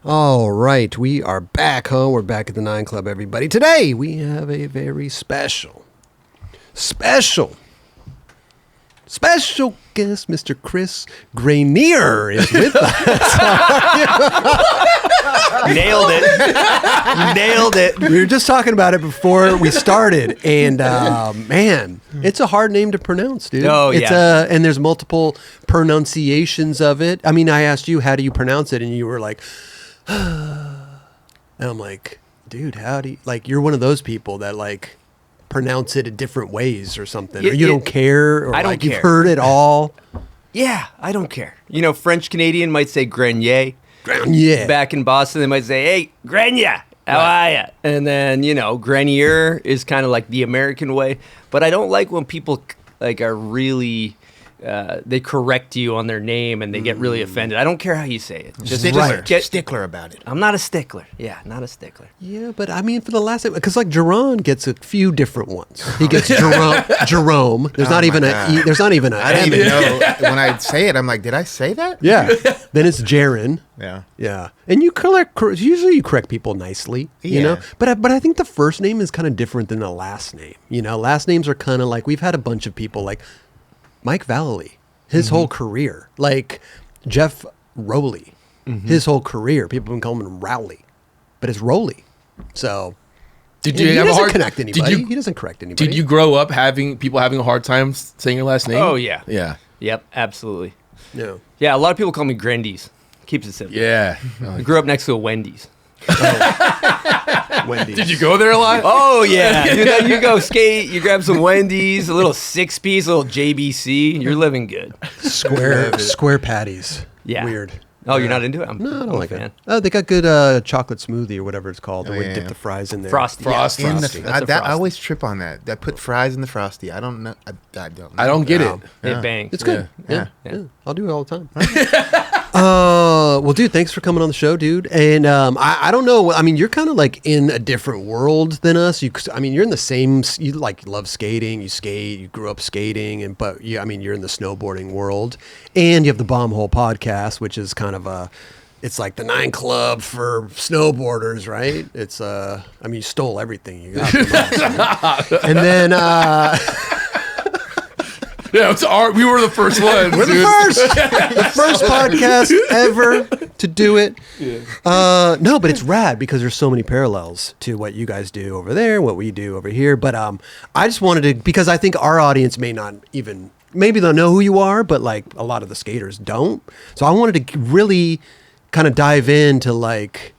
All right, we are back home. We're back at the 9 Club, everybody. Today, we have a very special guest. Mr. Chris Grenier is with us. Nailed it. We were just talking about it before we started, and man, it's a hard name to pronounce, dude. Oh, yeah. And there's multiple pronunciations of it. I mean, I asked you, how do you pronounce it? And you were like, and I'm like, dude, how do you, like, you're one of those people that like pronounce it in different ways or something, or you don't care, or I don't like care. You've heard it all. Yeah, I don't care. You know, French Canadian might say Grenier. Grenier. Back in Boston, they might say, "Hey, Grenier, how are ya?" And then, you know, Grenier is kind of like the American way. But I don't like when people like are really they correct you on their name and they get really offended. I don't care how you say it. Just Stickler about it. I'm not a stickler. Yeah, not a stickler. Yeah, but I mean, for the last, because like Jerron gets a few different ones. He gets Jerome. There's not even a. There's not even a. I don't even know. When I say it, I'm like, did I say that? Yeah. Then it's Jaron. Yeah. Yeah, and you usually you correct people nicely, you know. But I think the first name is kind of different than the last name. You know, last names are kind of like, we've had a bunch of people like Mike Vallely, his whole career, like Jeff Rowley, his whole career. People have been calling him Rowley, but it's Rowley. So he doesn't correct anybody. He doesn't correct anybody. Did you grow up having people having a hard time saying your last name? Oh yeah. Yeah. Yep, absolutely. No. Yeah, a lot of people call me Grandies. Keeps it simple. Yeah. I grew up next to a Wendy's. Wendy's. Did you go there a lot? Oh yeah, dude, you go skate, you grab some Wendy's, a little 6-piece, a little JBC. You're living good. Square patties? Yeah. Weird. Oh, you're not into it? No, I don't like fan. it. Oh, they got good chocolate smoothie or whatever it's called. Oh, Where you yeah. dip the fries in there. Frosty. Frosty. In Frosty. the, That's a I Frosty. always trip on that. I put fries in the Frosty. I don't know. I don't know. I don't get No. it. It bangs. It's good. Yeah. Yeah. I'll do it all the time. Well, dude, thanks for coming on the show, dude. And I don't know. I mean, you're kind of like in a different world than us. I mean, you're in the same. You like love skating. You skate. You grew up skating, but I mean, you're in the snowboarding world, and you have the Bomb Hole podcast, which is kind of a. It's like the 9 Club for snowboarders, right? It's I mean, you stole everything you got from us, right? And then Yeah, we were the first ones. we're the first podcast ever to do it. Yeah. No, but it's rad because there's so many parallels to what you guys do over there, what we do over here. But I just wanted to, because I think our audience may not even, maybe they'll know who you are, but like a lot of the skaters don't. So I wanted to really kind of dive into like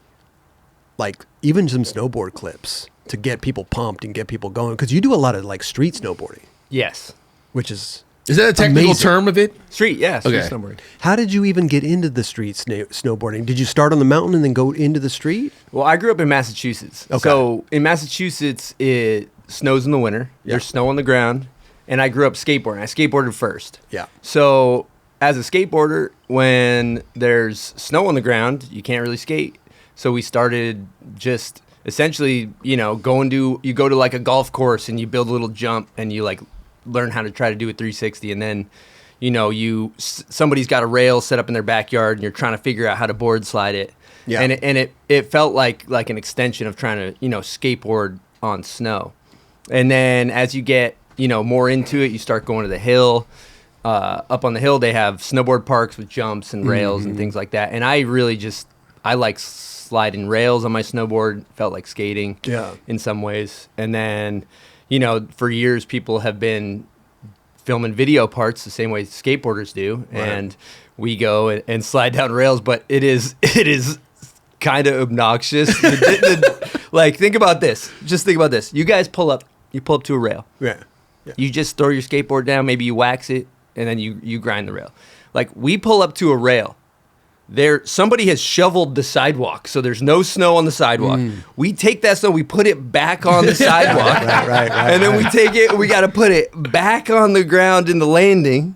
even some snowboard clips to get people pumped and get people going, because you do a lot of like street snowboarding, Yes. which is that a technical amazing. term of it? Street, yeah. Street Okay. snowboarding. How did you even get into the street snowboarding? Did you start on the mountain and then go into the street? Well, I grew up in Massachusetts. Okay. So in Massachusetts, it snows in the winter. Yeah. There's snow on the ground. And I grew up skateboarding. I skateboarded first. Yeah. So as a skateboarder, when there's snow on the ground, you can't really skate. So we started just essentially, you know, you go to like a golf course and you build a little jump and you like learn how to try to do a 360, and then, you know, somebody's got a rail set up in their backyard and you're trying to figure out how to board slide it. Yeah. And it felt like an extension of trying to, you know, skateboard on snow. And then as you get, you know, more into it, you start going to the hill. Up on the hill, they have snowboard parks with jumps and rails and things like that. And I really I like sliding rails on my snowboard. Felt like skating in some ways. And then, you know, for years, people have been filming video parts the same way skateboarders do. Right. And we go and slide down rails, but it is kind of obnoxious. Like, think about this. Just think about this. You guys pull up to a rail. Yeah. You just throw your skateboard down, maybe you wax it, and then you grind the rail. Like, we pull up to a rail. Somebody has shoveled the sidewalk, so there's no snow on the sidewalk. We take that snow, we put it back on the sidewalk. Right. And then we take it, we got to put it back on the ground in the landing.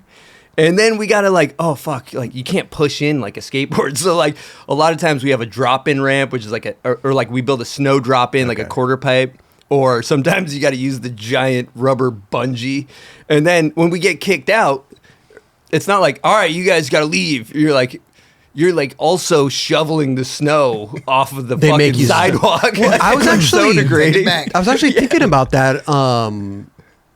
And then we got to like, oh, fuck, like you can't push in like a skateboard. So like a lot of times we have a drop-in ramp, which is like or like we build a snow drop-in, like a quarter pipe. Or sometimes you got to use the giant rubber bungee. And then when we get kicked out, it's not like, all right, you guys got to leave. You're like, you're like also shoveling the snow off of the They make fucking you- sidewalk. Well, I was actually so degrading. I was actually thinking about that.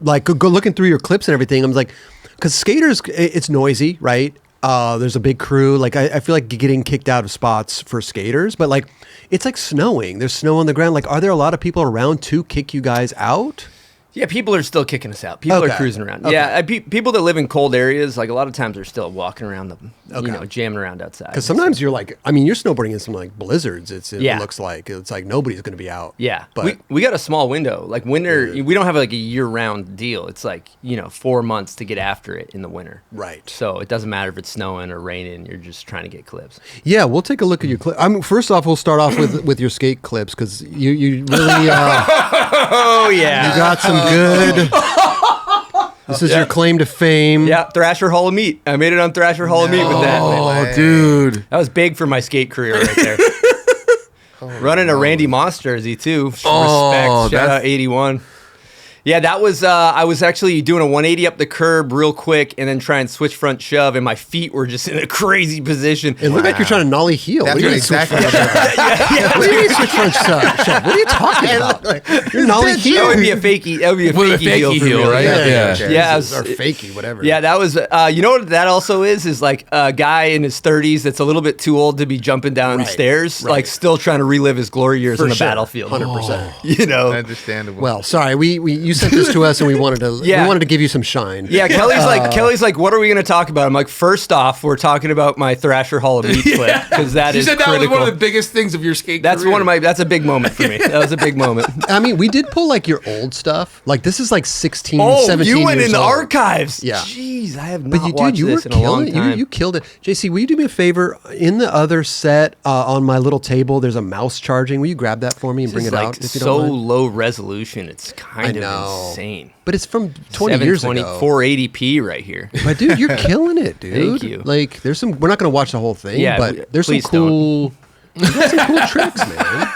Like go looking through your clips and everything. I was like, because skaters, it's noisy, right? There's a big crew. Like I feel like getting kicked out of spots for skaters, but like it's like snowing. There's snow on the ground. Like, are there a lot of people around to kick you guys out? Yeah, people are still kicking us out. People Okay. are cruising around. Okay. Yeah, people that live in cold areas, like a lot of times, are still walking around them. Okay. You know, jamming around outside. Because sometimes you're like, I mean, you're snowboarding in some like blizzards. It Yeah. looks like it's like nobody's going to be out. Yeah, but we got a small window. Like winter, we don't have like a year-round deal. It's like 4 months to get after it in the winter. right. So it doesn't matter if it's snowing or raining. You're just trying to get clips. Yeah, we'll take a look at your clip. I mean, first off, we'll start off with your skate clips because you really Oh yeah, you got some good. This is your claim to fame. yeah. Thrasher Hall of Meat. I made it on Thrasher Hall of Meat with that. Oh, dude. That was big for my skate career right there. Running a Randy Moss jersey too. Oh, Respect. Shout that's- out 81. Yeah, that was I was actually doing a 180 up the curb real quick and then try and switch front shove, and my feet were just in a crazy position. It looked like you're trying to nollie heel. That's What do you mean exactly switch what front shove? What do you mean switch front shove? What are you talking about? You're nollie That heel. would be a fakie. That would be a With a fakie heel, fakie for heel, me. right? Yeah. Yeah. Yeah, or fakey, whatever. Yeah, that was. You know what that also is like a guy in his 30s that's a little bit too old to be jumping down Right, stairs, right. like still trying to relive his glory years For on the sure, battlefield. 100%. You know. Understandable. Well, sorry, we you sent this to us and we wanted to Yeah. we wanted to give you some shine. Yeah, Kelly's like, what are we going to talk about? I'm like, first off, we're talking about my Thrasher Hall of Meat clip because that You is said that critical. was one of the biggest things of your skate That's career. one of my. That's a big moment for me. That was a big moment. I mean, we did pull like your old stuff. Like this is like 16, Oh, 17 you went years in the old. archives. Yeah. Jeez, I have But not you, watched dude, you were this in a long killing it. time. You killed it. JC, will you do me a favor? In the other set on my little table, there's a mouse charging. Will you grab that for me and bring This it is, out? like, If you so don't mind? low resolution. It's kind I of know. insane. But it's from 20 years 720, ago. 480p right here. But dude, you're killing it, dude. Thank you. Like, there's some. We're not going to watch the whole thing, Yeah, but there's some please cool. You got some cool tricks, man.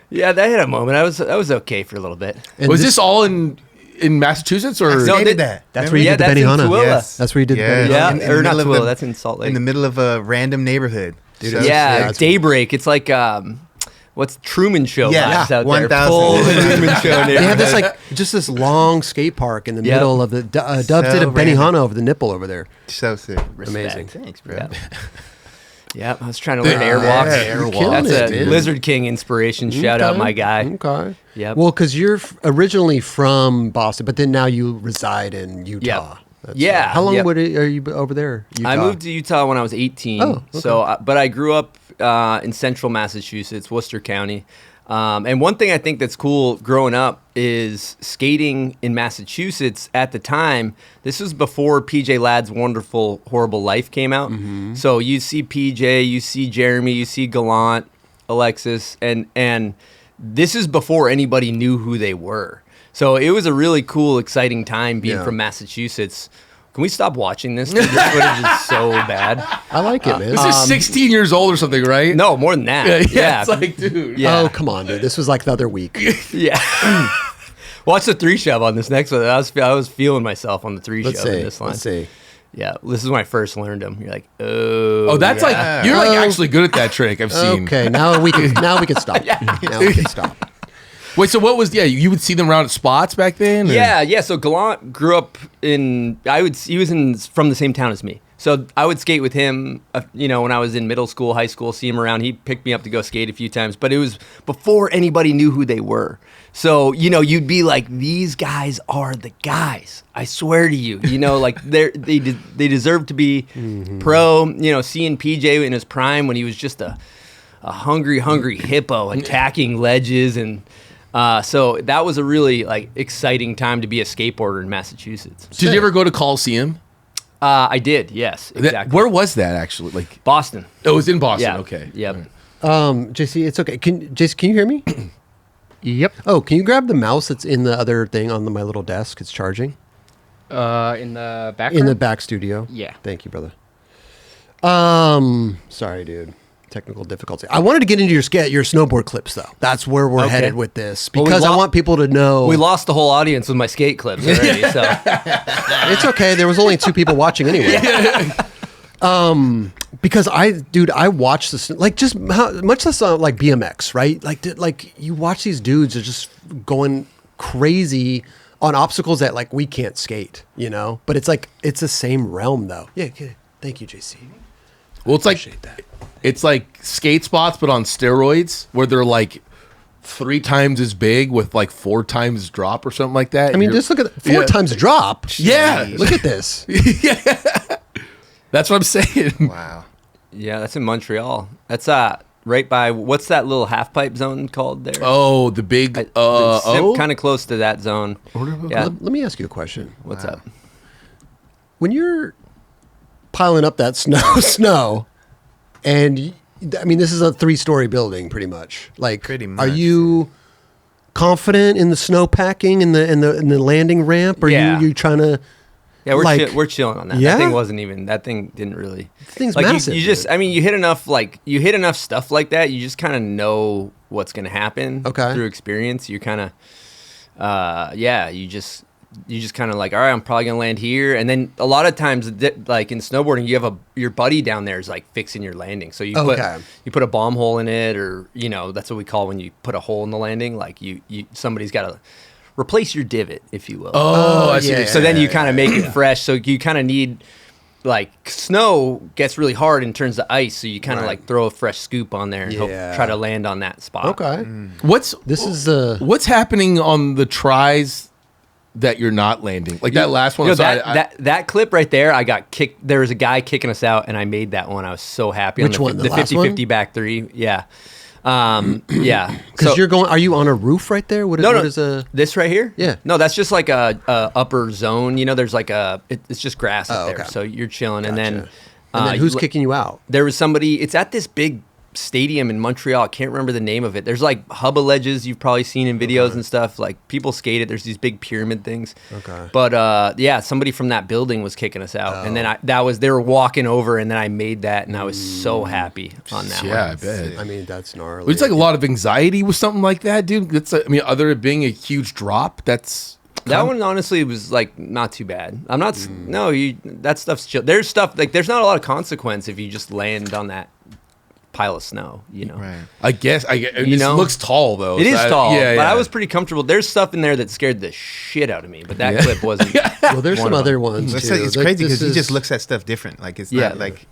Yeah, that had a moment. I was okay for a little bit. And Was this all in I Massachusetts or? No, skated they- that. That's where you Yeah, did the that's in Benihana. Tooele. Yes. That's where you did Yeah. the Yeah, Benihana. in or the not middle of Tooele. the- That's in Salt Lake. in the middle of a random neighborhood. Dude, So- that's- yeah, that's- Daybreak. It's like what's Truman Show Yeah, vibes out 1000. there. Full Truman Show. They have this like just this long skate park in the Yep. middle of the Dubs So did a random. Benihana over the nipple over there. So sick. Amazing. Thanks, bro. Yeah. Yeah, I was trying to learn airwalks. Yeah, airwalks, That's a dude. Lizard King inspiration. Shout out Okay. my guy. Okay. Yep. Well, because you're originally from Boston, but then now you reside in Utah. That's, Yeah, How long yep. are you over there? Utah? I moved to Utah when I was 18. Oh, okay. So, but I grew up in central Massachusetts, Worcester County. And one thing I think that's cool growing up is skating in Massachusetts at the time. This was before PJ Ladd's Wonderful Horrible Life came out. Mm-hmm. So you see PJ, you see Jeremy, you see Gallant, Alexis, and this is before anybody knew who they were. So it was a really cool, exciting time being Yeah. from Massachusetts. Can we stop watching this? This footage is so bad. I like it, man. This is 16 years old or something, right? No, more than that. Yeah, it's like, dude. Yeah. Oh, come on, dude. This was like the other week. Yeah. Watch the 3 shove on this next one. I was feeling myself on the 3 Let's shove in see. this line. Let's see. Yeah, this is when I first learned them. You're like, oh. Oh, that's Yeah. like you're like Oh. actually good at that trick. I've seen. Okay, now we can stop. Now we can stop. Wait, so what was? Yeah, you would see them around at spots back then. or- Yeah. So Gallant grew up in. He was from the same town as me. So I would skate with him. When I was in middle school, high school, see him around. He picked me up to go skate a few times, but it was before anybody knew who they were. So you'd be like, these guys are the guys. I swear to you. Like they deserve to be pro. Seeing PJ in his prime when he was just a hungry hippo attacking ledges and. So that was a really exciting time to be a skateboarder in Massachusetts. Did you ever go to Coliseum? I did, yes, exactly. Where was that actually? Like, Boston. oh, it was in Boston. Yeah. Okay. Yep. JC, it's okay. JC, can you hear me? Yep. Oh, can you grab the mouse that's in the other thing on my little desk? It's charging. In the background. In the back studio. Yeah. Thank you, brother. Sorry, dude. Technical difficulty. I wanted to get into your snowboard clips, though. That's where we're Okay. headed with this Well, because I want people to know. We lost the whole audience with my skate clips already. So It's okay. There was only 2 people watching anyway. Because I watch this like just much less like BMX, right? Like you watch these dudes are just going crazy on obstacles that like we can't skate, you know. But it's like it's the same realm though. Yeah, thank you, JC. Well, it's like skate spots, but on steroids, where they're like 3 times as big with like 4 times drop or something like that. I mean, just look at 4 times drop. Yeah, Look at this. yeah, that's what I'm saying. Wow. Yeah, that's in Montreal. That's right by what's that little half pipe zone called there? Oh, the big. kind of close to that zone. Yeah. Let me ask you a question. What's up? When you're piling up that snow, and I mean, this is a 3-story building, pretty much. Like, Pretty are much, you confident in the snow packing and the landing ramp? Or Yeah. you trying to? Yeah, we're chilling on that. Yeah? That thing didn't really. Thing's like massive. you just, dude. I mean, you hit enough stuff like that. You just kind of know what's gonna happen. Okay. Through experience, you kind of, you just kind of like, all right, I'm probably gonna land here. And then a lot of times, like in snowboarding, you have your buddy down there is like fixing your landing. So you put a bomb hole in it, or that's what we call when you put a hole in the landing. Like somebody's got to replace your divot, if you will. Oh, I see. yeah. So then you kind of make it fresh. So you kind of need, like, snow gets really hard and turns to ice. So you kind of like throw a fresh scoop on there and try to land on that spot. Okay. What's happening on the tries that you're not landing? Like that last one. That clip right there, I got kicked. There was a guy kicking us out, and I made that one. I was so happy. Which on one? The last 50-50 back 3. Yeah. Yeah. Because you're going. Are you on a roof right there? What is this right here? Yeah. No, that's just like a upper zone. There's like it's just grass up there, okay. so you're chilling. And then who's kicking you out? There was somebody. It's at this big stadium in Montreal. I can't remember the name of it. There's like hubba ledges you've probably seen in videos and stuff. Like people skate it. There's these big pyramid things. Okay. But somebody from that building was kicking us out, and then they were walking over, and then I made that, and I was so happy on that. Yeah, one. I bet. I mean, that's gnarly. It's like a lot of anxiety with something like that, dude. Other than being a huge drop, that one honestly was like not too bad. I'm not. No, that stuff's chill. There's stuff like there's not a lot of consequence if you just land on that pile of snow. Right. I guess. It looks tall though. It is tall. Yeah, but I was pretty comfortable. There's stuff in there that scared the shit out of me, but that clip wasn't. Well, there's some other ones too. It's crazy because he just looks at stuff different. Like it's not like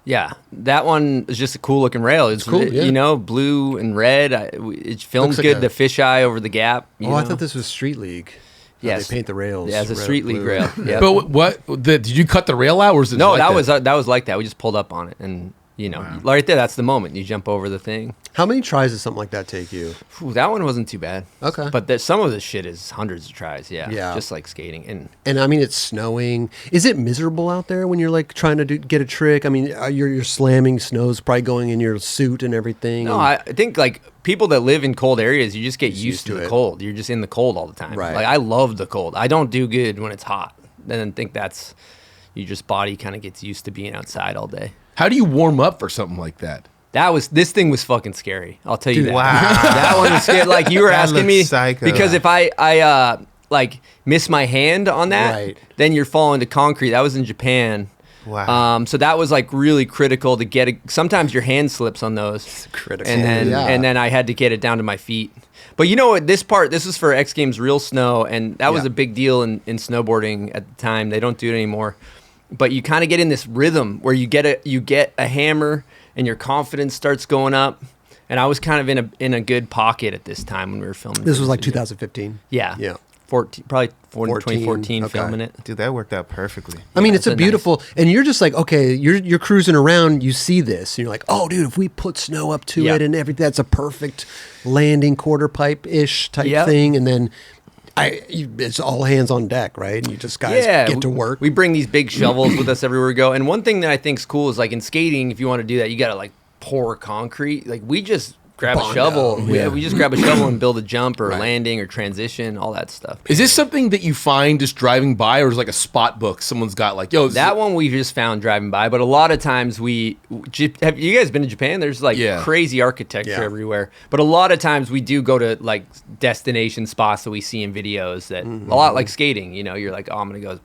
Yeah, that one is just a cool looking rail. It's cool, yeah. Blue and red. It films Looks like good. The fisheye over the gap. I thought this was Street League. Yes. They paint the rails. Yeah, it's a red, Street League blue. rail. Yeah. But did you cut the rail out, or was it? No, like that was like that. We just pulled up on it, and right there, that's the moment you jump over the thing. How many tries does something like that take you? That one wasn't too bad. Okay. But some of the shit is hundreds of tries. Yeah. Yeah. Just like skating. And I mean, it's snowing. Is it miserable out there when you're like trying to get a trick? I mean, you're slamming, snow's probably going in your suit and everything. No, I think like people that live in cold areas, you just get used to the cold. You're just in the cold all the time. Right. Like I love the cold. I don't do good when it's hot. And I think body kind of gets used to being outside all day. How do you warm up for something like that? This thing was fucking scary. I'll tell you that. Wow. That one was scary. Like you were That asking looks me psycho. because if I like miss my hand on that, Right. then you're falling to concrete. That was in Japan. Wow. So that was like really critical to get it. Sometimes your hand slips on those. critical. And then I had to get it down to my feet. But you know what? This was for X Games Real Snow, and that was a big deal in snowboarding at the time. They don't do it anymore. But you kind of get in this rhythm where you get a hammer and your confidence starts going up. And I was kind of in a good pocket at this time when we were filming. This was like 2015. Yeah. Yeah. 2014 okay. filming it. Dude, that worked out perfectly. I mean, it's it's a a beautiful, and you're just like, okay, you're cruising around, you see this, and you're like, oh, dude, if we put snow up to it and everything, that's a perfect landing quarter pipe-ish type thing, and then it's all hands on deck, right? And you just guys get to work. We bring these big shovels with us everywhere we go. And one thing that I think is cool is like in skating, if you want to do that, you got to like pour concrete. Like we just grab a shovel. We just grab a shovel and build a jump or landing or transition, all that stuff. Is this something that you find just driving by, or is it like a spot book someone's got like, yo, that one we just found driving by, but a lot of times have you guys been to Japan? There's like crazy architecture everywhere, but a lot of times we do go to like destination spots that we see in videos that a lot like skating, you're like, oh, I'm gonna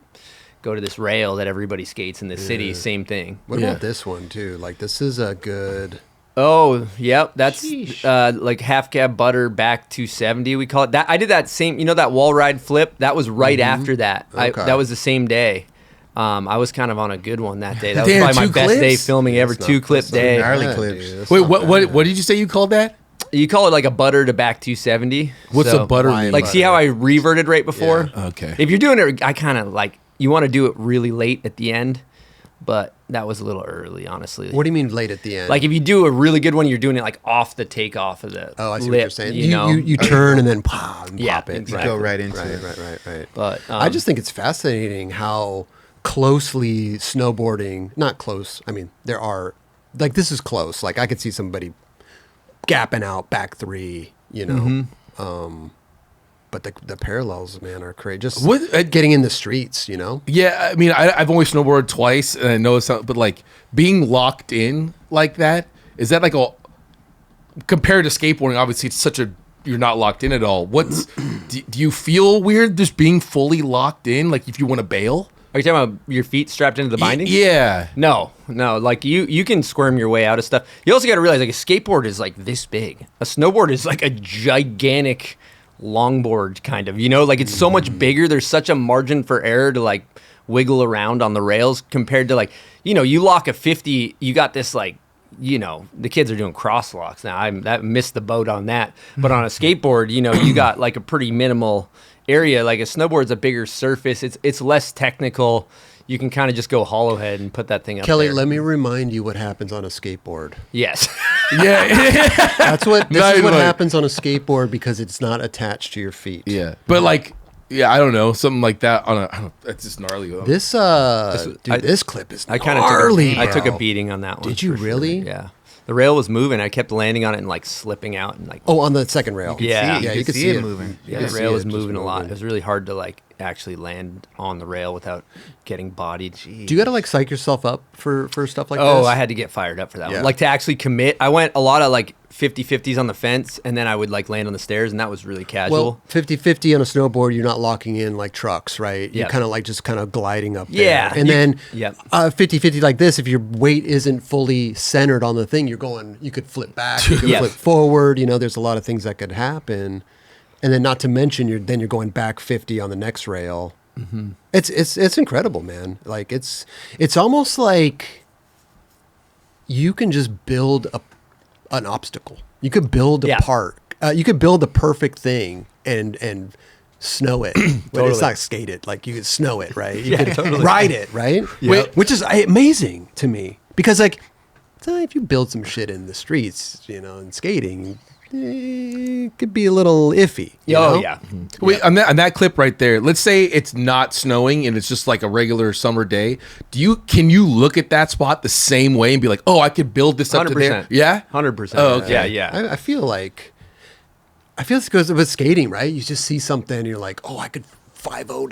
go to this rail that everybody skates in the city. Same thing. What about this one too? Like this is a good. Oh, yep. That's like half cab butter back 270. We call it that. I did that same, that wall ride flip. That was right after that. Okay. That was the same day. I was kind of on a good one that day. That was Damn, probably my 2 best clips? day filming ever. 2-clip day. gnarly bad, clips. dude. That's Wait, not what bad. did you say you called that? You call it like a butter to back 270. What's So, a butter why mean? Like, see how I reverted right before? Yeah. Okay. If you're doing it, I kind of like, you want to do it really late at the end, but that was a little early, honestly. What do you mean late at the end? Like, if you do a really good one, you're doing it like off the takeoff of the oh, I see lip, what you're saying. You know? You turn and then pop, and Yeah, pop it. exactly. Go right into Right, it. right. But I just think it's fascinating how closely snowboarding, not close. I mean, there are, like, this is close. Like, I could see somebody gapping out back 3, but the parallels, man, are crazy. Just getting in the streets, Yeah, I mean, I've only snowboarded twice, and I know it's not, but like being locked in like that, is that like compared to skateboarding? Obviously, it's you're not locked in at all. Do you feel weird just being fully locked in? Like if you want to bail? Are you talking about your feet strapped into the binding? Yeah. No. Like you can squirm your way out of stuff. You also got to realize like a skateboard is like this big. A snowboard is like a gigantic longboard kind of. Like it's so much bigger. There's such a margin for error to like wiggle around on the rails compared to like you lock a 50. You got this like the kids are doing cross locks now. I missed the boat on that. But on a skateboard, you got like a pretty minimal area. Like a snowboard's a bigger surface. It's less technical. You can kind of just go hollow head and put that thing up Kelly, there. let me remind you what happens on a skateboard. Yes. Yeah. This Nice is what one. happens on a skateboard because it's not attached to your feet. Yeah. But like, I don't know, something like that that's just gnarly though. This this clip is I kind of gnarly, took a bro. beating on that one. Did you for sure. really? Yeah. The rail was moving. I kept landing on it and like slipping out and like. Oh, on the second rail. Yeah. You could see it moving. Yeah, You the could rail see was it just moving a lot. moving. It was really hard to like actually land on the rail without getting bodied. Do you got to like psych yourself up for stuff like this? Oh, I had to get fired up for that Yeah. one. Like to actually commit. I went a lot of like 50-50s on the fence, and then I would like land on the stairs, and that was really casual. Well, 50-50 on a snowboard, you're not locking in like trucks, right? You're Yeah. kind of like just kind of gliding up there. Yeah, And then Yep. 50-50 like this, if your weight isn't fully centered on the thing, you could flip back, you could Yes. flip forward. There's a lot of things that could happen. And then not to mention, you're going back 50 on the next rail. Mm-hmm. It's incredible, man. Like it's almost like you can just build an obstacle. You could build a Yeah. park. You could build a perfect thing and snow it. But Totally. it's not skate it. Like you could snow it, right? You Yeah, could totally. ride it, right? Wait. Which is amazing to me because like if you build some shit in the streets, and skating, it could be a little iffy. you Oh know? yeah. Wait, on that clip right there, let's say it's not snowing and it's just like a regular summer day. Can you look at that spot the same way and be like, oh, I could build this up to there? 100%. Yeah? 100%. Oh, okay. Yeah. I feel it's because with skating, right? You just see something and you're like, oh, I could 5-0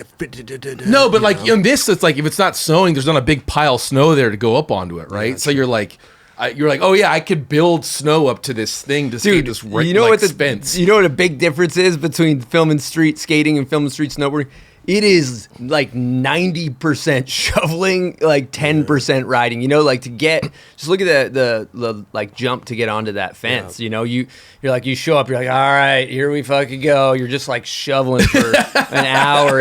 to. No, but like in this, it's like if it's not snowing, there's not a big pile of snow there to go up onto it, right? So you're like, oh yeah, I could build snow up to this thing to skate this right. You know like, what expense. You know what a big difference is between filming street skating and filming street snowboarding? It is like 90% shoveling, like 10% riding. Like to just look at the like jump to get onto that fence. Yeah. You're like you show up, you're like, all right, here we fucking go. You're just like shoveling for an hour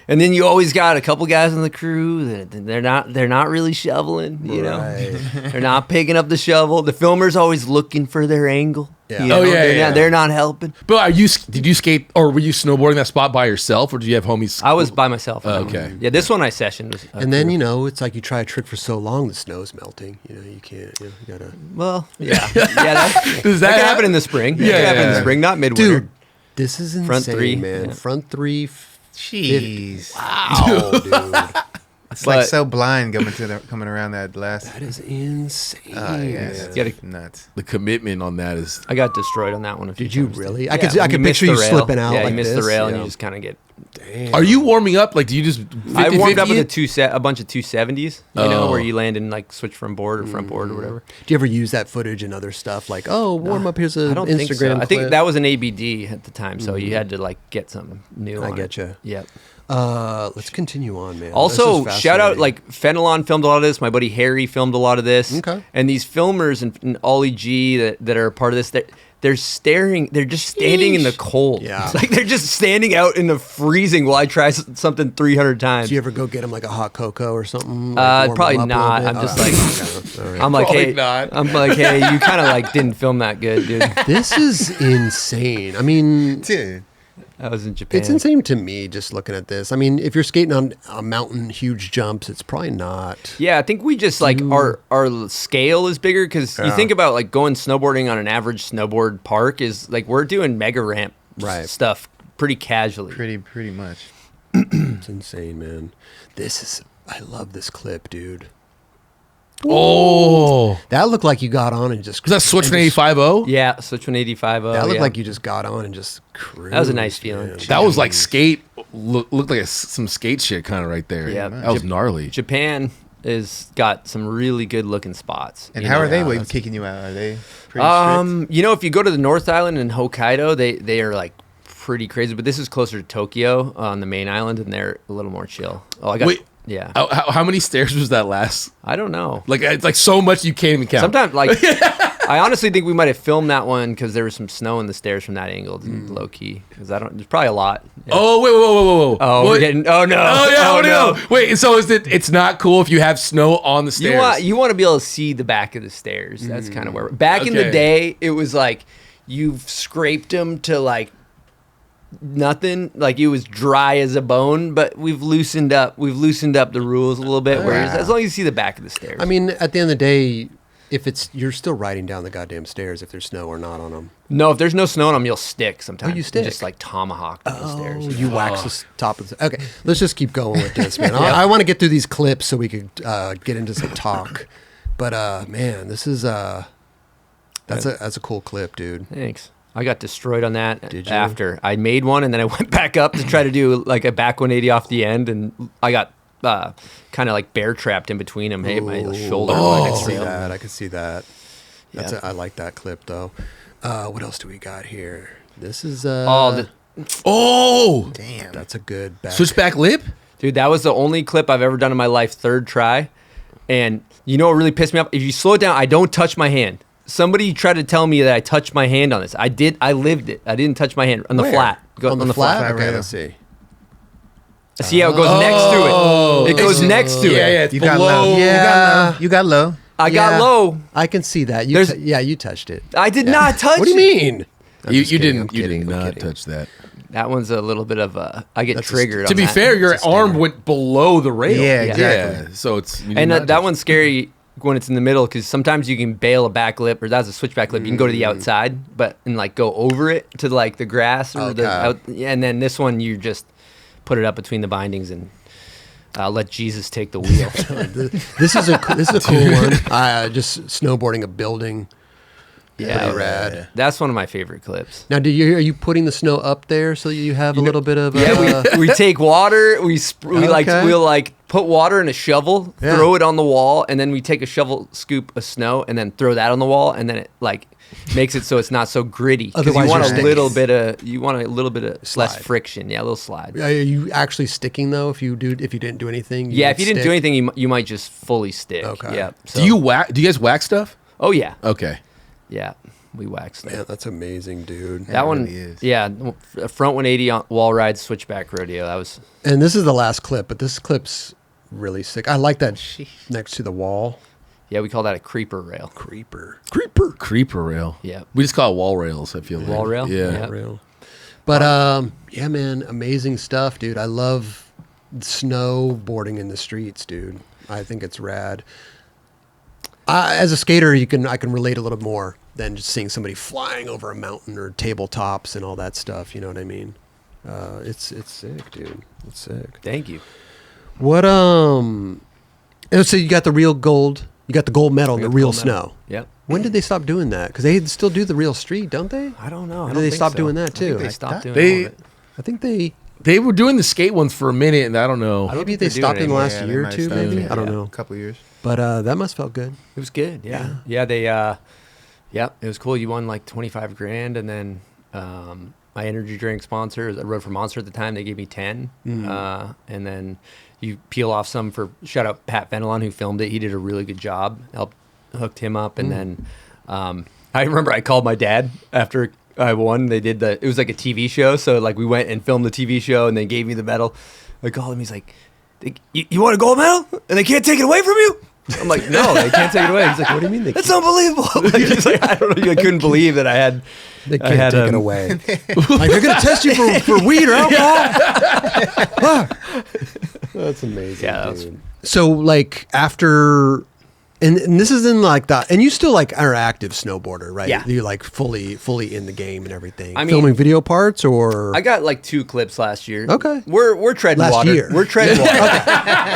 and then you always got a couple guys on the crew that they're not really shoveling. Right. They're not picking up the shovel. The filmer's always looking for their angle. Yeah. Oh, yeah, they're yeah. Not, they're not helping. But did you skate or were you snowboarding that spot by yourself or did you have homies? I was by myself. Okay. Yeah, this one I sessioned. Was, And then it's like you try a trick for so long, the snow's melting. You can't. You gotta. well, yeah, that Does can that happen in the spring. Yeah, That can happen in yeah. the spring, not midwinter. Dude, this is insane, Front three, man. yeah. Front three. Jeez. Wow, dude. It's like But- so blind coming around that last. That is insane. Oh, yeah. man. Gotta- Nuts. The commitment on that is I got destroyed on that one. A few Did you times, too. really? Yeah, I could when you picture miss you the rail. slipping out Yeah, like you miss this. the rail and Yeah. you just kind of get Damn. Are you warming up? Like, do you just 50, I warmed up 50 with a bunch of 270s, Oh. where you land and like switch from board or front board or whatever. Do you ever use that footage and other stuff? Like, oh, warm up, here's an I don't Instagram think so. I clip. think that was an ABD at the time, so you had to like get something new. I on get it. you. Yep. Let's continue on, man. Also, This is shout out fascinating. like Fenelon filmed a lot of this. My buddy Harry filmed a lot of this. Okay. And these filmers and Ollie G that are a part of this, they're staring. They're just standing in the cold. Yeah. It's like they're just standing out in the freezing while I try something 300 times. Do you ever go get him like a hot cocoa or something? Like, warm Probably him up a little not. bit? I'm just like, all right. I'm like, Probably hey, not. I'm like, hey, you kind of like didn't film that good, dude. This is insane. I mean, Dude. I was in Japan. it's insane to me just looking at this. I mean, if you're skating on a mountain, huge jumps, it's probably not. Yeah, I think we just like our scale is bigger because you think about like going snowboarding on an average snowboard park is like we're doing mega ramp Right. stuff pretty casually. Pretty much. It's insane, man. I love this clip, dude. Oh, That looked like you got on and just. was that Switch and an just- 85.0? Yeah, Switch 185. That looked yeah. like you just got on and just cruised. That was a nice feeling. man. That was like skate. Looked like some skate shit kind of right there. Yeah. that was gnarly. Japan is got some really good looking spots. And you how know? are they that's- kicking you out? Are they pretty strict? If you go to the North Island in Hokkaido, they are like pretty crazy. But this is closer to Tokyo on the main island, and they're a little more chill. Oh, I got Wait. yeah. How many stairs was that last? I don't know. Like it's like so much you can't even count. Sometimes, like, I honestly think we might have filmed that one because there was some snow in the stairs from that angle, low key. Because there's probably a lot. Yeah. Oh wait, whoa. Oh, What? we're getting. Oh no. Oh yeah, Oh, what do you no. know? Wait, so is it? It's not cool if you have snow on the stairs. You want to be able to see the back of the stairs. That's kind of where. Back in the Okay. day, it was like you've scraped them to like nothing. Like it was dry as a bone. But we've loosened up the rules a little bit. Whereas as long as you see the back of the stairs. I mean, at the end of the day, you're still riding down the goddamn stairs if there's snow or not on them. no, if there's no snow on them, you'll stick sometimes. you stick? Just like tomahawk down the stairs. You wax the top of the. Okay, let's just keep going with this, man. I want to get through these clips so we could get into some talk. But man, this is that's a cool clip, dude. Thanks. I got destroyed on that Did you? after I made one, and then I went back up to try to do like a back 180 off the end, and I got kind of like bear trapped in between them. Hey, my shoulder. I my can see rail. that. I can see that. Yeah. I like that clip though. What else do we got here? This is Oh, Damn. that's a good back. switchback lip. Dude, that was the only clip I've ever done in my life, third try. And you know what really pissed me off? If you slow it down, I don't touch my hand. Somebody tried to tell me that I touched my hand on this. I did. I lived it. I didn't touch my hand on the Where? flat. on the flat. flat Okay, rail. let's see. See how it goes next to it. It goes next to Yeah, it. yeah. It's You got below. low. Yeah. You got low. I got Yeah. low. I can see that. There's- You touched it. I did not touch What do you it. mean? I'm You just kidding, didn't. I'm You kidding, did I'm not kidding. touch that. That one's a little bit of a. I get That's a- triggered. To on be that. fair, your It's a stinger. arm went below the rail. Yeah, exactly. Yeah, so it's you did And not that touch one's scary when it's in the middle because sometimes you can bail a back lip or that's a switchback lip. You can go to the outside, but and like go over it to like the grass or the Okay. out. Yeah, and then this one you just put it up between the bindings and let Jesus take the wheel. This is a cool one. Just snowboarding a building. Yeah, Pretty rad. That's one of my favorite clips. Now, are you putting the snow up there so you have a little bit of? Yeah, we take water. We'll put water in a shovel, Yeah. throw it on the wall, and then we take a shovel scoop of snow and then throw that on the wall, and then it like makes it so it's not so gritty. 'Cause Otherwise you want you're a little sticking. bit of less Slide. friction. Yeah, a little slide. Are you actually sticking though? If you didn't do anything. Yeah, would if you didn't stick? do anything, you might just fully stick. Okay. Yeah. Do you wax? Do you guys wax stuff? Oh yeah. Okay. Yeah. We waxed that. Man, that's amazing, dude. That one, really is. yeah, front 180 on wall ride switchback rodeo. That was And this is the last clip, but this clip's really sick. I like that next to the wall. yeah. We call that a creeper rail. Creeper Creeper rail. Yeah. We just call it wall rails. I feel like. Wall rail? Yeah. Yeah. rail. But yeah, man, amazing stuff, dude. I love snowboarding in the streets, dude. I think it's rad. As a skater, I can relate a little more than just seeing somebody flying over a mountain or tabletops and all that stuff. You know what I mean? It's sick, dude. It's sick. Thank you. What so you got the real gold. You got the gold medal, I in got the the real gold medal. snow. Yep. When did they stop doing that? Because they still do the real street, don't they? I don't know. Or did they stop doing that I think too? they stopped doing They- all of it. I think they. They were doing the skate ones for a minute, and I don't know. Maybe think they they're doing stopped it in the anymore. last year or two, maybe. I don't know. A couple years. But that must felt good. It was good. Yeah. They. Yeah, it was cool. You won like 25 grand, and then my energy drink sponsor, I rode for Monster at the time. They gave me 10, and then you peel off some for shout out Pat Fenelon who filmed it. He did a really good job. Hooked him up, and then I remember I called my dad after I won. They did it was like a TV show, so like we went and filmed the TV show, and they gave me the medal. I called him. He's like, "You want a gold medal, and they can't take it away from you?" I'm like, "No, they can't take it away." He's like, "What do you mean? That's unbelievable!" Like, he's like, I don't know. I couldn't believe that I had. They can't take it away. Like they're gonna test you for weed or alcohol. That's amazing. Yeah, that was- dude. So like after. And this is in like that, and you still like are active snowboarder, right? Yeah. You're like fully in the game and everything. I mean, filming video parts, or I got like 2 clips last year. Okay. We're treading Last water. year. We're treading water.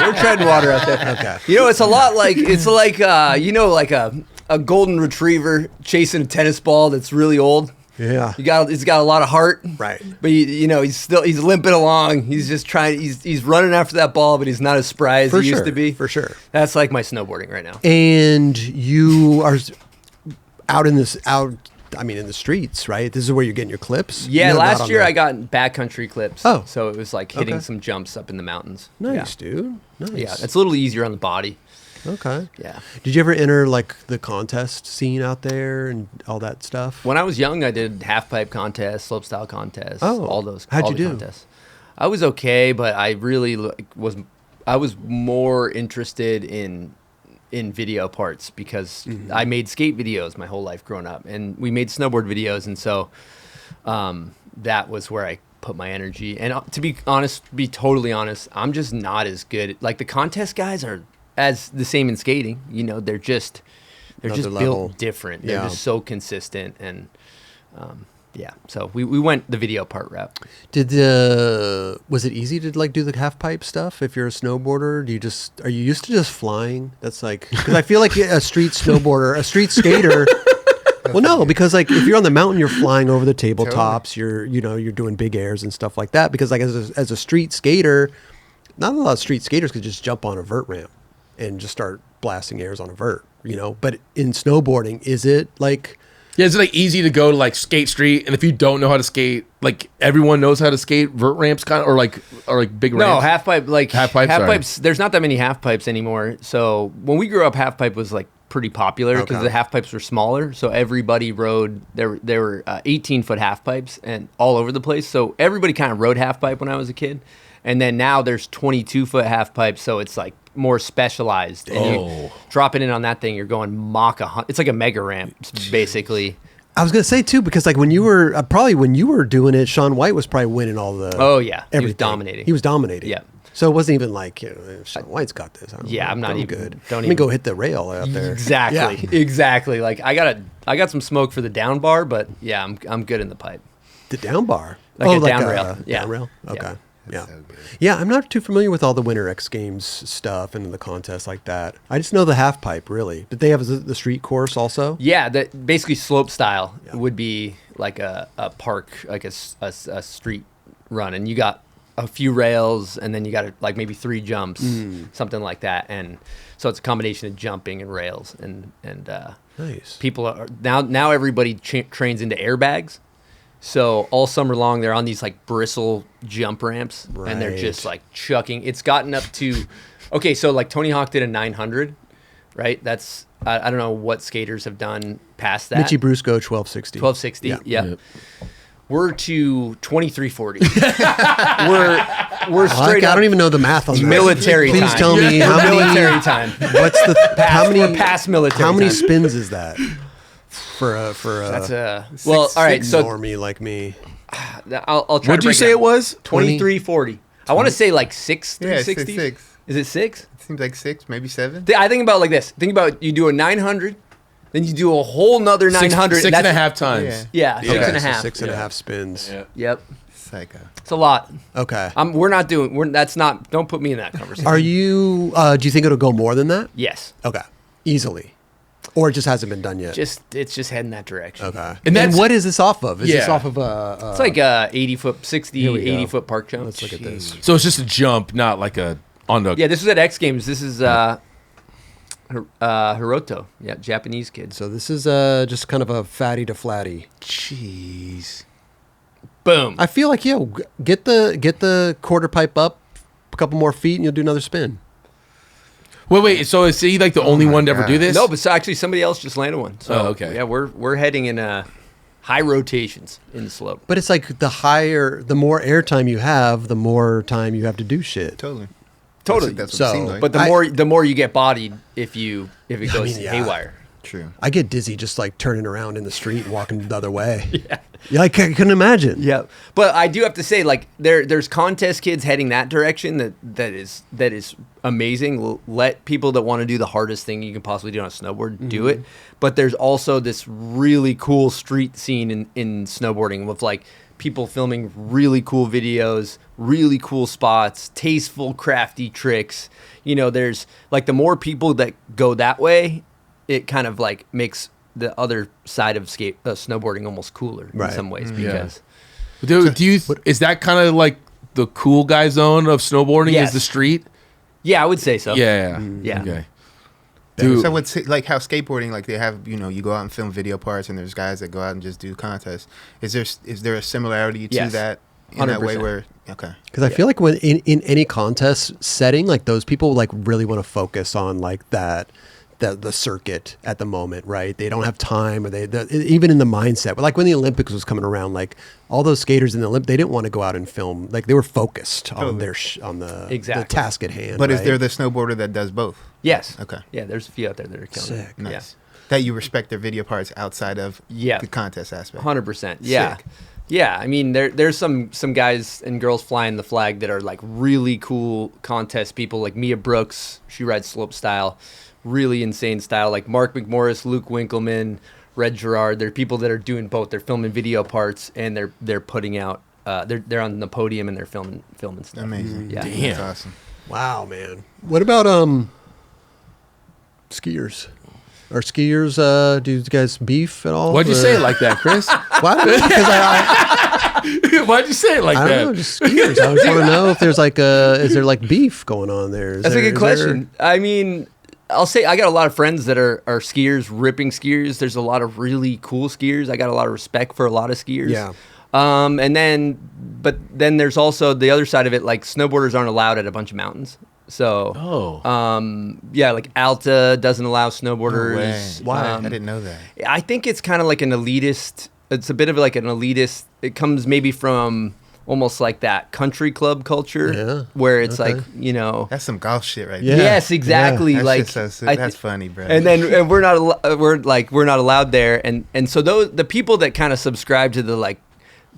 We're treading water out there. Okay. You know, it's a lot like like like a golden retriever chasing a tennis ball that's really old. yeah, He's got a lot of heart. right. But he's limping along. He's just trying. He's running after that ball, but he's not as spry as For he sure, used to be. for sure. That's like my snowboarding right now. And you are in the streets, right? This is where you're getting your clips. Yeah, You're not last on year the- I got backcountry clips. Oh. So it was like hitting Okay. some jumps up in the mountains. Nice, dude. Nice. Yeah, it's a little easier on the body. Okay. Yeah. Did you ever enter like the contest scene out there and all that stuff? When I was young, I did half pipe contests, slopestyle contests, Oh, all those. how'd all you the do? Contests. I was okay, but I really I was more interested in video parts because I made skate videos my whole life growing up, and we made snowboard videos, and so that was where I put my energy. And to be totally honest, I'm just not as good. Like the contest guys are as the same in skating. You know, they're just Another level. built different. They're Yeah. just so consistent and. Yeah, so we went the video part route. Was it easy to like do the half pipe stuff if you're a snowboarder? Are you used to just flying? That's like, because I feel like a street snowboarder, a street skater. Well, no, because like if you're on the mountain, you're flying over the tabletops. You're doing big airs and stuff like that. Because like as a street skater, not a lot of street skaters could just jump on a vert ramp and just start blasting airs on a vert. But in snowboarding, is it like? Yeah, is it like easy to go to like skate street, and if you don't know how to skate, like everyone knows how to skate vert ramps, kind of, or like big ramps? No, half pipe, like Half pipe, sorry. pipes. There's not that many half pipes anymore. So when we grew up, half pipe was like pretty popular because Okay. the half pipes were smaller. So everybody rode. There were 18-foot half pipes and all over the place. So everybody kind of rode half pipe when I was a kid, and then now there's 22-foot half pipes. So it's like more specialized. And you drop it in on that thing, you're going Mach 100. It's like a mega ramp, basically. I was gonna say too, because like when you were doing it, Shaun White was probably winning all the. Oh, yeah. He was everything. dominating. He was dominating. Yeah. So it wasn't even like Shaun White's got this. Yeah, I'm not even- good. don't Let me even- go hit the rail out there. Exactly. Yeah. Exactly. Like I got some smoke for the down bar, but yeah, I'm good in the pipe. The down bar. Like a down rail. Yeah. Down rail. Yeah. Okay. Yeah. so good. Yeah, I'm not too familiar with all the Winter X Games stuff and the contests like that. I just know the half pipe, really. Did they have the street course also? Yeah, that basically slope style Yeah. would be like a park, like a street run, and you got a few rails, and then you got like maybe 3 jumps, something like that, and so it's a combination of jumping and rails, and Nice. people are now everybody trains into airbags. So all summer long, they're on these like bristle jump ramps, and they're just Right. like chucking. It's gotten up to, okay, so like Tony Hawk did a 900, right? That's I don't know what skaters have done past that. Mitchie Brusco 1260. 1260. Yeah. Yep. We're to 2340. we're straight I up don't even know the math on that. military Please time. tell me how many. military time. What's the how many? We're past military How many time. spins is that for a That's a well. All right, so normie like me? I'll try. What'd you say it was? 2340. I want to say like 6 Yeah, 360. 6. Is it 6? It seems like 6, maybe 7. I think about it like this. Think about you do a 900, then you do a whole nother 900. Six and a half times. Yeah. Yeah, six and a so half. 6.5 spins. Yeah. Yep, Psycho. it's a lot. Okay. We're not doing. That's not. Don't put me in that conversation. Are you? Do you think it'll go more than that? Yes. Okay. Easily. Or it just hasn't been done yet? It's just heading that direction. Okay. And And that's- what is this off of? Is this Yeah. off of It's like a 80-foot, 60, Here we go. 80-foot park jump. Let's look at this. So it's just a jump, not like a on the. Yeah, this was at X Games. This is Hiroto. Yeah, Japanese kid. So this is just kind of a fatty to flatty. Jeez. Boom. I feel like get the quarter pipe up a couple more feet and you'll do another spin. Wait. So is he like the only my one to ever do God. this? No, but so actually somebody else just landed one. So Oh, okay. Yeah, we're heading in high rotations in the slope. But it's like the more airtime you have, the more time you have to do shit. Totally. Totally. That's what So- it seems like. But the more you get bodied if it goes yeah. haywire. True. I get dizzy just like turning around in the street and walking the other way. Yeah, I couldn't imagine. Yeah, but I do have to say, like there's contest kids heading that direction that is amazing. Let people that want to do the hardest thing you can possibly do on a snowboard do it. But there's also this really cool street scene in snowboarding with like people filming really cool videos, really cool spots, tasteful, crafty tricks. You know, there's like the more people that go that way, it kind of like makes the other side of snowboarding almost cooler Right. in some ways Yeah. because Do you? Is that kind of like the cool guy zone of snowboarding? Yes. Is the street? yeah, I would say so. Yeah. Yeah. Okay. Dude, So what's like how skateboarding, like they have, you go out and film video parts, and there's guys that go out and just do contests. Is there a similarity to Yes. that in that way 100%. where okay, Because I feel like when in any contest setting, like those people like really want to focus on like the circuit at the moment, right? They don't have time, or they even in the mindset. But like when the Olympics was coming around, like all those skaters in the Olympics, they didn't want to go out and film. Like they were focused on their on the Exactly. task at hand. but is right? there the snowboarder that does both? Yes. Okay. Yeah, there's a few out there that are killing Sick. it. Nice. That you respect their video parts outside of Yeah. the contest aspect. 100%. Yeah. Sick. Yeah, I mean there's some guys and girls flying the flag that are like really cool contest people, like Mia Brooks. She rides slope style, really insane style. Like Mark McMorris, Luke Winkleman, Red Gerard. They're people that are doing both. They're filming video parts and they're putting out. They're on the podium and they're filming stuff. Amazing. Yeah. Damn. That's awesome. Wow, man. What about skiers? Are skiers? Do you guys beef at all? why'd you or- say it like that, Chris? Why? Because Why'd you say it like I that? don't know, just skiers. I just want to know if there's like is there like beef going on there? That's a good question. I mean, I'll say I got a lot of friends that are skiers, ripping skiers. There's a lot of really cool skiers. I got a lot of respect for a lot of skiers. Yeah. But then there's also the other side of it. Like snowboarders aren't allowed at a bunch of mountains. So, yeah, like Alta doesn't allow snowboarders. No way. Why? I didn't know that. I think it's kind of like an elitist. It's a bit of like an elitist. It comes maybe from almost like that country club culture, Yeah. where it's Okay. like, you know. That's some golf shit right Yeah. there. Yes, exactly. That's like just so, I that's thi- funny, bro. and we're not allowed there, and so the people that kind of subscribe to the like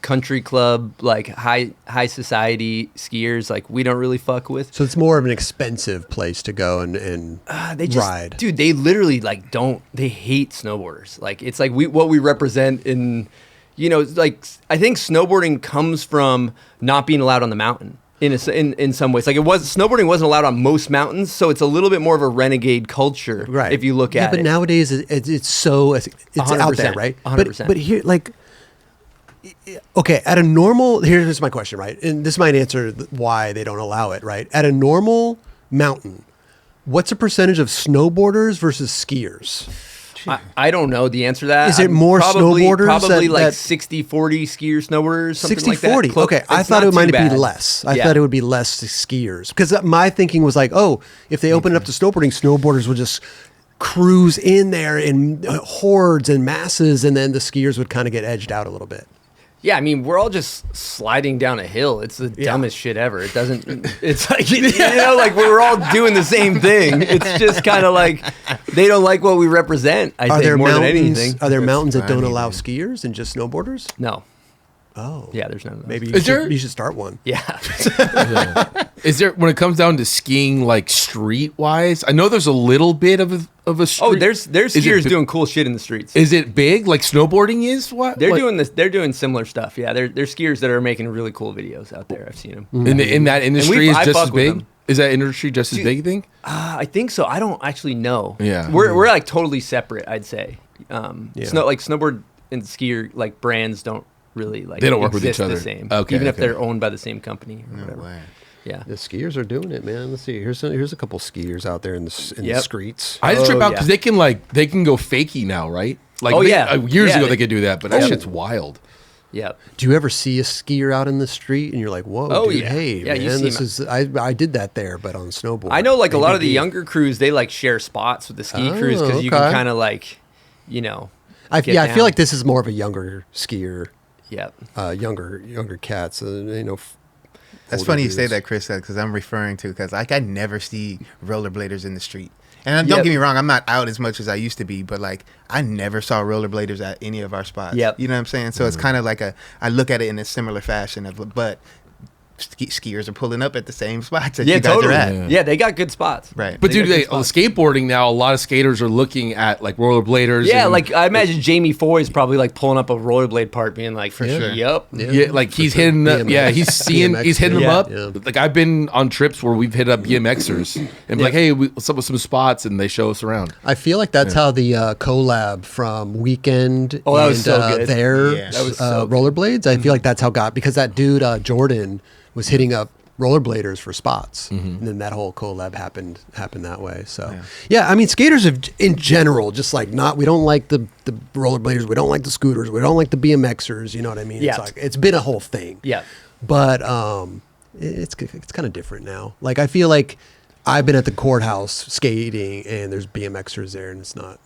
country club, like high society skiers, like we don't really fuck with. So it's more of an expensive place to go and They just, ride. dude, they literally like they hate snowboarders. Like it's like what we represent in, you know, like I think snowboarding comes from not being allowed on the mountain in some ways. Like snowboarding wasn't allowed on most mountains, so it's a little bit more of a renegade culture, Right. if you look yeah, at but it. nowadays it's so it's out there, 100%, right? 100%. But here, like, okay, at a normal, here's my question, right? And this might answer why they don't allow it, right? At a normal mountain, what's the percentage of snowboarders versus skiers? I don't know the answer to that. Is it more snowboarders Probably that- like that- 60-40 skiers, snowboarders, something 60 like that. 40. Close- Okay, I it's thought not it might too be bad. less. I Yeah. thought it would be less skiers because my thinking was like, oh, if they open it up to snowboarding, snowboarders would just cruise in there in hordes and masses, and then the skiers would kind of get edged out a little bit. Yeah, I mean, we're all just sliding down a hill. It's the dumbest shit ever. It doesn't. It's like you know, like we're all doing the same thing. It's just kind of like they don't like what we represent. I think more than anything. Are there That's mountains that don't funny, allow man. skiers and just snowboarders? No. Oh, Yeah, there's none of those. maybe Is there- you should start one. Yeah. Is there, when it comes down to skiing, like street wise? I know there's a little bit of a street. Oh, there's Is it skiers bi- doing cool shit in the streets. Is it big like snowboarding is? What They're like, doing this. They're doing similar stuff. Yeah, they're skiers that are making really cool videos out there. I've seen them. in that industry is I just fuck as with big. them. Is that industry just as Dude, big, you think? I think so. I don't actually know. Yeah. We're like totally separate, I'd say. Yeah. Snowboard and skier like brands don't really like They don't work with exist each other. the same. Okay, Even if okay. they're owned by the same company or No whatever. way. Yeah. The skiers are doing it, man. Let's see. Here's a couple skiers out there in the Yep. streets. I just trip out yeah. because they can go fakie now, right? Like Oh, yeah. years Yeah, ago they- they could do that, but that Yep. shit's wild. Yeah. Do you ever see a skier out in the street and you're like, "Whoa, Oh, dude, yeah. hey, Yeah, you man, see this them. is I did that there, but on snowboard." I know like a lot of the ABB. younger crews, they like share spots with the ski crews Oh, because you okay. can kind of like, you know. I get feel down. like this is more of a younger skier, Yeah. younger cats. That's older funny you say dudes. that, Chris, because I'm referring to because like I never see rollerbladers in the street. And don't Yep. get me wrong, I'm not out as much as I used to be, but like I never saw rollerbladers at any of our spots. Yep. You know what I'm saying? So it's kind of like I look at it in a similar fashion of, but skiers are pulling up at the same spots that Yeah, you guys totally. are at. Yeah. Yeah, they got good spots. Right. But They dude, got good spots. skateboarding now, a lot of skaters are looking at like rollerbladers. Yeah, and- like I imagine Jamie Foy's probably like pulling up a rollerblade part, being like, For sure. Yep. yeah, like he's hitting up. BMX. Yeah, he's seeing, he's hitting them Yeah. up. Yeah. Like I've been on trips where we've hit up BMXers and be like, hey, what's up with some spots, and they show us around. I feel like that's how the collab from Weekend Oh, that was so good. their Yeah. That was so good. rollerblades. I feel like that's how because that dude Jordan was hitting up rollerbladers for spots, and then that whole collab happened that way. So yeah, I mean skaters have in general just like we don't like the rollerbladers, we don't like the scooters, we don't like the BMXers. You know what I mean? Yeah. It's like it's been a whole thing. Yeah. But it's kind of different now. Like I feel like I've been at the courthouse skating and there's BMXers there and it's not,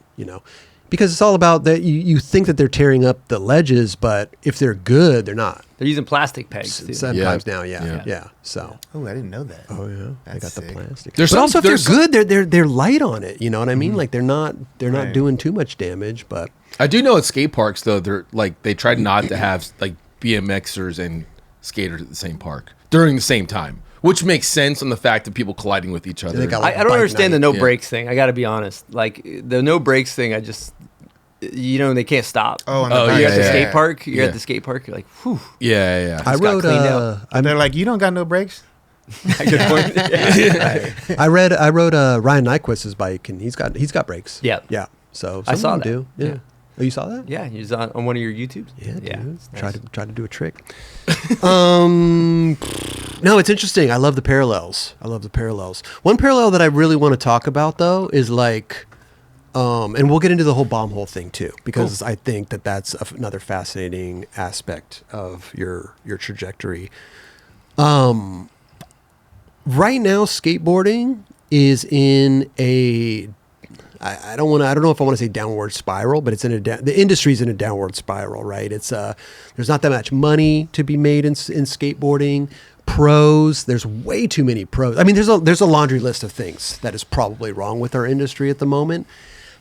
because it's all about that you think that they're tearing up the ledges, but if they're good, they're not. They're using plastic pegs. Too. Sometimes Yeah. now, yeah. Yeah. So Oh, I didn't know that. oh yeah, they That's got the sick. plastic. There's but some- also if there's they're good, they're light on it. You know what I mean? Like they're not Right. doing too much damage, but I do know at skate parks though, they're like they tried not to have like BMXers and skaters at the same park during the same time, which makes sense on the fact of people colliding with each other. they got, like, I don't bike understand the night. no Yeah. brakes thing. I got to be honest. Like the no brakes thing, I just, they can't stop. Oh, on the Oh, bike. You're at the yeah. skate park. You're Yeah. at the skate park. You're like, whew. yeah. I Just got rode. cleaned out. And they're like, you don't got no brakes? Good point. Yeah. I rode Ryan Nyquist's bike, and he's got brakes. Yeah. yeah. So I some saw of them that. do. Yeah. Yeah. Oh, you saw that? Yeah, he's on one of your YouTubes. Yeah, dude. it's Try nice. to do a trick. No, it's interesting. I love the parallels. One parallel that I really want to talk about though is like, and we'll get into the whole bomb hole thing too, because I think that that's another fascinating aspect of your trajectory. Right now, skateboarding is in a I don't know if I want to say downward spiral, but it's in the industry's in a downward spiral, right? It's there's not that much money to be made in skateboarding. Pros, there's way too many pros. I mean, there's a laundry list of things that is probably wrong with our industry at the moment.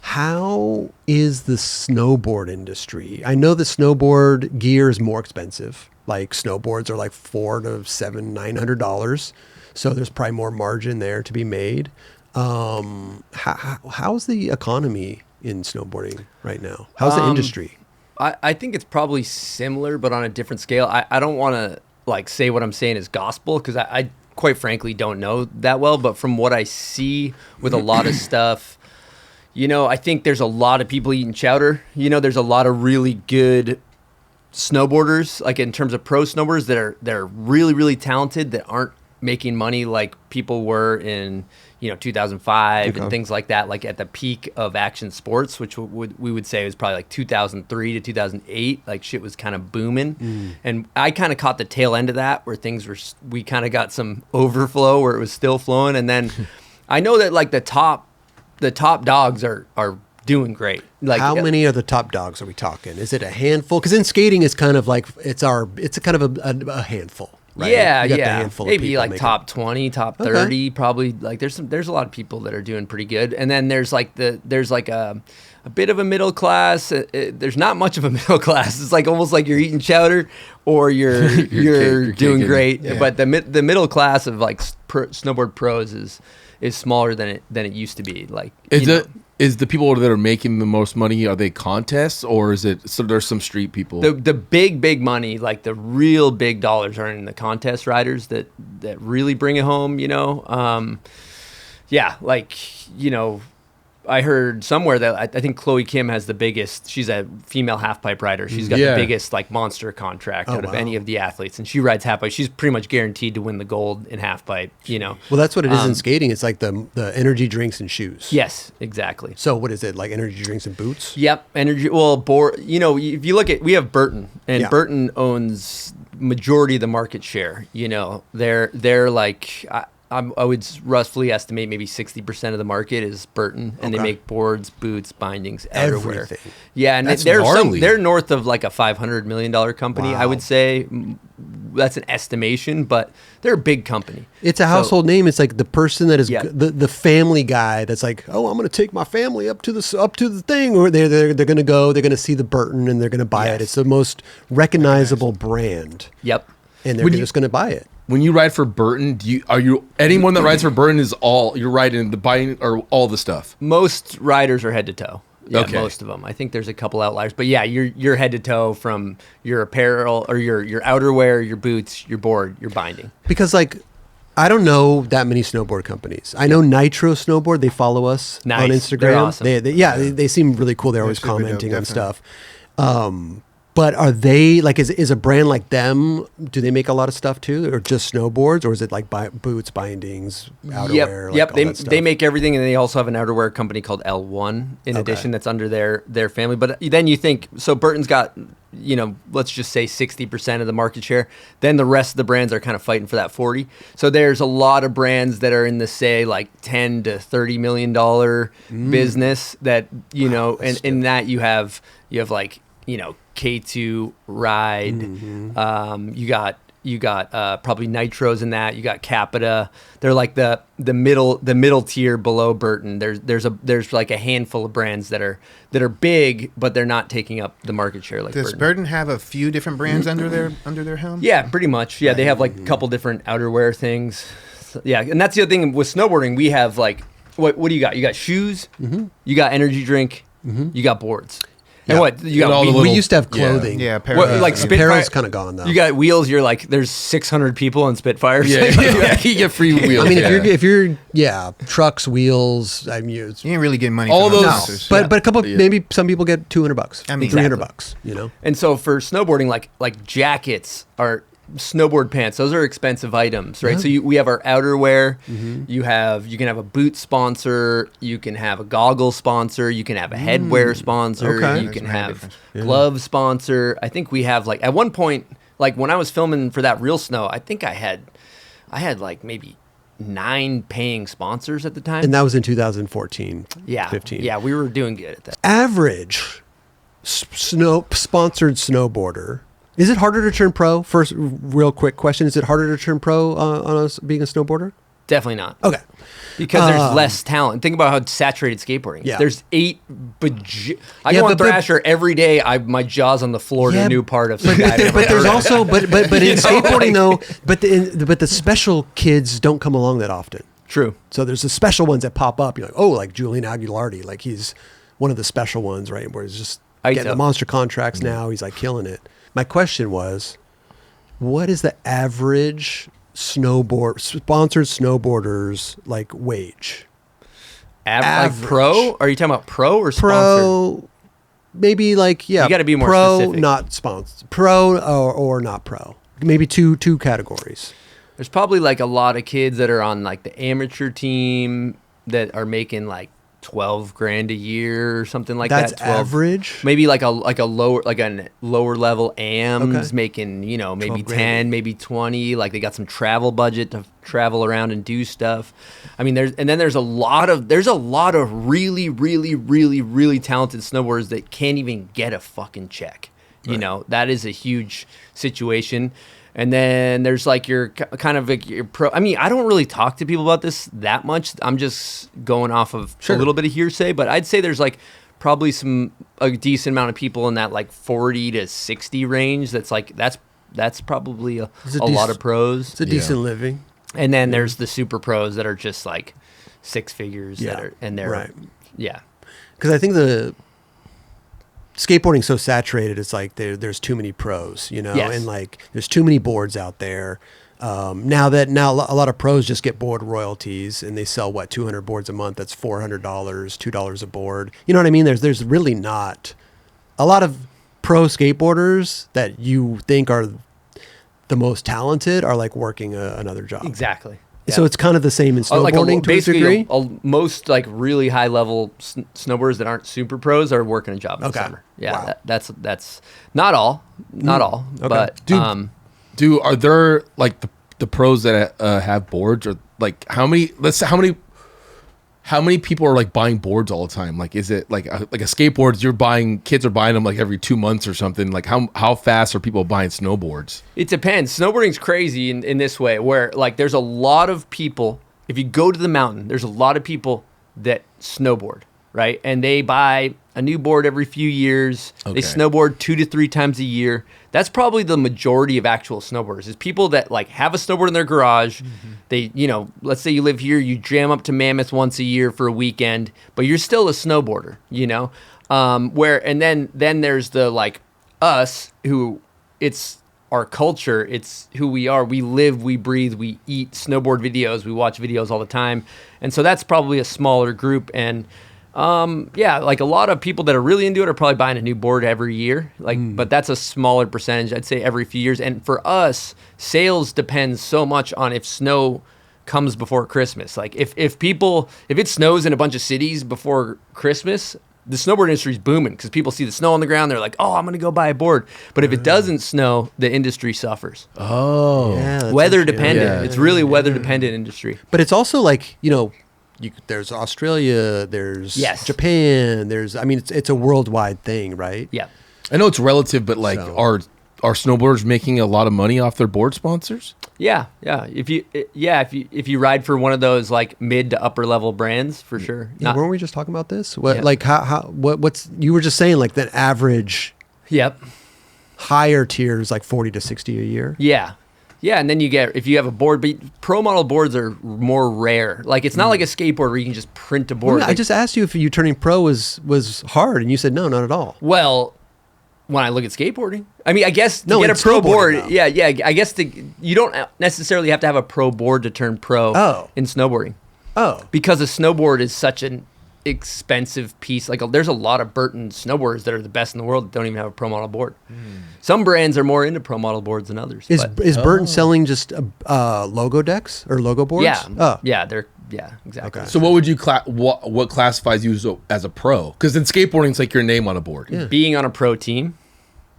How is the snowboard industry? I know the snowboard gear is more expensive. Like snowboards are like $400 to $900, so there's probably more margin there to be made. How's the economy in snowboarding right now? How's the industry? I think it's probably similar, but on a different scale. I don't want to like say what I'm saying is gospel because I quite frankly don't know that well. But from what I see with a lot of stuff, I think there's a lot of people eating chowder. There's a lot of really good snowboarders, like in terms of pro snowboarders that are really, really talented that aren't making money like people were in 2005 and things like that, like at the peak of action sports, which we would say was probably like 2003 to 2008. Like shit was kind of booming, and I kind of caught the tail end of that where we kind of got some overflow where it was still flowing, and then I know that like the top dogs are doing great. Like How many of the top dogs are we talking? Is it a handful? Because in skating, it's kind of like it's kind of a handful. Right? Yeah, You got the yeah. handful of Maybe people like making- top 20, top 30, probably. Like there's a lot of people that are doing pretty good. And then there's like a bit of a middle class. There's not much of a middle class. It's like almost like you're eating chowder or you're doing kicking. great. Yeah. But the middle class of like snowboard pros is smaller than it used to be. Like is the people that are making the most money, are they contests, or is it so there's some street people? The big money, like the real big dollars, are in the contest riders that really bring it home. Yeah, like I heard somewhere that I think Chloe Kim has the biggest. She's a female half pipe rider. She's got the biggest like monster contract out of any of the athletes, and she rides half pipe. She's pretty much guaranteed to win the gold in half pipe. Well, that's what it is in skating. It's like the energy drinks and shoes. Yes, exactly. So what is it, like energy drinks and boots? Yep, energy. Well, if you look at, we have Burton, and Burton owns majority of the market share. They're like. I would roughly estimate maybe 60% of the market is Burton, and they make boards, boots, bindings, outerwear. Everything. Yeah, and they're north of like a $500 million company. Wow. I would say that's an estimation, but they're a big company. It's a household name. It's like the person that is the family guy that's like, oh, I'm going to take my family up to the thing, or they're going to go, they're going to see the Burton and they're going to buy it. It's the most recognizable brand. Yep. And they're just going to buy it. When you ride for Burton, are you anyone that rides for Burton is all you're riding the buying or all the stuff? Most riders are head to toe. Yeah, Okay. Most of them. I think there's a couple outliers, but yeah, you're head to toe from your apparel or your outerwear, your boots, your board, your binding. Because like, I don't know that many snowboard companies. I know Nitro Snowboard. They follow us on Instagram. They're awesome. They seem really cool. They're always super dope, commenting on definitely. stuff. But are they like, is a brand like them, do they make a lot of stuff too, or just snowboards, or is it like boots, bindings, outerwear? Yep. All that stuff? They make everything, and they also have an outerwear company called L1 in addition that's under their family. But then you think, so Burton's got, let's just say 60% of the market share. Then the rest of the brands are kind of fighting for that 40. So there's a lot of brands that are in the, say, like $10 to $30 million business that, and in that you have like, K2 Ride. You got probably Nitros in that. You got Capita. They're like the middle tier below Burton. There's like a handful of brands that are big, but they're not taking up the market share like Does Burton. Burton have a few different brands under their helm? Yeah, pretty much. Yeah, they have like a couple different outerwear things. So, yeah, and that's the other thing with snowboarding. We have like what do you got? You got shoes. You got energy drink. You got boards. And what you got? We used to have clothing. Yeah, apparel. Like apparel's kind of gone though. You got wheels. You're like, there's 600 people on Spitfires. Yeah, you get free wheels. I mean, if you're trucks, wheels. I mean, You ain't really getting money. All from those- sponsors. but a couple, maybe some people get $200. I mean, $300. And so for snowboarding, like jackets are snowboard pants. Those are expensive items, right? So we have our outerwear. You can have a boot sponsor. You can have a goggle sponsor. You can have a headwear sponsor. Okay. You There's can many have difference. glove sponsor. I think we have like at one point, like when I was filming for that Real Snow, I think I had like maybe 9 paying sponsors at the time. And that was in 2014. yeah, 15. Yeah, we were doing good at that. Average sponsored snowboarder. Is it harder to turn pro? First, real quick question: is it harder to turn pro on being a snowboarder? Definitely not. Okay. Because there's less talent. Think about how saturated skateboarding is. Yeah. There's I go on Thrasher every day. My jaw's on the floor to Yeah, a new part of some guy. But there's also but in skateboarding though, but the special kids don't come along that often. True. So there's the special ones that pop up. You're like, oh, like Julian Aguilardi, like he's one of the special ones, right? Where he's just getting the monster contracts now. He's like killing it. My question was, what is the average sponsored snowboarders like wage? Like pro? Are you talking about pro or sponsored? Pro, maybe like You gotta be more pro, specific. not sponsored. Pro or not pro. Maybe two categories. There's probably like a lot of kids that are on like the amateur team that are making like $12,000 a year or something like That's that. 12, average. Maybe like a lower level AMs Okay. making, maybe 12 grand. 10, maybe 20. Like they got some travel budget to travel around and do stuff. I mean, there's a lot of really, really, really, really talented snowboarders that can't even get a fucking check. That is a huge situation. And then there's like your kind of like your pro. I mean, I don't really talk to people about this that much. I'm just going off of a little bit of hearsay, but I'd say there's like probably a decent amount of people in that like 40 to 60 range. That's probably a lot of pros. It's a decent living. And then there's the super pros that are just like 6 figures. Yeah. They're right. Yeah. because I think the skateboarding's so saturated. It's like there's too many pros, you know, Yes. and like there's too many boards out there. Now a lot of pros just get board royalties and they sell 200 boards a month. That's $400, $2 a board. You know what I mean? There's really not a lot of pro skateboarders that you think are the most talented are like working another job. Exactly. So it's kind of the same in snowboarding to a degree. Most like really high level snowboarders that aren't super pros are working a job in the Okay. summer. Yeah, Wow. that's not all, Okay. but Are there like the pros that have boards, or like how many people are like buying boards all the time? Like, is it like a skateboards kids are buying them like every 2 months or something? Like how fast are people buying snowboards? it depends. Snowboarding's crazy in this way, where like there's a lot of people. If you go to the mountain, there's a lot of people that snowboard, right? And they buy a new board every few years. Okay. They snowboard 2 to 3 times a year. That's probably the majority of actual snowboarders, is people that like have a snowboard in their garage. They, let's say you live here, you jam up to Mammoth once a year for a weekend, but you're still a snowboarder, and then there's the like us who it's our culture. It's who we are. We live, we breathe, we eat snowboard videos. We watch videos all the time. And so that's probably a smaller group. And like a lot of people that are really into it are probably buying a new board every year. But that's a smaller percentage. I'd say every few years. And for us, sales depends so much on if snow comes before Christmas. Like if it snows in a bunch of cities before Christmas, the snowboard industry is booming because people see the snow on the ground. They're like, oh, I'm going to go buy a board. But if it doesn't snow, the industry suffers. Oh, Yeah, that's Weather interesting. dependent. Yeah. It's really weather dependent industry. But it's also like, there's Australia, there's Yes. Japan, it's a worldwide thing, right? Yeah. I know it's relative, but like, So- are snowboarders making a lot of money off their board sponsors? Yeah. If you ride for one of those like mid to upper level brands, for sure. Yeah, weren't we just talking about this? What Yeah. like what's you were just saying like the average Yep. higher tier is like 40 to 60 a year? Yeah. Yeah, and then if you have a board, but pro model boards are more rare. Like it's not like a skateboard where you can just print a board. I just asked you if you turning pro was hard and you said no, not at all. Well, when I look at skateboarding, I mean, I guess to No, get a it's pro snowboarding, board, though. yeah, I guess you don't necessarily have to have a pro board to turn pro Oh. in snowboarding, Oh. because a snowboard is such an expensive piece. Like there's a lot of Burton snowboarders that are the best in the world that don't even have a pro model board. Some brands are more into pro model boards than others. Is but Burton selling just logo decks or logo boards? yeah, Oh. yeah, exactly. Okay. So what would you what classifies you as a pro? Because in skateboarding, it's like your name on a board. Yeah. Being on a pro team,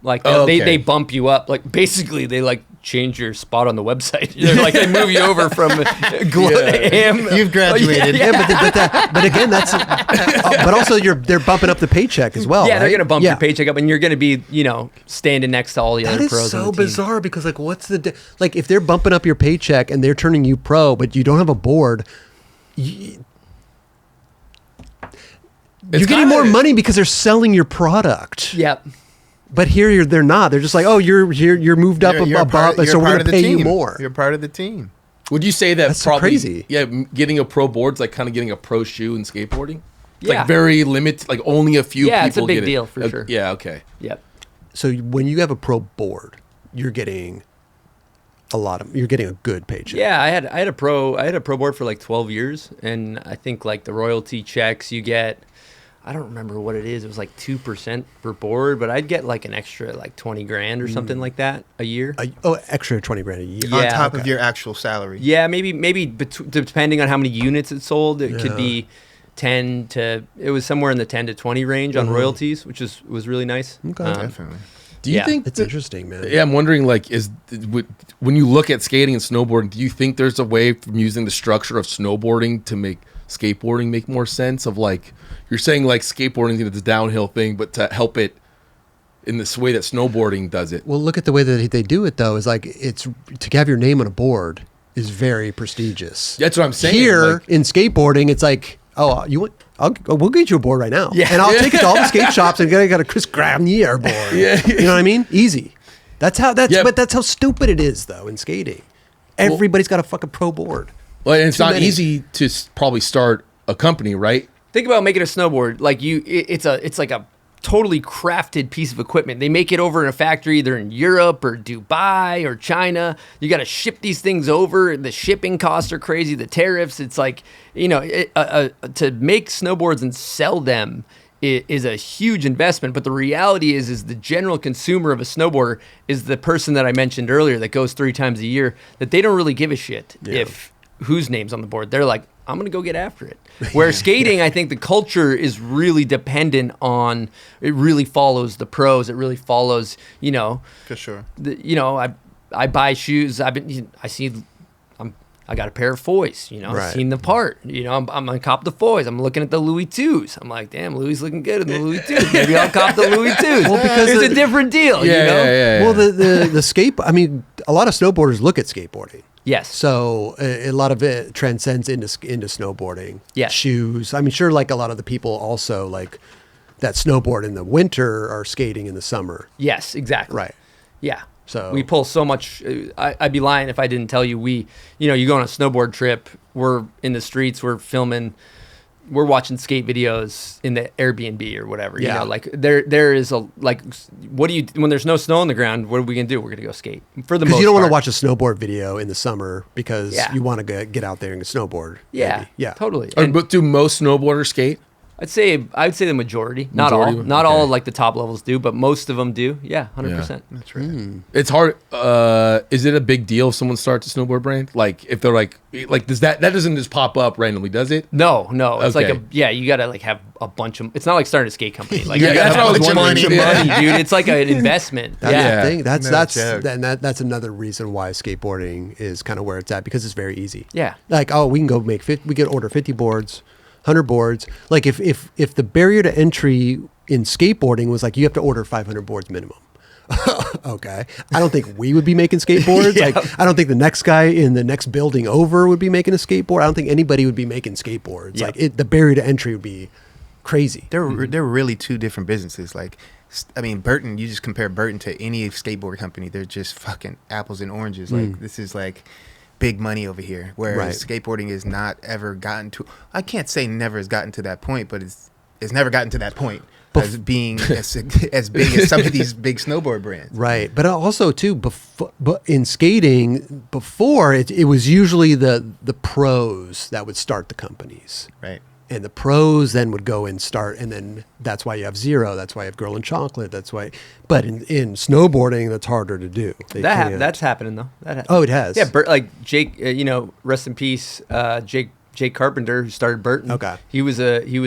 like Oh, okay. they bump you up. Like basically they like change your spot on the website. They're like they move you over from AM. You've graduated. But again, that's but also they're bumping up the paycheck as well. Yeah, right? they're gonna bump Yeah. your paycheck up, and you're gonna be, standing next to all the That other is pros. on so the team. bizarre because like what's like if they're bumping up your paycheck and they're turning you pro but you don't have a board, you're getting more money because they're selling your product. Yep. But here they're not. They're just like, oh, you're moved up above, you're so we're part gonna of the pay you team. more. You're part of the team. Would you say that That's so probably crazy. Yeah, getting a pro board's like kind of getting a pro shoe in skateboarding? It's Yeah. like very limited, like only a few Yeah, people it's a big get it. deal for sure. Yeah, okay. Yep. So when you have a pro board, you're getting you're getting a good paycheck. Yeah, I had a pro board for like 12 years, and I think like the royalty checks you get, I don't remember what it is. It was like 2% per board, but I'd get like an extra like 20 grand or something like that a year. Extra 20 grand a year. Yeah. On top okay. of your actual salary. Yeah, maybe depending on how many units it sold, it could be 10 to, it was somewhere in the 10 to 20 range on royalties, which was really nice. Okay. Definitely. Do you Yeah. think It's interesting, man. Yeah, I'm wondering, like, when you look at skating and snowboarding, do you think there's a way from using the structure of snowboarding to make skateboarding make more sense? Of like, you're saying like skateboarding is a downhill thing, but to help it in this way that snowboarding does it. Well, look at the way that they do it, though. Is like it's to have your name on a board is very prestigious. That's what I'm saying. Here like, in skateboarding, it's like, oh, you want? We'll get you a board right now. Yeah. And I'll take it to all the skate shops and got a Chris Grenier board. Yeah. You know what I mean? Easy. But that's how stupid it is, though, in skating. Everybody's got a fucking pro board. well, and it's Too not many. easy to probably start a company, right? think about making a snowboard. Like it's like a totally crafted piece of equipment. They make it over in a factory either in Europe or Dubai or China. You got to ship these things over. The shipping costs are crazy. The tariffs. It's like, to make snowboards and sell them is a huge investment. But the reality is the general consumer of a snowboarder is the person that I mentioned earlier that goes 3 times a year, that they don't really give a shit if whose name's on the board. They're like, I'm going to go get after it. Where skating, I think the culture is really dependent on, it really follows the pros. It really follows, For sure. I buy shoes. I got a pair of Foys, I've seen the part, I'm going to cop the Foys. I'm looking at the Louis IIs. I'm like, damn, Louis looking good in the Louis IIs. Maybe I'll cop the Louis IIs. Well, because it's a different deal, Yeah. Well, the skate, I mean, a lot of snowboarders look at skateboarding. Yes. So a lot of it transcends into snowboarding. Yes. Shoes. I mean, sure, like a lot of the people also like that snowboard in the winter are skating in the summer. Yes, exactly. Right. Yeah. So we pull so much. I'd be lying if I didn't tell you. You go on a snowboard trip. We're in the streets. We're filming. We're watching skate videos in the Airbnb or whatever. Yeah. Like there is what do you, when there's no snow on the ground, what are we going to do? We're going to go skate for the most part. Because you don't want to watch a snowboard video in the summer because Yeah. you want to get out there and snowboard. Yeah. maybe. Yeah. Totally. But do most snowboarders skate? I'd say the majority. Not Majority? all. Not Okay. all like the top levels do, but most of them do. Yeah, 100%. That's right. It's hard. Is it a big deal if someone starts a snowboard brand? Like if they're like does that doesn't just pop up randomly, does it? No. It's Okay. like you got to like have a bunch of. It's not like starting a skate company. Like Yeah, you got that's to what I have was a bunch of wondering. money, dude. It's like an investment. That's Yeah. the thing. No joke. That's another reason why skateboarding is kind of where it's at because it's very easy. Yeah. Like, we can go we can order 50 boards, 100 boards. Like if the barrier to entry in skateboarding was like you have to order 500 boards minimum. Okay. I don't think we would be making skateboards. Yeah. Like I don't think the next guy in the next building over would be making a skateboard. I don't think anybody would be making skateboards. Yeah. Like the barrier to entry would be crazy. They're really 2 different businesses. Like, I mean, Burton. You just compare Burton to any skateboard company. They're just fucking apples and oranges. Like this is like big money over here. Whereas skateboarding is not ever gotten to. I can't say never has gotten to that point, but it's never gotten to that point as being as big as some of these big snowboard brands. Right, but also too, but in skating before it was usually the pros that would start the companies, Right. and the pros then would go and start, and then that's why you have Zero, that's why you have Girl in Chocolate, that's why. But in snowboarding, that's harder to do. They can't. That's happening though. Oh, it has. Yeah, like Jake. Rest in peace, Jake Carpenter, who started Burton. Okay. He was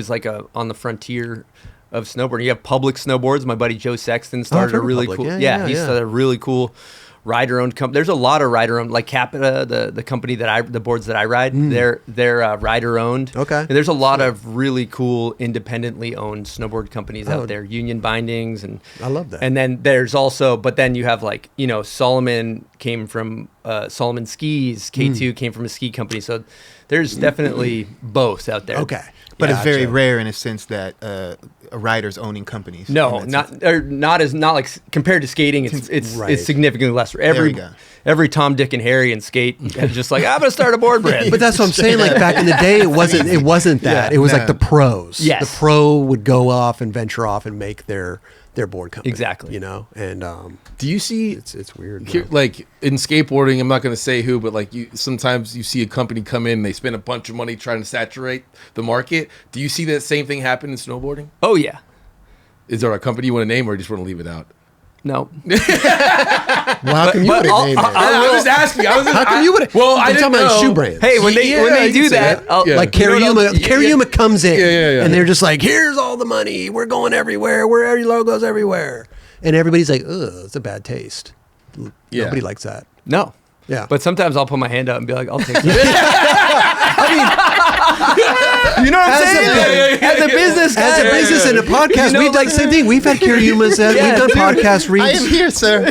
like on the frontier of snowboarding. You have Public Snowboards. My buddy Joe Sexton started a heard of really Public. cool. Yeah, He started a really cool rider-owned company. There's a lot of rider-owned, like Capita, the company the boards that I ride. They're rider-owned. Okay. And there's a lot of really cool independently owned snowboard companies out there. Union Bindings and I love that. And then there's also, but then you have like Solomon came from Solomon Skis. K2 came from a ski company. So there's definitely both out there. Okay. But it's very Gotcha. rare in a sense that a rider's owning companies. No, And that's- not like compared to skating. It's Right. significantly less. we go. Every Tom, Dick, and Harry in skate is just like, I'm gonna start a board brand. But that's what I'm saying. Like back in the day, it wasn't that. Yeah, it was no. like the pros. Yes. The pro would go off and venture off and make their board company. Exactly. And Do you see it's weird. here, though. like in skateboarding? I'm not going to say who, but like sometimes you see a company come in, they spend a bunch of money trying to saturate the market. Do you see that same thing happen in snowboarding? Oh yeah, Is there a company you want to name, or you just want to leave it out? no. Well, how come you but wouldn't I'll- name it? I was asking. How come you wouldn't? Well, I I'm didn't talking about know. shoe brands. Hey, when Yeah, they you do can say that, that. Yeah. Like you know what Cariuma comes in, Yeah. and they're just like, "Here's all the money. We're going everywhere. We're every logo's everywhere," and everybody's like, "Ugh, it's a bad taste." Yeah. Nobody likes that. No. Yeah. But sometimes I'll put my hand out and be like, I'll take it. You know what I'm saying? As a business guy. As a business and a podcast, You know, we've done like- the same thing. We've had Cariumas, Yeah, we've done dude. podcast I reads. am here, sir.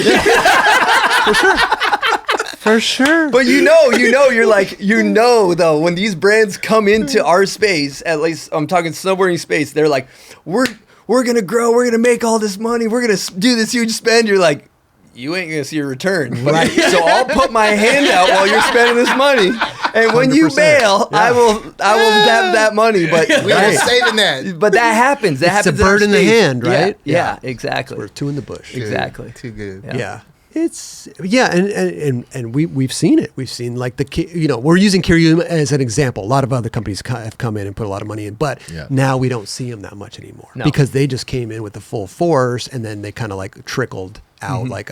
For sure. But you're like, though, when these brands come into our space, at least I'm talking snowboarding space, they're like, we're going to grow, we're going to make all this money, we're going to do this huge spend. You're like, you ain't going to see a return. Right. So I'll put my hand out while you're spending this money. And when you 100%. bail, I will have that money. But We are saving that. But that happens. That It's the happens. our bird in the space. hand, right? Yeah, exactly. We're two in the bush. Exactly. Too good. Yeah. It's and we've seen it. We've seen like we're using Kiryu as an example. A lot of other companies have come in and put a lot of money in, but now we don't see them that much anymore because they just came in with the full force and then they kind of like trickled out. Like,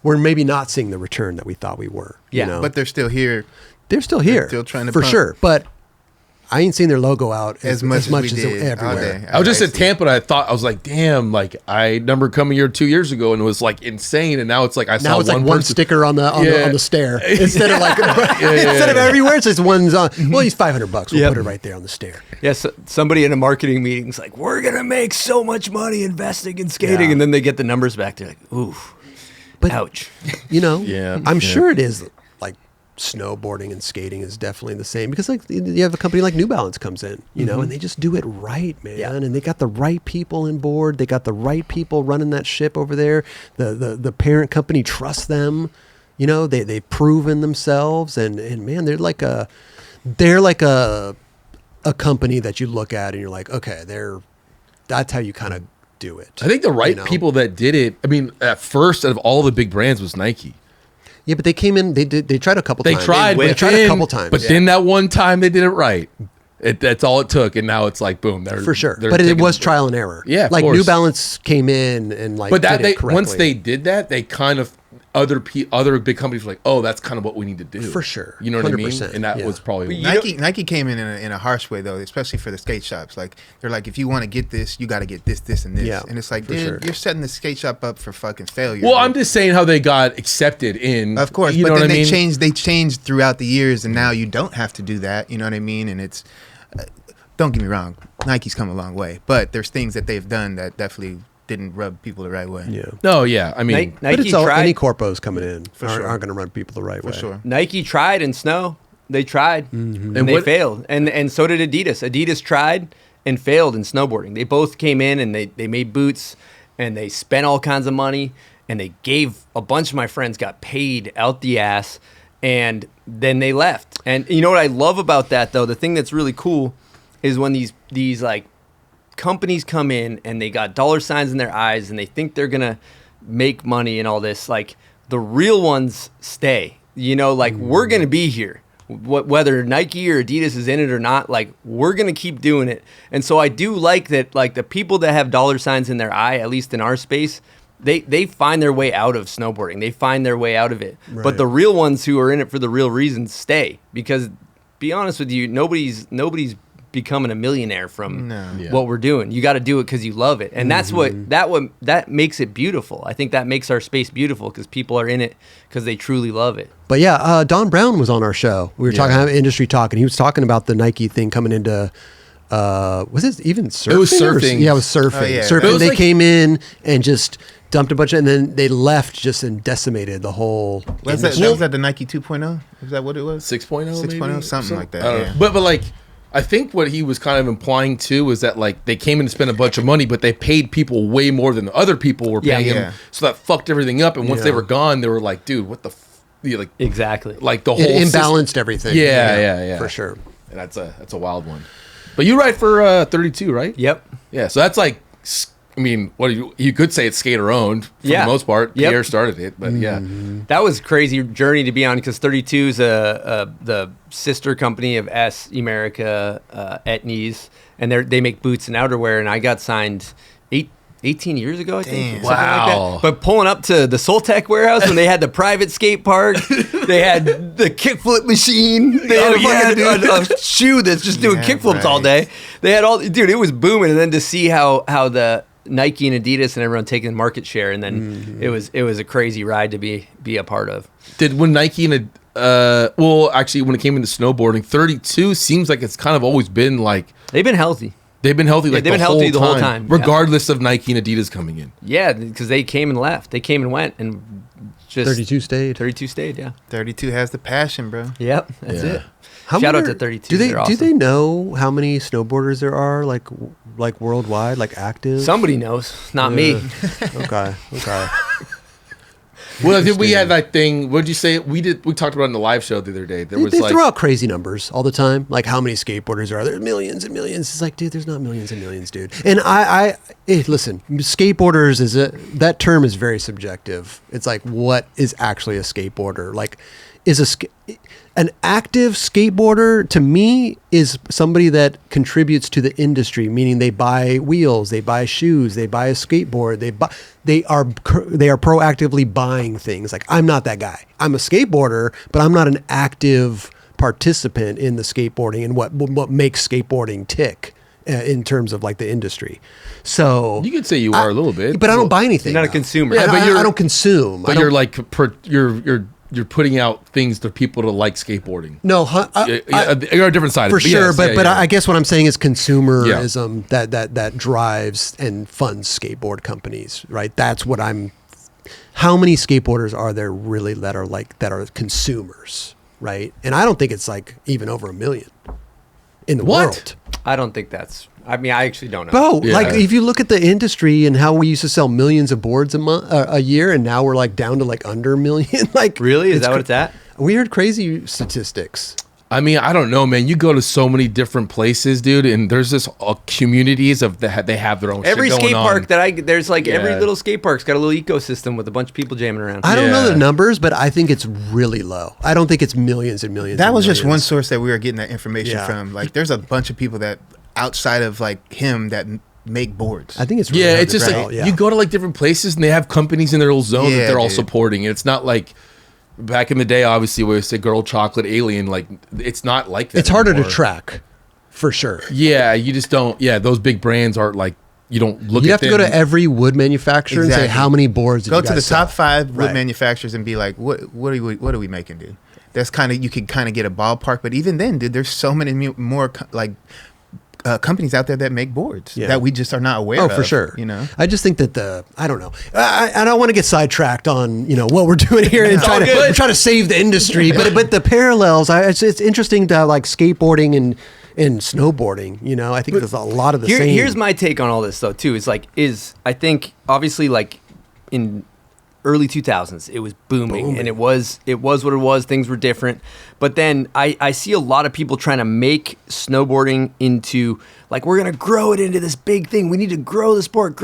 we're maybe not seeing the return that we thought we were. Yeah, you know? But they're still here. they're still here, They're still trying to for pump. sure. But I ain't seen their logo out as much as we did everywhere. I was just at Tampa and I was like, damn, like I remember coming here 2 years ago and it was like insane. And now it's like, I saw Now it's like one person- sticker on the stair instead of like instead of everywhere. It's just one's on. Well, he's $500. We'll Yep. put it right there on the stair. Yes, somebody in a marketing meeting's like, "We're gonna make so much money investing in skating," Yeah. and then they get the numbers back. They're like, "Ooh, But ouch." You know, Yeah, I'm yeah. sure it is like snowboarding and skating is definitely the same because like you have a company like New Balance comes in, you know, and they just do it right, man. Yeah. And they got the right people on board. They got the right people running that ship over there. The parent company trusts them. You know, they've proven themselves and man, they're like a company that you look at and you're like, okay, that's how you kind of do it. I think the right you know? people that did it, I mean, at first, out of all the big brands was Nike. Yeah, but they came in. They tried a couple They times. tried, They but tried then, a couple times. But then that one time they did it right. That's all it took, and now it's like boom. They're For sure, they're but it taking- was trial and error. Yeah, of like course. New Balance came in and like. But that did it they once correctly. they did that, they kind of other big companies were like, oh, that's kind of what we need to do For sure. You know what I mean? 100%, And that yeah. was probably Nike came in a harsh way though, especially for the skate shops. Like they're like, if you want to get this, you got to get this, this, and this. Yeah, and it's like, for dude, sure. you're setting the skate shop up for fucking failure. Well, dude. I'm just saying how they got accepted in. Of course, you but know then what I they mean? changed. They changed throughout the years, and now you don't have to do that. You know what I mean? And it's don't get me wrong, Nike's come a long way, but there's things that they've done that definitely didn't rub people the right way. Yeah, No, yeah, I mean, Nike but it's all tried. any corpos coming in For aren't, sure. aren't going to run people the right For way. sure. Nike tried in snow. They tried and And they what- failed. And so did Adidas. Adidas tried and failed in snowboarding. They both came in and they made boots and they spent all kinds of money and they gave a bunch of my friends got paid out the ass and then they left. And you know what I love about that though, the thing that's really cool is when these like companies come in and they got dollar signs in their eyes and they think they're gonna make money and all this, like the real ones stay. You know, like we're gonna be here. Whether Nike or Adidas is in it or not, like we're gonna keep doing it. And so I do like that, like the people that have dollar signs in their eye, at least in our space, they find their way out of snowboarding. They find their way out of it. Right. But the real ones who are in it for the real reasons stay. Because be honest with you, nobody's becoming a millionaire from No. Yeah. what we're doing. You got to do it because you love it, and that's what that makes it beautiful. I think that makes our space beautiful because people are in it because they truly love it. But yeah, Don Brown was on our show. We were talking about industry talk, and he was talking about the Nike thing coming into. Was it even surfing? It was or- surfing. Yeah, it was surfing. Oh, yeah. Surfing. It was They like- came in and just dumped a bunch, and then they left just and decimated the whole. Was that, industry. was that the Nike 2.0? Is that what it was? 6.0, 6.0, maybe? something like that, I don't yeah. know. But like, I think what he was kind of implying too was that like they came in and spent a bunch of money, but they paid people way more than the other people were Yeah. paying Yeah. him. So that fucked everything up. And once they Yeah. were gone, they were like, dude, what the like Exactly. the whole It system- imbalanced everything. Yeah. for sure. And that's a wild one. But you ride for 32, right? Yep. Yeah. So that's like, I mean, what you could say it's skater owned for Yeah. the most part. Yep. Pierre started it, but yeah. That was a crazy journey to be on because 32 is the sister company of S America Etnies, and they make boots and outerwear. And I got signed 18 years ago, I think. Damn. something like that. Wow. But pulling up to the Soltec warehouse when they had the private skate park, they had the kickflip machine. They had a shoe that's just doing Yeah, kickflips all right. day. They had all, dude, it was booming. And then to see how the Nike and Adidas and everyone taking market share, and then it was a crazy ride to be a part of. Did when Nike and well, actually, when it came into snowboarding, 32 seems like it's kind of always been like They've been healthy. they've been healthy. Like they've been healthy the whole time, yeah. regardless of Nike and Adidas coming in. Yeah, because they came and left. They came and went, and just 32 stayed. 32 stayed. Yeah. 32 has the passion, bro. Yep. That's Yeah. it. How Shout out many- to 32. Do they They're do awesome. they know how many snowboarders there are like worldwide, like active? Somebody knows, not me. Okay. Well, then we had that thing. What did you say? We talked about it in the live show the other day. There was They like throw out crazy numbers all the time, like how many skateboarders are there? Millions and millions. It's like, dude, there's not millions and millions, dude. And listen, skateboarders that term is very subjective. It's like, what is actually a skateboarder? Like, an active skateboarder to me is somebody that contributes to the industry, meaning they buy wheels, they buy shoes, they buy a skateboard, they are proactively buying things. Like, I'm not that guy. I'm a skateboarder, but I'm not an active participant in the skateboarding and what makes skateboarding tick in terms of like the industry. So you could say you are a little bit, but I don't buy anything. You're not a consumer. Yeah, I don't consume. But you're like you're putting out things to people to like skateboarding. No, you're a different side for of it. sure. Yes, but I guess what I'm saying is consumerism that drives and funds skateboard companies, right? That's what I'm. How many skateboarders are there really that are consumers, right? And I don't think it's like even over 1 million in the world. I don't think that's. I mean, I actually don't know. Bro, Yeah. like if you look at the industry and how we used to sell millions of boards a year, and now we're like down to like under 1 million. Like, Really? Is that what it's at? We heard crazy statistics. I mean, I don't know, man. You go to so many different places, dude, and there's this communities of they have their own. Every shit going skate on. park there's like every Yeah. little skate park's got a little ecosystem with a bunch of people jamming around. I don't know Yeah. the numbers, but I think it's really low. I don't think it's millions and millions. That and was just one millions. source that we were getting that information Yeah. from. Like, there's a bunch of people that outside of like him that make boards. I think it's really Yeah, hard it's to just tell, like yeah. you go to like different places and they have companies in their little zone that Yeah, they're all dude. supporting. And it's not like back in the day, obviously, where we say girl chocolate alien. Like it's not like that. It's harder to anymore. track, for sure. Yeah, you just don't. Yeah, those big brands aren't like you don't look. You at have to go them. to every wood manufacturer and say Exactly. how many boards. Did Go you to the guys top sell? 5 wood Right. manufacturers and be like, what are we making, dude? That's kind of, you can kind of get a ballpark, but even then, dude, there's so many more companies out there that make boards Yeah. that we just are not aware Oh, of. for sure. You know, I just think that I don't know. I don't want to get sidetracked on what we're doing here and try to save the industry. But the parallels, it's interesting to like skateboarding and snowboarding. I think there's a lot of the same. Here's my take on all this though too. I think obviously like in early 2000s it was booming. And it was what it was. Things were different. But then I see a lot of people trying to make snowboarding into like, we're going to grow it into this big thing. We need to grow the sport.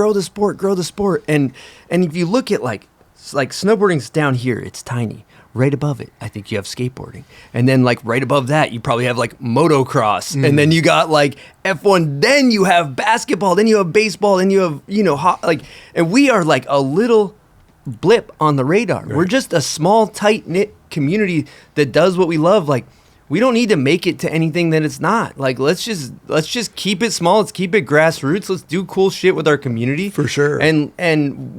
And if you look at like snowboarding's down here, it's tiny. Right above it, I think you have skateboarding. And then like right above that, you probably have like motocross. And then you got like F1. Then you have basketball. Then you have baseball. Then you have, and we are like a little blip on the radar. Right. We're just a small, tight-knit community that does what we love. Like, we don't need to make it to anything that it's not. Like, let's just keep it small. Let's keep it grassroots. Let's do cool shit with our community. For sure. And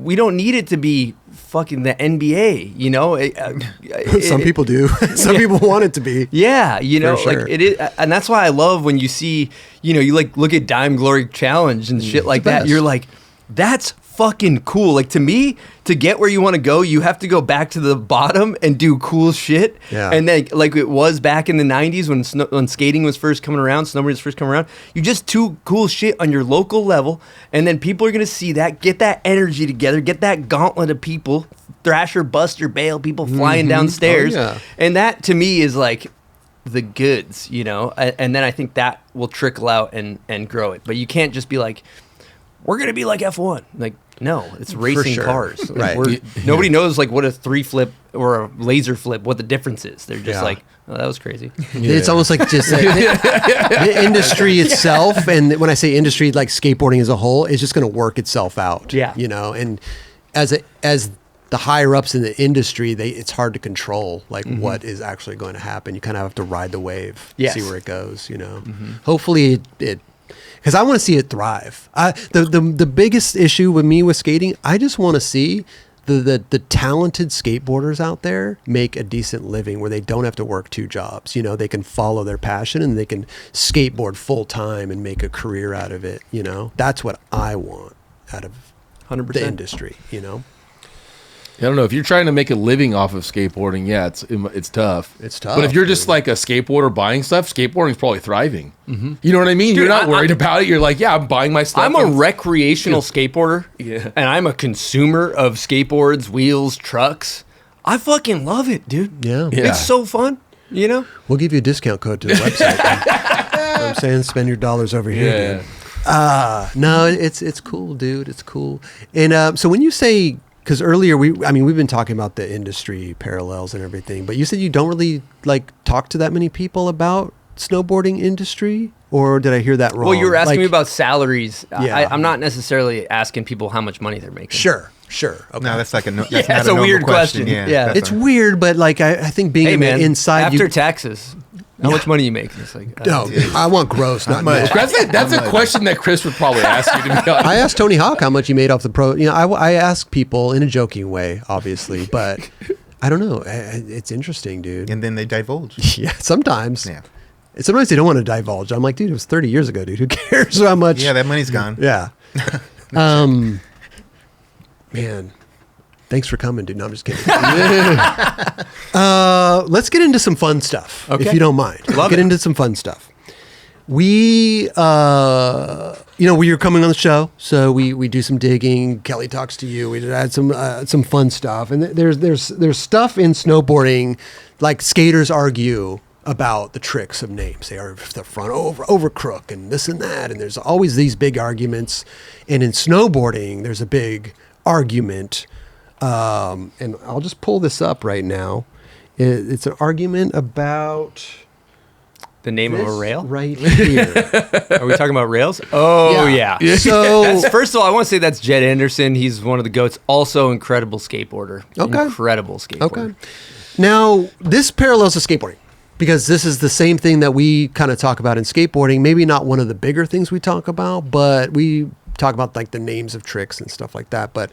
we don't need it to be fucking the NBA, Some people do. Some people want it to be. Yeah, For sure. like it is, and that's why I love when you see, you like look at Dime Glory Challenge and shit like that. best. You're like, that's fucking cool. Like, to me, to get where you want to go, you have to go back to the bottom and do cool shit. Yeah. And then, like it was back in the 90s when skating was first coming around, snowboarding was first coming around, you just do cool shit on your local level, and then people are going to see that, get that energy together, get that gauntlet of people, Thrasher, Buster, Bale, people flying downstairs. Oh, yeah. And that, to me, is like the goods, and then I think that will trickle out and grow it. But you can't just be like, we're going to be like F1. Like, no, it's racing sure. cars. Like, Right. Nobody knows like what a 3 flip or a laser flip, what the difference is. They're just Yeah. like, oh, that was crazy. It's almost like just the industry itself. And when I say industry, like skateboarding as a whole, is just going to work itself out. Yeah. And as the higher ups in the industry, it's hard to control like what is actually going to happen. You kind of have to ride the wave, Yes. see where it goes. Hopefully it because I want to see it thrive. The biggest issue with me with skating, I just want to see the talented skateboarders out there make a decent living where they don't have to work 2 jobs. They can follow their passion and they can skateboard full time and make a career out of it. That's what I want out of 100%. the industry. I don't know. If you're trying to make a living off of skateboarding, yeah, it's tough. It's tough. But if you're just like a skateboarder buying stuff, skateboarding's probably thriving. Mm-hmm. You know what I mean? Dude, you're not worried about it. You're like, yeah, I'm buying my stuff. I'm a recreational skateboarder, Yeah. and I'm a consumer of skateboards, wheels, trucks. I fucking love it, dude. Yeah. Yeah. It's so fun, you know? We'll give you a discount code to the website. You know what I'm saying? Spend your dollars over here, Yeah. dude. No, it's cool, dude. It's cool. And so when you say, because earlier we've been talking about the industry parallels and everything, but you said you don't really like talk to that many people about snowboarding industry, or did I hear that wrong? Well, you were asking Like, me about salaries. Yeah. I'm not necessarily asking people how much money they're making. Sure. Okay. No, that's like Yeah, not that's a normal weird question. Yeah. that's It's weird, but like I think being Hey, man, inside, after you, taxes, how much money you make? It's like, no, I want gross, not much? net. That's a question that Chris would probably ask you, to be honest. I asked Tony Hawk how much he made off the pro. You know, I ask people in a joking way, obviously, but I don't know. It's interesting, dude. and then they divulge. Yeah, sometimes. Yeah. Sometimes they don't want to divulge. I'm like, dude, it was 30 years ago, dude. Who cares how much? Yeah, that money's gone. Yeah. Man, thanks for coming, dude. No, I'm just kidding. Let's get into some fun stuff, Okay. if you don't mind. Love Get it. into some fun stuff. We, we were coming on the show, so we do some digging. Kelly talks to you. We had some fun stuff, and there's stuff in snowboarding, like skaters argue about the tricks of names. They are the front over crook and this and that, and there's always these big arguments. And in snowboarding, there's a big argument, and I'll just pull this up right now. It's an argument about the name of a this rail? right here. Are we talking about rails? Oh, yeah. So First of all, I want to say that's Jed Anderson. He's one of the GOATs. Also incredible skateboarder. Okay. Incredible skateboarder. okay. Now this parallels to skateboarding, because this is the same thing that we kind of talk about in skateboarding. Maybe not one of the bigger things we talk about, but we talk about like the names of tricks and stuff like that. But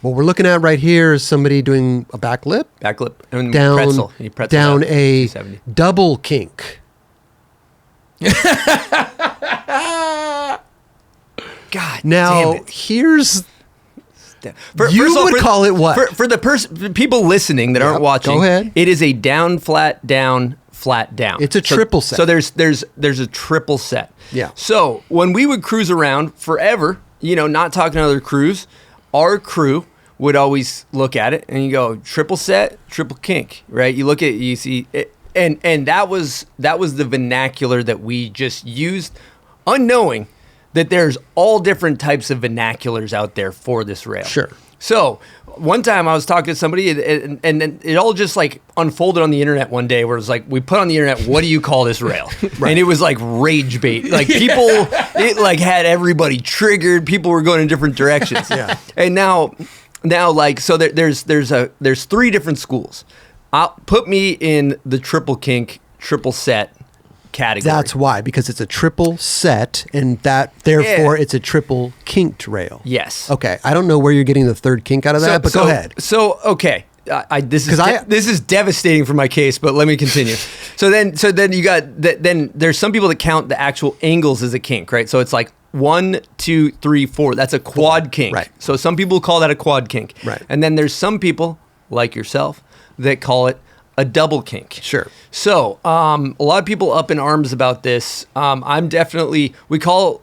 what we're looking at right here is somebody doing a backflip Backlip. And down, pretzel. He pretzeled down out a 270. double kink. God Now damn it. here's You would call it what? For the people listening that aren't watching, go ahead. it is a down, flat, down, flat, down. It's a triple set. So there's a triple set. Yeah. So when we would cruise around forever, not talking to other crews, our crew would always look at it and you go triple set, triple kink, right? You look at it, you see it, and that was the vernacular that we just used, unknowing that there's all different types of vernaculars out there for this rail. Sure. So one time I was talking to somebody and then it all just like unfolded on the internet one day where it was like, we put on the internet, what do you call this rail? Right. And it was like rage bait. Like people, it like had everybody triggered. People were going in different directions. Yeah. And now like, so there's 3 different schools. Put me in the triple kink, triple set category. That's why, because it's a triple set, and that therefore it's a triple kinked rail. Yes. Okay, I don't know where you're getting the third kink out of that, but go ahead. So okay, this I- is devastating for my case, but let me continue. so then you got then there's some people that count the actual angles as a kink, right? So it's like 1, 2, 3, 4. That's a quad kink. Right. So some people call that a quad kink. Right. And then there's some people like yourself that call it a double kink. Sure. So, a lot of people up in arms about this. I'm definitely, we call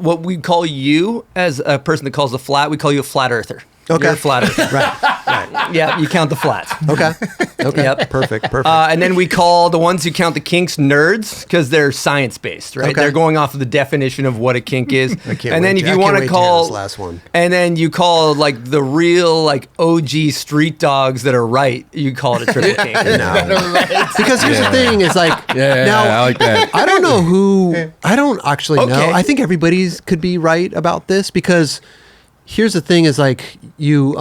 you as a person that calls the flat, we call you a flat earther. Okay. You're a flat earther. Right. Yeah, you count the flats. Okay. Okay. Yep. Perfect. And then we call the ones who count the kinks nerds because they're science-based, right? Okay. They're going off of the definition of what a kink is. I can't And then wait if to- I you can't want wait to to hear call this last one. and then you call like the real like OG street dogs that are right, you call it a triple kink. No. Because here's the thing: is like now I like that. I don't know who. I don't actually know. Okay. I think everybody could be right about this, because here's the thing: is like you.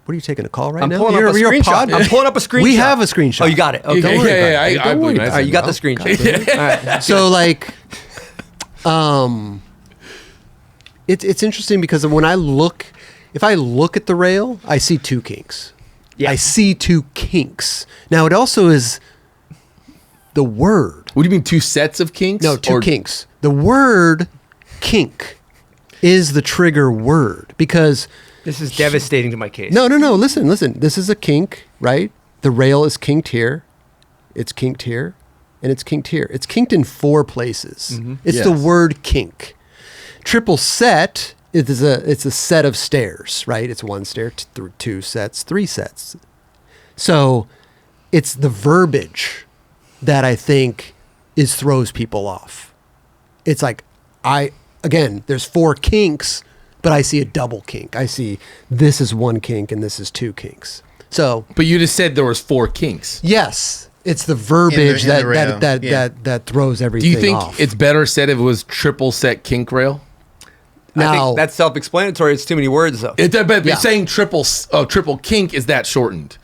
What are you taking a call right I'm now? pulling up a You're screenshot. pod- I'm pulling up a screenshot. We have a screenshot. Oh, you got it. Okay. Don't worry Yeah, about it. I Don't worry believe about it. All right, you got the bro. screenshot. All right. So like, it's interesting because when if I look at the rail, I see 2 kinks. Yeah. I see 2 kinks. Now it also is the word. What do you mean, 2 sets of kinks? No, 2 Or- kinks. The word kink is the trigger word, because This is devastating to my case. No. Listen. This is a kink, right? The rail is kinked here. It's kinked here. And it's kinked here. It's kinked in 4 places. It's the word kink. Triple set it's a set of stairs, right? It's 1 stair, 2 sets, 3 sets. So it's the verbiage that I think throws people off. It's like there's 4 kinks, but I see a double kink. I see this is 1 kink and this is 2 kinks. So, but you just said there was 4 kinks. Yes, it's the verbiage in the rail. that throws everything Do you think off. it's better said if it was triple set kink rail? I Now, think that's self-explanatory. It's too many words, though. But Yeah. saying triple kink, is that shortened?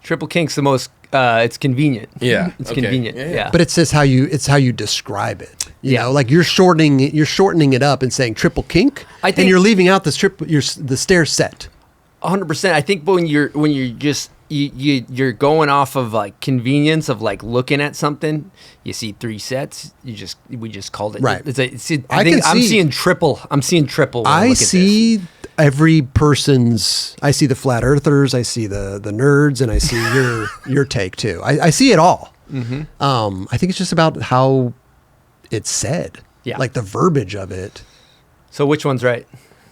Triple kink's the most. It's convenient. Yeah, it's okay. convenient. Yeah, Yeah, yeah. but it's just how you describe it. You Yeah. know, like you're shortening it up and saying triple kink, I think- and you're leaving out the stair set. 100%. I think when you're just you're going off of like convenience of like looking at something. You see 3 sets. We just called it Right. I think I'm seeing triple. I'm seeing triple. When I look at see every person's. I see the flat earthers. I see the nerds, and I see your take too. I see it all. I think it's just about how it's said. Yeah. Like the verbiage of it. So which one's right?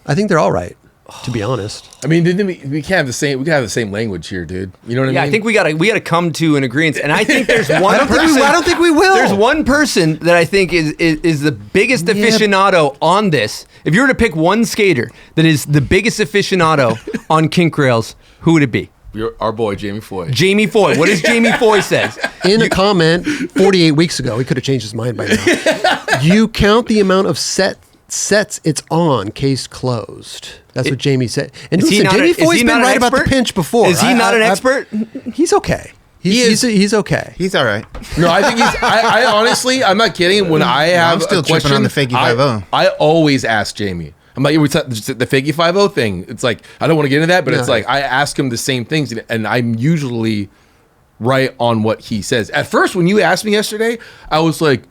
I think they're all right. To be honest. I mean, we can't have the same. We can have the same language here, dude. You know what I mean? Yeah, I think we gotta come to an agreement. And I think there's one. I don't think we will. There's one person that I think is the biggest aficionado on this. If you were to pick one skater that is the biggest aficionado on kink rails, who would it be? Our boy Jamie Foy. Jamie Foy. What does Jamie Foy says? In a comment 48 weeks ago, he could have changed his mind by now. You count the amount of sets it's on, case closed. That's what Jamie said. And Is he listen, not Jamie is Foy's he been not an right about the expert? pinch before. Is he not an expert? He's okay. He's okay. He's all right. No, I think he's. I honestly, I'm not kidding. When I have I'm still a question, tripping on the fakie 5-0. I always ask Jamie. I'm like, the fakie 5-0 thing. It's like I don't want to get into that, but it's No. like I ask him the same things, and I'm usually right on what he says. At first, when you asked me yesterday, I was like,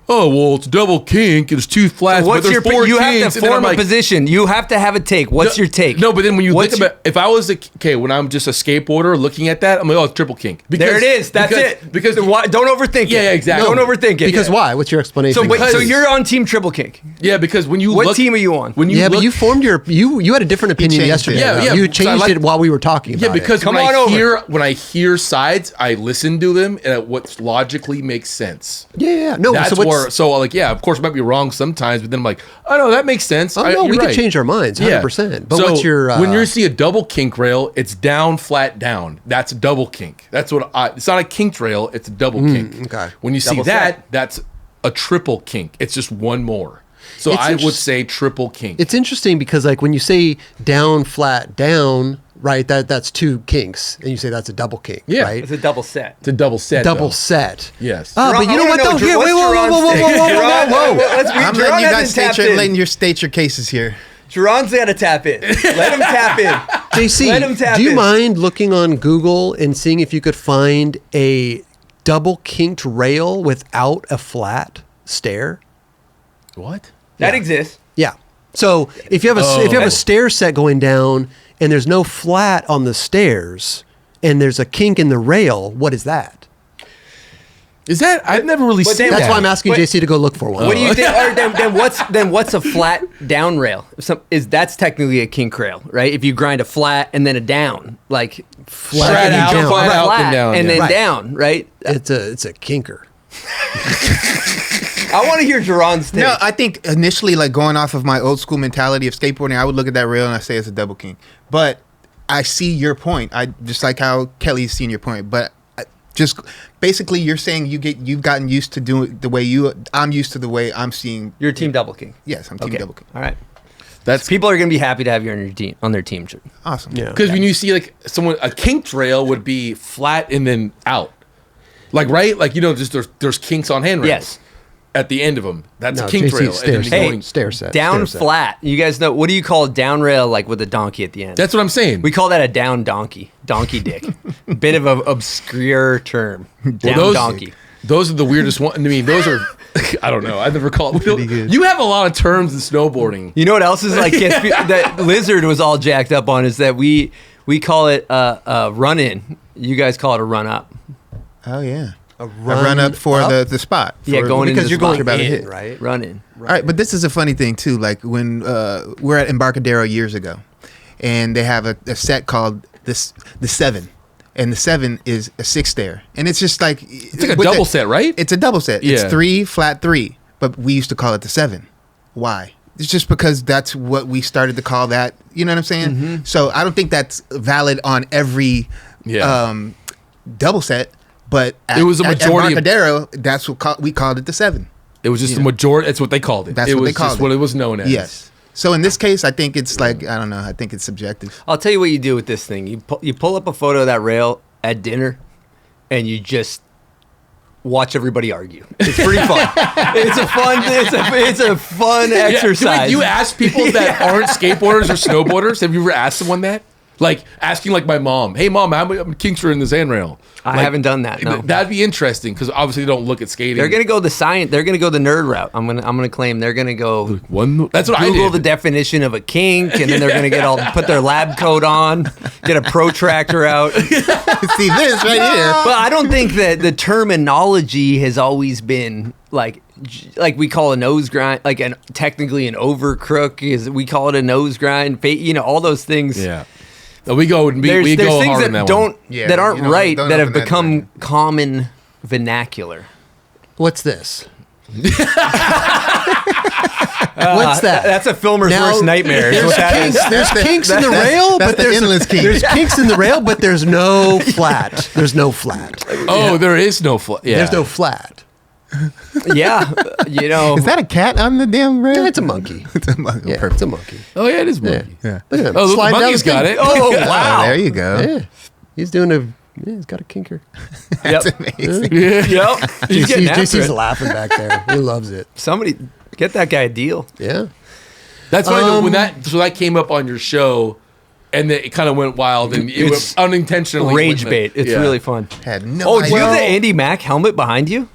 oh, well, it's double kink. There's 2 flats, What's but there's 4 you kinks. have to And then form I'm a like, position. You have to have a take. What's your take? No, but then when you What's think about, if I was when I'm just a skateboarder looking at that, I'm like, oh, it's triple kink. there it is. That's it. Because why, don't overthink it. Yeah, exactly. Don't overthink it. Because why? What's your explanation? So wait, Because- so you're on team triple kink. yeah, because when you What look, team are you on? When you yeah, look, but you formed you had a different opinion changed yesterday. it. Yeah, though. yeah, You because I changed like- it while we were talking about yeah, because it. Come when on over. when I hear sides, I listen to them and what logically makes sense. Yeah. No, That's so what's, where. So like, yeah, of course, I might be wrong sometimes, but then I'm like, oh no, that makes sense. Oh, no, you're we could right. change our minds 100%. But So what's your when you see a double kink rail, it's down, flat, down. That's a double kink. That's what it's not a kinked rail. It's a double kink. okay. When you see Double that, set. that's a triple kink. It's just one more. So It's I would interest- say triple kink. It's interesting because like when you say down, flat, down, right? That's 2 kinks, and you say that's a double kink, Yeah. right? It's a double set. It's a double set. Double though. set. Yes. Oh, but you know what? Though, here, wait, whoa, I'm letting you guys state your cases here. Jerron's got to tap in. Let him tap in. JC, Let him tap do you in. mind looking on Google and seeing if you could find a double kinked rail without a flat stair? What? That exists. Yeah. So if you have a stair set going down and there's no flat on the stairs and there's a kink in the rail, what is that? Is that? I've never really But seen then- That's that. why I'm asking But- JC to go look for one. What do you think? Or then what's a flat down rail? That's technically a kink rail, right? If you grind a flat and then a down, like Flat Flat and out, down. flat out, flat and down, and yeah. then Right. down, right? It's a kinker. I want to hear Jerron's take. No, I think initially, like going off of my old school mentality of skateboarding, I would look at that rail and I say it's a double king. But I see your point. I just like how Kelly's seen your point. But just basically, you're saying you've gotten used to doing the way I'm used to the way I'm seeing. You're team double king. Yes, I'm team Okay. double king. All right. That's People are gonna be happy to have you on your team, on their team. Awesome. Yeah. because when you see like a kinked rail would be flat and then out, like right, like just there's kinks on handrails. Yes. At the end of them, that's No, a kinked JC rail. stair And then set. going- Stair set. Down stair set. flat. You guys know what do you call a down rail like with a donkey at the end? That's what I'm saying. We call that a down donkey. Donkey dick. Bit of an obscure term. Down those- donkey. Those are the weirdest ones. I mean, those are I don't know. I never called it. Pretty good. You have a lot of terms in snowboarding. You know what else is like that Lizard was all jacked up on is that we call it a run in. You guys call it a run up. Oh yeah. A A run up for up? the spot. Yeah, For- going into because the you're going spot. about to in, hit. right? Run in. All right, but this is a funny thing too. Like when we're at Embarcadero years ago, and they have a set called the 7, and the 7 is a 6 stair, and it's just like It's like a double set, right? It's a double set. Yeah. It's 3 flat 3, but we used to call it the 7. Why? It's just because that's what we started to call that. You know what I'm saying? Mm-hmm. So I don't think that's valid on every double set. But It was a majority of- at Embarcadero, that's what we called it the 7. It was just the majority. That's what they called it. That's it what was they called just it. what it was known as. Yes. So in this case, I think it's like, I don't know. I think it's subjective. I'll tell you what you do with this thing. You pull up a photo of that rail at dinner, and you just watch everybody argue. It's pretty fun. It's a fun Yeah, exercise. you ask people that aren't skateboarders or snowboarders. Have you ever asked someone that? Like asking like my mom, "Hey mom, how many kinks are in this handrail?" I haven't done that. No. That'd be interesting because obviously they don't look at skating. They're gonna go the science. They're gonna go the nerd route. I'm gonna claim they're gonna go one. That's what Google I the did. definition of a kink, and then they're gonna put their lab coat on, get a protractor out. See this right here. But I don't think that the terminology has always been like we call a nose grind, like technically an over crook is we call it a nose grind. You know, all those things. Yeah. No, we go and There's we go things hard that on that don't one. Yeah, that aren't you know, right don't that have open that become door. common vernacular. What's this? What's that? That's a filmer's Now, worst nightmare. Is what that is. There's kinks in the rail, that's but the endless kink. there's kinks in the rail, but there's no flat. There's no flat. Oh, there is no yeah. There's no flat. Yeah, you know. Is that a cat on the damn rail? Yeah, it's a monkey. It's a monkey. Yeah, Perfect. it's a monkey. Oh yeah, it is Yeah. monkey. Yeah. Look at him. Oh, the sliding down monkey's the got thing. it. Oh Oh, wow! there you go. Yeah, he's doing he's got a kinker. Yep. Amazing. Yep. He's getting after JC's it. laughing back there. He loves it. Somebody get that guy a deal. Yeah. That's why though, when that came up on your show, and then it kind of went wild and it It's was unintentionally Rage went- bait. It's yeah. really fun. Had no Oh, do idea. you have the Andy Mack helmet behind you?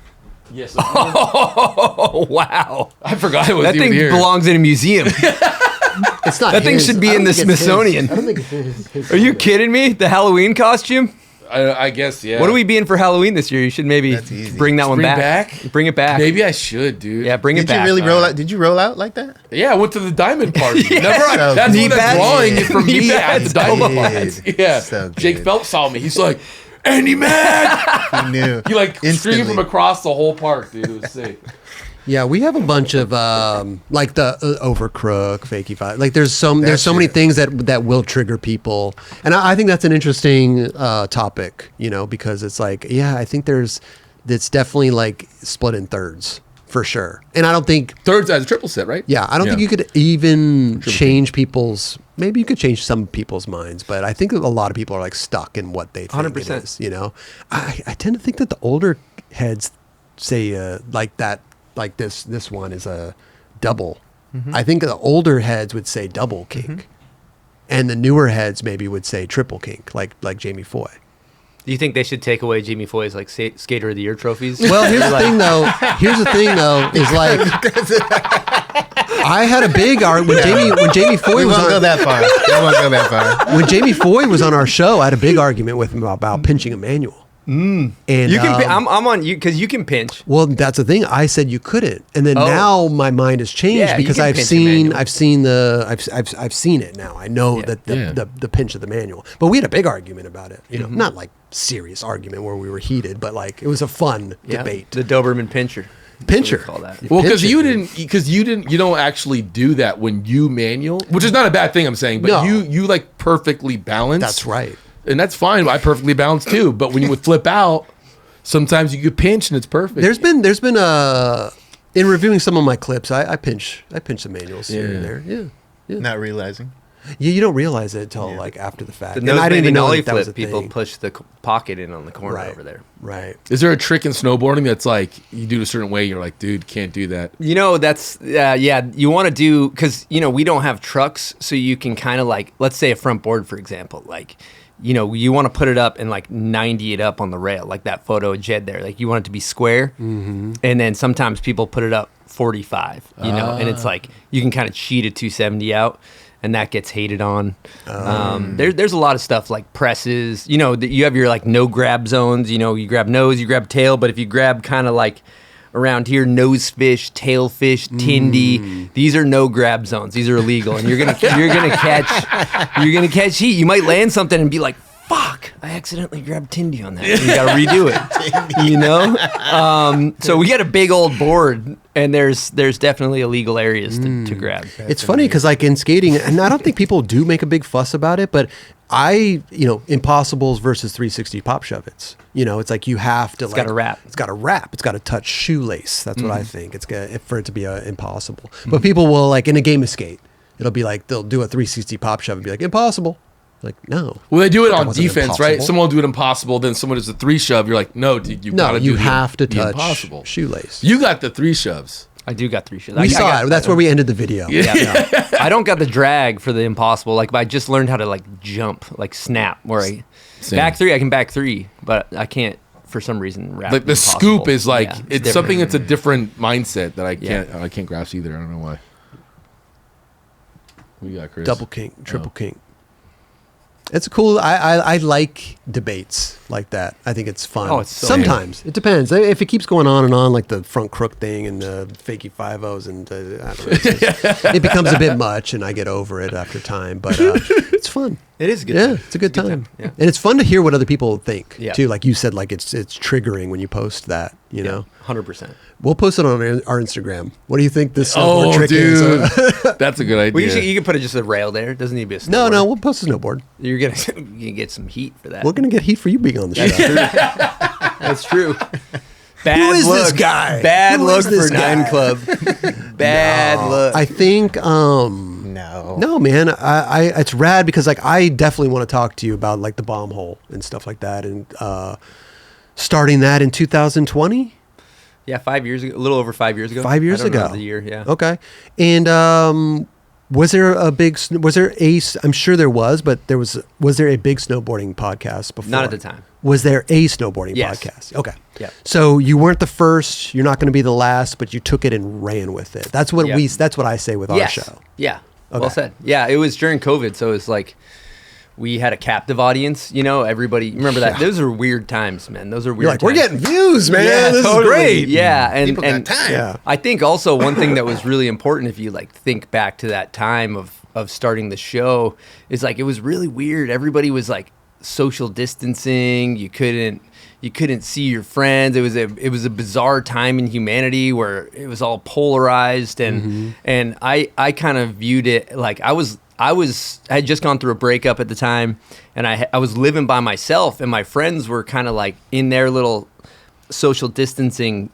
Yes. Oh wow! I forgot it was That even thing here. belongs in a museum. It's not That thing his. should be I don't in the think it's his. Smithsonian. I don't think it's his. Are you kidding me? The Halloween costume? I guess yeah. What are we being for Halloween this year? You should maybe That's easy. bring that one Bring back. back? Bring it back. Maybe I should, dude. Yeah, bring it Did you back. really roll out? Did you roll out like that? Yeah, I went to the diamond party. Never. So That's knee what that pads? drawing is from Knee me at the pads. diamond Good. party. Yeah. So Jake good. Phelps saw me. He's like, Andy Mack. He knew. He like streamed Instantly. from across the whole park, dude. It was sick. Yeah, we have a bunch of like the overcrook, fakie five. Like there's so many things that will trigger people, and I think that's an interesting topic. You know, because it's like, yeah, I think it's definitely like split in thirds for sure. And I don't think, Thirds as a triple set, right? yeah, I don't think you could even change people's. Maybe you could change some people's minds, but I think a lot of people are like stuck in what they think 100%. it is. You know, I tend to think that the older heads say like that. Like this one is a double. I think the older heads would say double kink, and the newer heads maybe would say triple kink, like Jamie Foy. Do you think they should take away Jamie Foy's like Skater of the Year trophies? Well, here's the thing though. Here's the thing though is like I had a big argument when Jamie Foy We was won't go on, that far. We won't go that far. when Jamie Foy was on our show. I had a big argument with him about pinching a manual. And You can. I'm on you because you can pinch. well, that's the thing. I said you couldn't, and then Oh. now my mind has changed Yeah, you because can I've pinch a seen manual. I've seen it now. I know Yeah. that Yeah. the pinch of the manual. But we had a big argument about it. You know, Mm-hmm. not like serious argument where we were heated, but like it was a fun debate. The Doberman pincher. Pincher. Call that. Well, because Pinch it. you don't actually do that when you manual, which is not a bad thing. I'm saying, but No. you like perfectly balance. That's right. and that's fine. I perfectly balance too. But when you would flip out, sometimes you could pinch and it's perfect. There's been in reviewing some of my clips, I pinch the manuals here and there. Yeah. Not realizing. Yeah, you don't realize it until like after the fact. The And nose I didn't even know nollie that was flip. a People thing. push the pocket in on the corner Right. over there. Right. Is there a trick in snowboarding that's like you do it a certain way? You're like, dude, can't do that. You know, that's yeah. You want to do because we don't have trucks, so you can kind of like, let's say a front board, for example. Like you know, you want to put it up and like 90 it up on the rail, like that photo of Jed there. Like you want it to be square. And then sometimes people put it up 45, you know, and it's like you can kind of cheat a 270 out, and that gets hated on. There's a lot of stuff like presses, you know, you have your like no grab zones, you know, you grab nose, you grab tail, but if you grab kind of like around here, nose fish, tail fish, tindy, these are no grab zones. These are illegal, and you're gonna catch heat. You might land something and be like, fuck, I accidentally grabbed tindy on that. And you gotta redo it. You know? So we got a big old board, and there's definitely illegal areas to grab. It's funny because like in skating, and I don't think people do make a big fuss about it, but impossibles versus 360 pop shove-its. You know, it's like you have to. It's got to wrap. It's got to wrap. It's got to touch shoelace. That's what I think. It's got for it to be impossible. But people will like in a game of skate, it'll be like they'll do a 360 pop shove and be like impossible. Like no. Well, they do it on wasn't defense, right? impossible. Someone will do it impossible, then someone does a 3 shove. You're like, no, dude, you gotta you do have to the touch impossible shoelace. You got the 3 shoves. I do got 3 shows. We saw it. That's where we ended the video. Yeah. I don't got the drag for the impossible. Like, I just learned how to like jump, like snap. Where I back 3, I can back 3, but I can't for some reason wrap. Like the impossible. scoop is like Yeah, it's different. something that's a different mindset that I can't grasp either. I don't know why. We got Chris. Double kink, triple kink. It's cool. I like debates like that. I think it's fun. Oh, it's so sometimes it depends. If it keeps going on and on, like the front crook thing and the fakie 5-0s, and I don't know, it becomes a bit much, and I get over it after time. But it's fun. It is a good. Yeah, time. it's a good time. Yeah. And it's fun to hear what other people think Yeah. too. Like you said, like it's triggering when you post that. You know, 100%. we'll post it on our Instagram. What do you think this snowboard trick is? That's a good idea. Well, you can put it just a rail there. It doesn't need to be a No, snowboard. we'll post a snowboard. You're gonna get some heat for that. We're gonna get heat for you being on the show. That's true. Bad Who is look. this guy? Bad Who look is this for Nine guy? Club. Bad look. I think no, man. I it's rad because like I definitely want to talk to you about like the bomb hole and stuff like that, and starting that in 2020. Yeah, 5 years ago, a little over 5 years ago. 5 years I don't know ago. the year, yeah. Okay. And was there I'm sure there was, but was there a big snowboarding podcast before? Not at the time. Was there a snowboarding Yes. podcast? Okay. Yeah. So you weren't the first, you're not going to be the last, but you took it and ran with it. That's what Yeah. that's what I say with our show. Yeah. Okay. Well said. Yeah, it was during COVID, so it's like we had a captive audience. You know, everybody remember that. Those are weird times, man. Those are weird. You're like, we're times. getting views, man. Yeah, this totally. is great. Yeah, and People got time. Yeah. I think also one thing that was really important, if you like think back to that time of starting the show, is like it was really weird. Everybody was like social distancing. You couldn't see your friends. It was a bizarre time in humanity where it was all polarized, and I kind of viewed it like I had just gone through a breakup at the time, and I was living by myself, and my friends were kind of like in their little social distancing,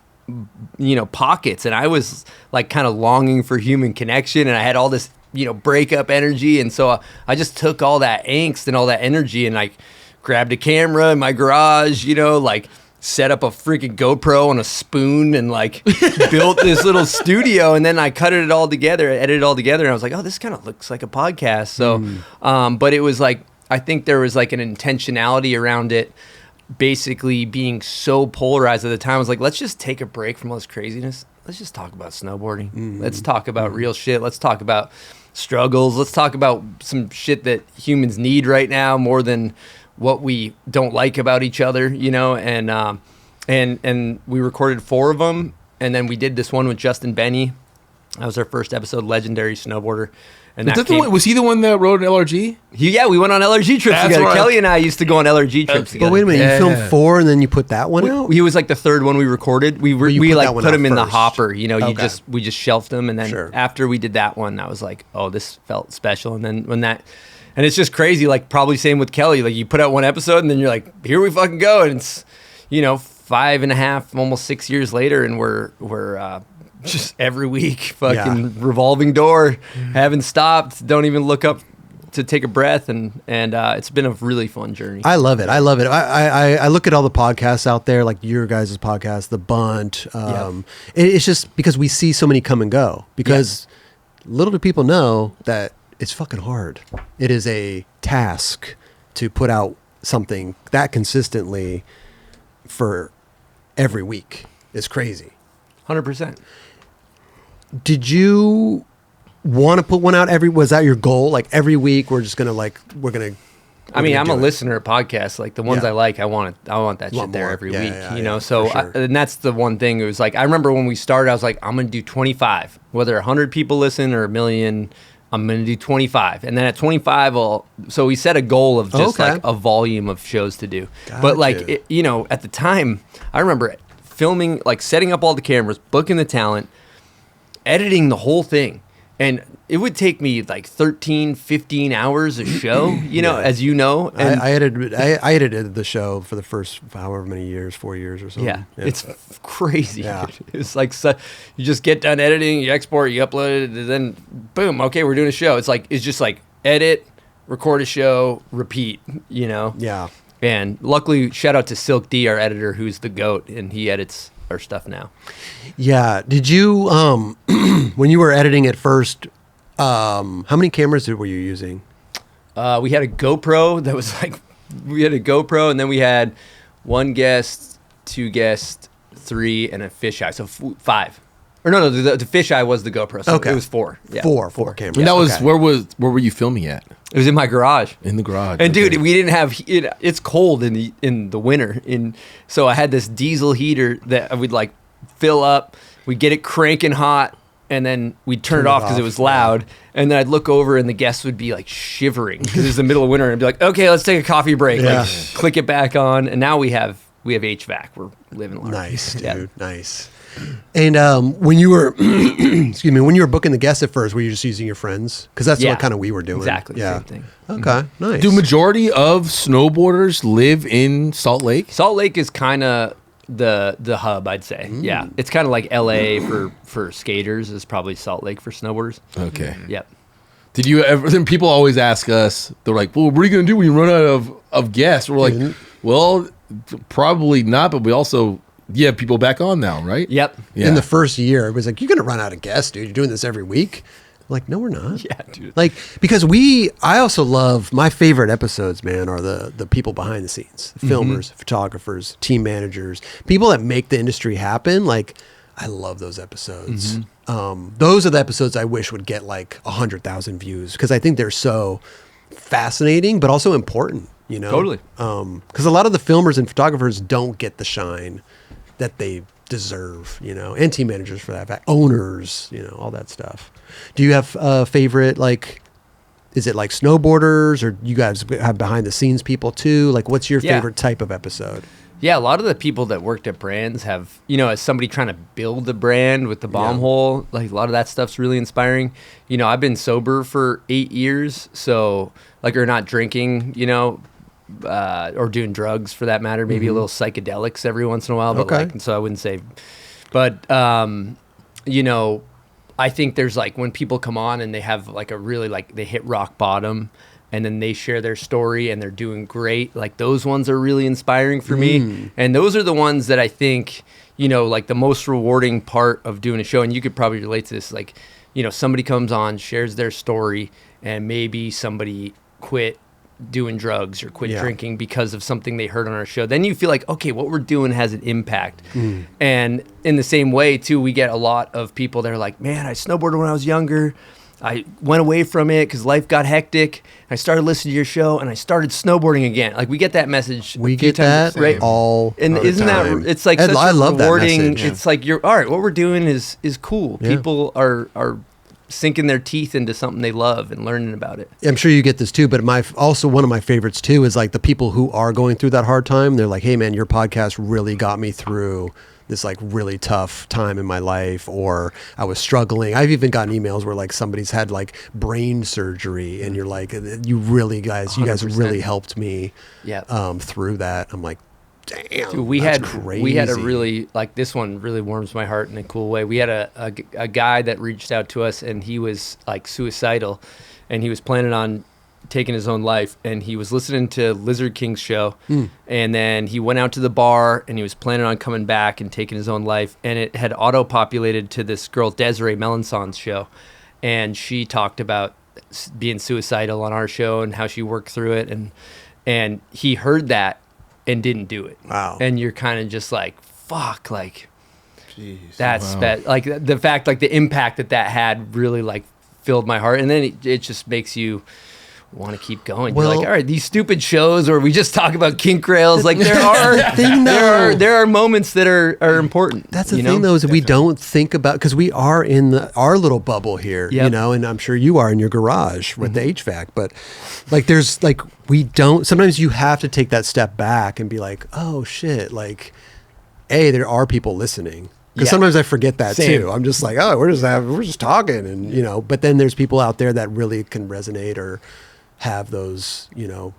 you know, pockets, and I was like kind of longing for human connection, and I had all this, you know, breakup energy, and so I just took all that angst and all that energy and like grabbed a camera in my garage, you know, like set up a freaking GoPro on a spoon and like built this little studio, and then I edited it all together, and I was like, oh, this kind of looks like a podcast. So, but it was like, I think there was like an intentionality around it, basically being so polarized at the time. I was like, let's just take a break from all this craziness. Let's just talk about snowboarding. Let's talk about real shit. Let's talk about struggles. Let's talk about some shit that humans need right now more than what we don't like about each other, you know, and we recorded 4 of them, and then we did this one with Justin Benny. That was our first episode, legendary snowboarder. And Was he the one that rode an LRG? we went on LRG trips That's together. right. Kelly and I used to go on LRG trips together. But wait a minute, you filmed 4 and then you put that one out? He was like the 3rd one we recorded. We you like put that one put out him in the first. hopper. You know, Okay. we just shelved him, and then Sure. after we did that one, I was like, oh, this felt special. And then and it's just crazy. Like probably same with Kelly. Like you put out one episode, and then you're like, here we fucking go, and it's, you know, 5.5, almost 6 years later, and we're just every week fucking revolving door, haven't stopped, don't even look up to take a breath, and it's been a really fun journey. I love it. I look at all the podcasts out there, like your guys' podcast, The Bunt. It's just because we see so many come and go. Because little do people know that it's fucking hard. It is a task to put out something that consistently for every week is crazy. 100%. Did you want to put one out was that your goal? Like every week we're gonna I mean, I'm a listener of podcasts. Like the ones I like, I want that shit there more. every Yeah, week, yeah, you know? yeah, So, for sure. and that's the one thing. It was like, I remember when we started, I was like, I'm going to do 25. Whether 100 people listen or a million, I'm going to do 25. And then at 25, so we set a goal of just like a volume of shows to do. But like, you know, at the time, I remember filming, like setting up all the cameras, booking the talent, editing the whole thing. And it would take me like 13, 15 hours a show, you know, as you know. And I edited the show for the first however many years, 4 years or something. yeah, it's crazy. Yeah. It's like you just get done editing, you export, you upload it, and then boom, okay, we're doing a show. It's just like edit, record a show, repeat, you know? Yeah. And luckily, shout out to Silk D, our editor, who's the GOAT, and he edits our stuff now. Yeah. Did you, when you were editing at first, how many cameras were you using? We had a GoPro that was like, and then we had one guest, two guests, three, and a fisheye. So 5. Or no, the fisheye was the GoPro. So it was 4. Yeah. Four cameras. And that was Okay. where were you filming at? It was in my garage. In the garage. And okay. dude, we didn't have it's cold in the winter. So I had this diesel heater that I would like fill up. We'd get it cranking hot, and then we'd turn it off because it was loud. And then I'd look over, and the guests would be like shivering because it was the middle of winter. And I'd be like, okay, let's take a coffee break. Yeah. Like, click it back on, and now we have HVAC. We're living large. Nice, dude. Yeah. Nice. And when you were, excuse me, when you were booking the guests at first, were you just using your friends? Because that's what kind of we were doing. Exactly. Yeah. Same thing. Okay. Nice. Do majority of snowboarders live in Salt Lake? Salt Lake is kind of the hub, I'd say. Yeah, it's kind of like LA for skaters is probably Salt Lake for snowboarders. Okay. Yep. Did you ever? Then people always ask us. They're like, "Well, what are you gonna do when you run out of guests?" We're like, "Well, probably not." But we also have people back on now, right? Yep. Yeah. In the first year, it was like, you're going to run out of guests, dude. You're doing this every week. Like, no, we're not. Yeah, dude. Like, because I also love, my favorite episodes, man, are the people behind the scenes, the filmers, photographers, team managers, people that make the industry happen. Like, I love those episodes. Those are the episodes I wish would get like 100,000 views because I think they're so fascinating, but also important, you know? Totally. Because a lot of the filmers and photographers don't get the shine that they deserve, you know, and team managers for that fact, owners, you know, all that stuff. Do you have a favorite, like, is it like snowboarders or you guys have behind the scenes people too? Like, what's your favorite type of episode? Yeah, a lot of the people that worked at brands have, you know, as somebody trying to build a brand with the bomb hole, like a lot of that stuff's really inspiring. You know, I've been sober for 8 years, so like, or not drinking, you know, or doing drugs for that matter, maybe a little psychedelics every once in a while, but like, so I wouldn't say, but, you know, I think there's like when people come on and they have like a really like they hit rock bottom and then they share their story and they're doing great. Like those ones are really inspiring for me. And those are the ones that I think, you know, like the most rewarding part of doing a show. And you could probably relate to this. Like, you know, somebody comes on, shares their story, and maybe somebody quit doing drugs or quit drinking because of something they heard on our show. Then you feel like, okay, what we're doing has an impact. And in the same way too, we get a lot of people that are like, man, I snowboarded when I was younger. I went away from it because life got hectic. I started listening to your show and I started snowboarding again. Like we get that message. We get that right? all And the isn't time. that it's like I such love that rewarding. message. It's like you're all right. What we're doing is cool. Yeah. People are sinking their teeth into something they love and learning about it. I'm sure you get this too, but also one of my favorites too is like the people who are going through that hard time. They're like, hey man, your podcast really got me through this like really tough time in my life, or I was struggling. I've even gotten emails where like somebody's had like brain surgery and you're like, you guys 100%. really helped me Yeah. through that. I'm like, damn, Dude, we that's had crazy. a really like this one really warms my heart in a cool way. We had a guy that reached out to us and he was like suicidal and he was planning on taking his own life and he was listening to Lizard King's show and then he went out to the bar and he was planning on coming back and taking his own life and it had auto-populated to this girl Desiree Melançon's show and she talked about being suicidal on our show and how she worked through it and he heard that and didn't do it. Wow. And you're kind of just like, fuck, like Jeez. that's like the fact, like the impact that had really like filled my heart, and then it just makes you want to keep going. You're Well- like, all right, these stupid shows where we just talk about kink rails, like there thing, though. there are moments that are important. That's the you thing, know? though, is we don't think about, because we are in our little bubble here, you Yep. know, and I'm sure you are in your garage with the HVAC, but like there's like, we don't, sometimes you have to take that step back and be like, oh shit, like, there are people listening. Because Yeah. sometimes I forget that Same. too. I'm just like, oh, we're just talking, and you know. But then there's people out there that really can resonate or have those, you know,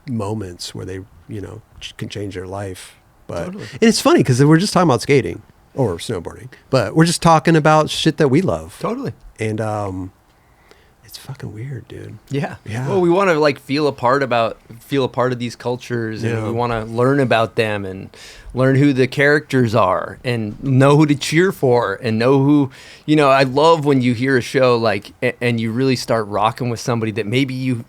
moments where they, you know, can change their life. But and it's funny because we're just talking about skating or snowboarding, but we're just talking about shit that we love. Totally. And it's fucking weird, dude. Yeah. Yeah. Well, we want to like feel a part of these cultures, and Yeah. we want to learn about them and learn who the characters are and know who to cheer for and know who, you know, I love when you hear a show like, and you really start rocking with somebody that maybe you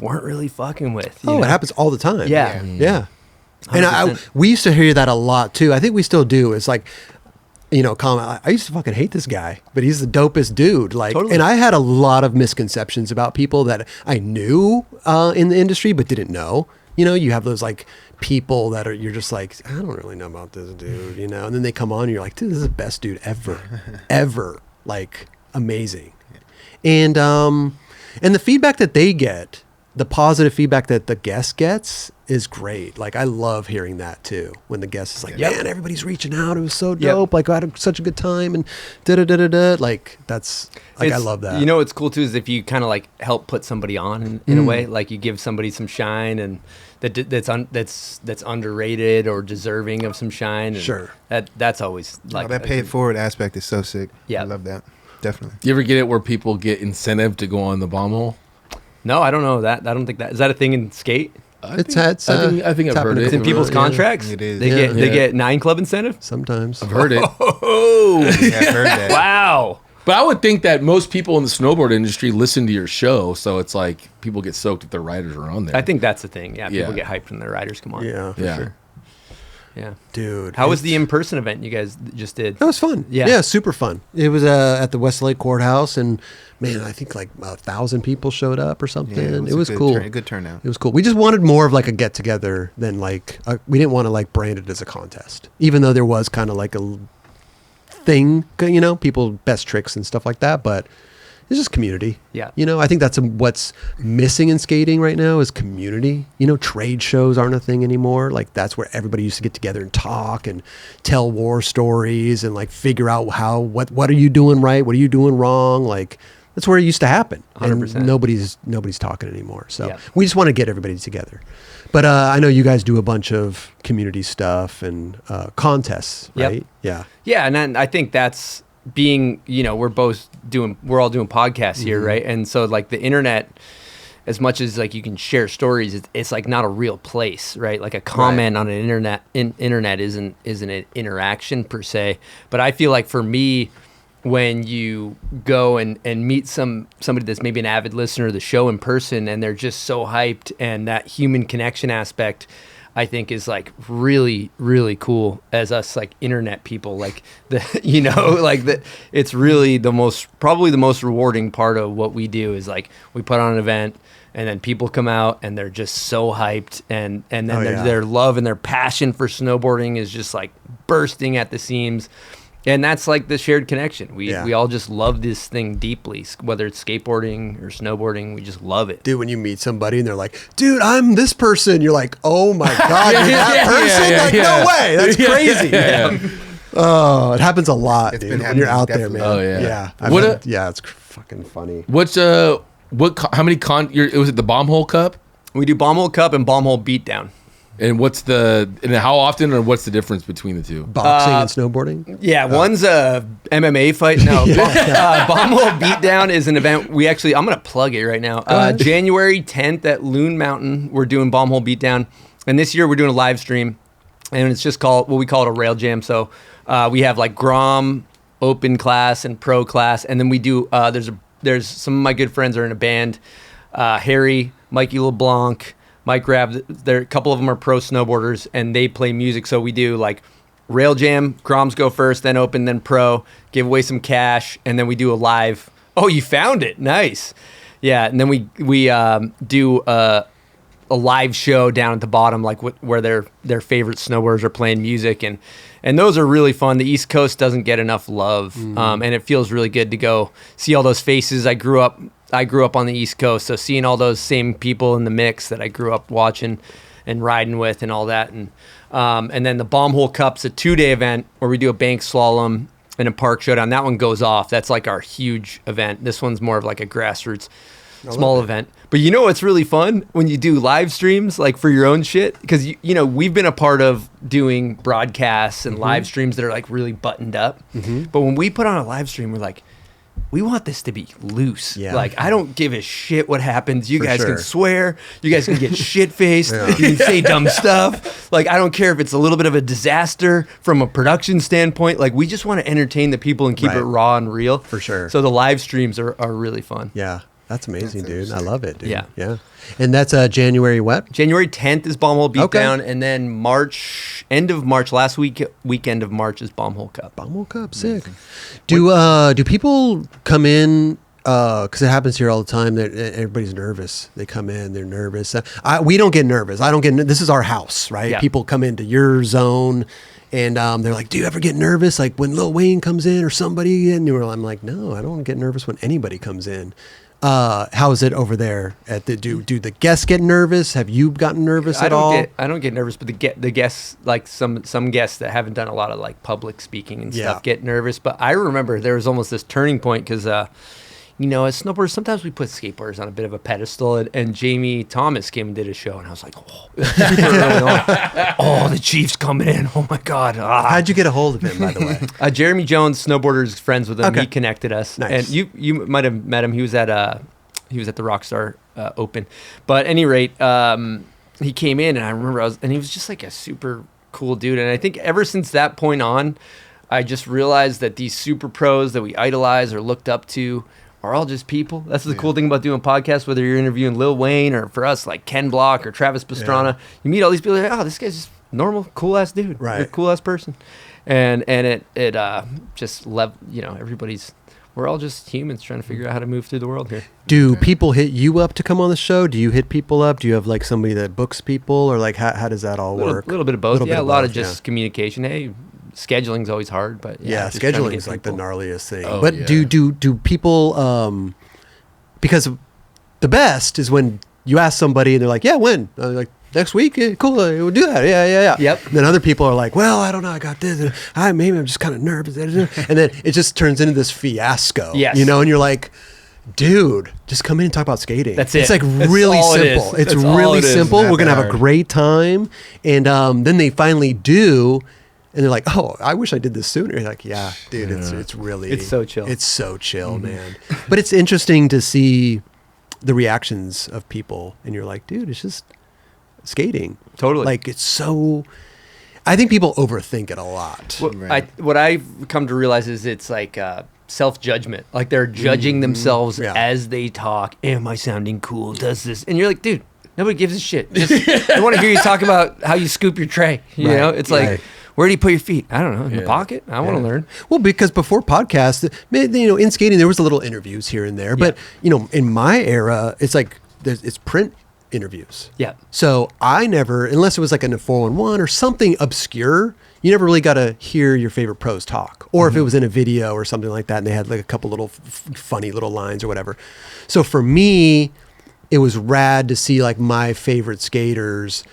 weren't really fucking with. You Oh, know? it happens all the time. Yeah. Yeah. And 100%. we used to hear that a lot too. I think we still do. It's like, you know, comment. I used to fucking hate this guy, but he's the dopest dude. Like, Totally. and I had a lot of misconceptions about people that I knew in the industry but didn't know. You know, you have those like people that you're just like, I don't really know about this dude, you know, and then they come on and you're like, dude, this is the best dude ever, ever, like amazing. And the feedback that they get, the positive feedback that the guest gets is great. Like, I love hearing that too. When the guest is like, Yep. man, everybody's reaching out. It was so Yep. dope. Like, I had such a good time and da-da-da-da-da. Like, that's, like, I It's- love that. You know what's cool too is if you kind of like help put somebody on in a way, like you give somebody some shine and that's underrated or deserving of some shine. And Sure. That's always like That pay it forward aspect is so sick. Yeah. I love that. Definitely. Do you ever get it where people get incentive to go on the bomb hole? No, I don't know that. I don't think that is that a thing in skate. I It's think, had- I think, I think it's I've heard happened it. It's in people's Yeah. contracts. It is. They Yeah. they Yeah. get 9 club incentive. Sometimes. I've heard it. Oh, Yeah, I've heard that. wow. But I would think that most people in the snowboard industry listen to your show, so it's like people get soaked if their riders are on there. I think that's the thing. Yeah, people Yeah. get hyped when their riders come on. Yeah. for Yeah. sure. Yeah. Dude. How was the it's- in-person event you guys just did? That was fun. Yeah. Yeah, super fun. It was at the Westlake Courthouse, and man, I think like 1,000 people showed up or something. Yeah, it was a good cool. good turnout. It was cool. We just wanted more of like a get together than like we didn't want to like brand it as a contest, even though there was kind of like a thing, you know, people best tricks and stuff like that. But it's just community. Yeah. You know, I think that's what's missing in skating right now is community. You know, trade shows aren't a thing anymore. Like that's where everybody used to get together and talk and tell war stories and like figure out what are you doing right, what are you doing wrong, like. That's where it used to happen. 100%. And nobody's talking anymore. So Yeah. we just want to get everybody together. But I know you guys do a bunch of community stuff and contests, Yep. right? Yeah. Yeah, and then I think that's being, you know, we're all doing podcasts here, right? And so like the internet, as much as like you can share stories, it's like not a real place, right? Like a comment on an internet isn't an interaction per se. But I feel like for me, when you go and meet somebody that's maybe an avid listener of the show in person and they're just so hyped, and that human connection aspect I think is like really, really cool as us like internet people, like the, you know, like that it's really probably the most rewarding part of what we do is like we put on an event and then people come out and they're just so hyped and then their love and their passion for snowboarding is just like bursting at the seams. And that's like the shared connection. We all just love this thing deeply, whether it's skateboarding or snowboarding. We just love it. Dude, when you meet somebody and they're like, dude, I'm this person, you're like, oh my God, you're that person? No way. That's crazy. Oh, it happens a lot, It's dude, been when you're out happening, there, man. definitely. Oh, yeah. Yeah. It's fucking funny. What's how many was it the bomb hole cup? We do bomb hole cup and bomb hole beatdown. And how often or what's the difference between the two? Boxing and snowboarding? Yeah, one's a MMA fight. No, bomb hole beatdown is an event. I'm going to plug it right now. January 10th at Loon Mountain, we're doing bomb hole beatdown. And this year we're doing a live stream. And it's just called, we call it a rail jam. So we have like Grom, open class, and pro class. And then we do, there's some of my good friends are in a band. Harry, Mikey LeBlanc, Mike Rabb, there a couple of them are pro snowboarders, and they play music. So we do like rail jam, Groms go first, then open, then pro, give away some cash, and then we do a live. Oh, you found it. Nice. Yeah, and then we do a live show down at the bottom, like where their favorite snowboarders are playing music, and those are really fun. The East Coast doesn't get enough love, and it feels really good to go see all those faces. I grew up on the East Coast, so seeing all those same people in the mix that I grew up watching and riding with and all that, and then the Bomb Hole Cup's a 2-day event where we do a bank slalom and a park showdown. That one goes off. That's like our huge event. This one's more of like a grassroots small event. But you know what's really fun? When you do live streams like for your own shit, because you know we've been a part of doing broadcasts and live streams that are like really buttoned up. But when we put on a live stream, we're like, we want this to be loose. Yeah. Like, I don't give a shit what happens. You guys can swear. You guys can get shit-faced. You can say dumb stuff. Like, I don't care if it's a little bit of a disaster from a production standpoint. Like, we just want to entertain the people and keep it raw and real. For sure. So the live streams are really fun. Yeah. That's amazing, dude. I love it, dude. Yeah. Yeah. And that's January what? January 10th is Bomb Hole Beatdown, and then end of March, last weekend of March is Bomb Hole Cup. Bomb Hole Cup, sick. Do people come in, because it happens here all the time, that everybody's nervous. They come in, they're nervous. We don't get nervous. This is our house, right? Yeah. People come into your zone, and they're like, do you ever get nervous? Like when Lil Wayne comes in or somebody, and I'm like, no, I don't get nervous when anybody comes in. How is it over there? Do the guests get nervous? Have you gotten nervous at all? I don't get nervous, but the guests, like some guests that haven't done a lot of like public speaking and stuff, get nervous. But I remember there was almost this turning point because, as snowboarders, sometimes we put skateboarders on a bit of a pedestal. And Jamie Thomas came and did a show, and I was like, oh, super early on. Oh, the Chief's coming in. Oh my God. How'd you get a hold of him, by the way? Jeremy Jones, Snowboarders, friends with him. Okay. He connected us. Nice. And you might have met him. He was at the Rockstar Open. But at any rate, he came in, and I remember and he was just like a super cool dude. And I think ever since that point on, I just realized that these super pros that we idolize or looked up to are all just people. That's the cool thing about doing podcasts, whether you're interviewing Lil Wayne or for us, like Ken Block or Travis Pastrana. You meet all these people, like, oh, this guy's just normal, cool-ass dude. Right. Cool-ass person. And it just, everybody's, we're all just humans trying to figure out how to move through the world here. Do people hit you up to come on the show? Do you hit people up? Do you have like somebody that books people, or like how does that all work? A little bit of both. A lot of just communication. Hey, scheduling's always hard, but scheduling is like the gnarliest thing. But do people because the best is when you ask somebody and they're like, yeah, when? Like next week? Yeah, cool, we'll do that. Yeah. Yep. And then other people are like, well, I don't know, I got this. Maybe I'm just kind of nervous. And then it just turns into this fiasco. Yes. And you're like, dude, just come in and talk about skating. That's it. It's like really simple. It's really simple. We're gonna have a great time. And then they finally do. And they're like, oh, I wish I did this sooner. You're like, yeah, dude, it's really... It's so chill. It's so chill, man. But it's interesting to see the reactions of people. And you're like, dude, it's just skating. Totally. Like, it's so... I think people overthink it a lot. What I've come to realize is it's like self-judgment. Like they're judging themselves as they talk. Am I sounding cool? Does this? And you're like, dude, nobody gives a shit. I want to hear you talk about how you scoop your tray. You know, it's like... Where do you put your feet? I don't know. In the pocket? I want to learn. Well, because before podcasts, in skating, there was a little interviews here and there. But, in my era, it's like, it's print interviews. Yeah. So I never, unless it was like in a 411 or something obscure, you never really got to hear your favorite pros talk. Or if it was in a video or something like that, and they had like a couple little funny little lines or whatever. So for me, it was rad to see like my favorite skaters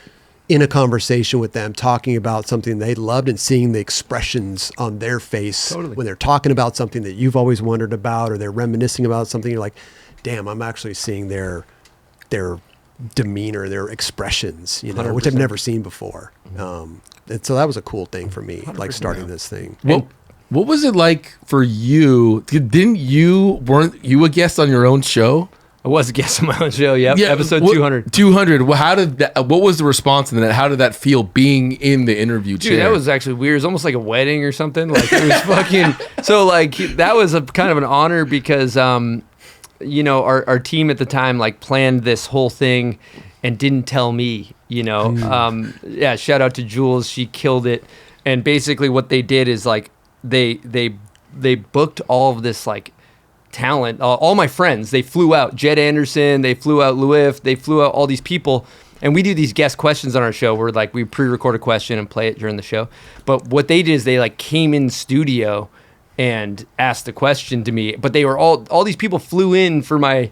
in a conversation with them, talking about something they loved and seeing the expressions on their face when they're talking about something that you've always wondered about, or they're reminiscing about something. You're like, damn, I'm actually seeing their demeanor, their expressions, which I've never seen before. And so that was a cool thing for me, like starting this thing. What was it like for you? Weren't you a guest on your own show? I was a guest on my own show. Yep. Yeah, episode 200. 200. Well, what was the response? And then how did that feel being in the interview chair? Dude, that was actually weird. It was almost like a wedding or something. Like it was fucking. So like that was a kind of an honor because, our team at the time like planned this whole thing, and didn't tell me, yeah, shout out to Jules. She killed it. And basically what they did is like, they booked all of this like talent, all my friends. They flew out Jed Anderson, they flew out Louif, they flew out all these people, and we do these guest questions on our show where like we pre-record a question and play it during the show. But what they did is they like came in studio and asked a question to me. But they were all these people flew in for my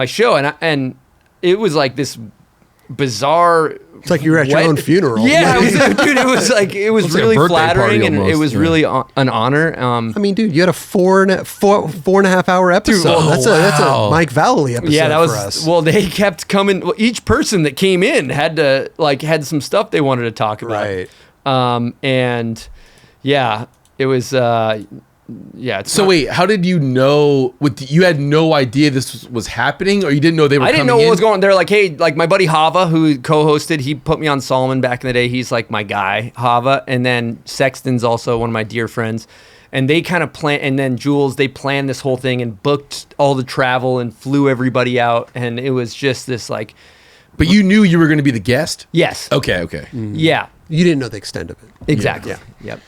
show, and it was like this bizarre. It's like you were at your own funeral. Yeah, dude, it was like it was really flattering, and it was really an honor. I mean, dude, you had a four and a half hour episode. Dude, that's a Mike Valley episode. Yeah, that was for us. Well, they kept coming. Well, each person that came in had some stuff they wanted to talk about. Right. And yeah, it was. Yeah. So wait, how did you know? You had no idea this was happening, or you didn't know they were? I didn't know what was going on. They're like, hey, like my buddy Hava, who co-hosted, he put me on Solomon back in the day. He's like my guy, Hava, and then Sexton's also one of my dear friends. And they kind of and then Jules, they planned this whole thing and booked all the travel and flew everybody out, and it was just this like. But you knew you were going to be the guest? Yes. Okay. Mm-hmm. Yeah. You didn't know the extent of it. Exactly. Yeah. Yep.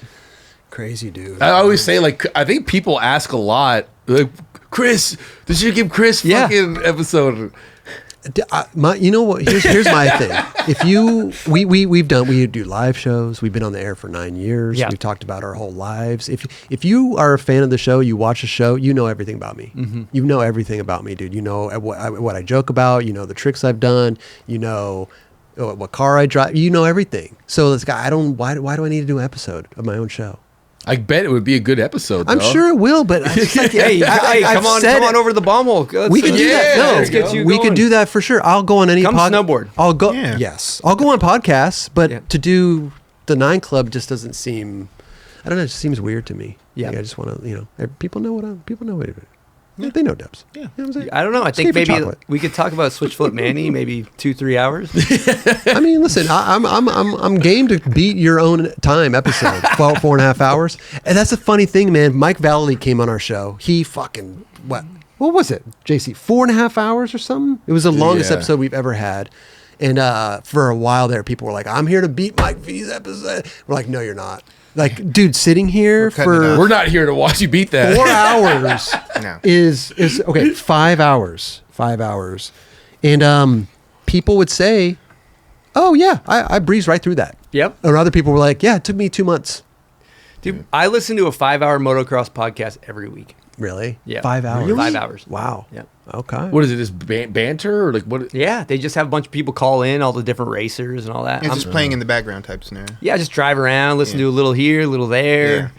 Crazy dude. I always say, like, I think people ask a lot, like, Chris, did you give Chris fucking episode? You know what? Here's my thing. If we do live shows. We've been on the air for 9 years. Yeah. We've talked about our whole lives. If you are a fan of the show, you watch a show, you know everything about me. Mm-hmm. You know everything about me, dude. You know what I joke about. You know the tricks I've done. You know what car I drive. You know everything. So this guy, why do I need to do an episode of my own show? I bet it would be a good episode, I'm though. sure it will, but I just like, Hey, come on over to the bomb hole. We could do that. No, let's get you we going. could do that for sure. I'll go on any Come snowboard. I'll go. Yeah. Yes, I'll go on podcasts, but to do the 9 Club just doesn't seem. I don't know. It just seems weird to me. Yeah. Like, I just want to. People know what it is. Yeah. They know Dubs. Yeah. You know what I'm saying? I don't know. I think Escape for maybe chocolate. we could talk about switch flip Manny maybe 2-3 hours. I mean, listen, I'm game to beat your own time episode, 4.5 hours. And that's a funny thing, man. Mike Valley came on our show. He fucking what was it, JC? 4.5 hours or something? It was the longest episode we've ever had. And for a while there, people were like, "I'm here to beat Mike V's episode." We're like, "No, you're not." Like, dude, sitting here We're not here to watch you beat that. 4 hours No. is okay. 5 hours, 5 hours, and people would say, "Oh yeah, I breezed right through that." Yep. And other people were like, "Yeah, it took me 2 months." Dude, I listen to a 5-hour motocross podcast every week. Really? Yeah. 5 hours. Really? 5 hours. Wow. Yep. Okay. What is it? Just banter or like what? Yeah, they just have a bunch of people call in, all the different racers and all that. It's just playing in the background type scenario. Yeah, just drive around, listen to a little here, a little there.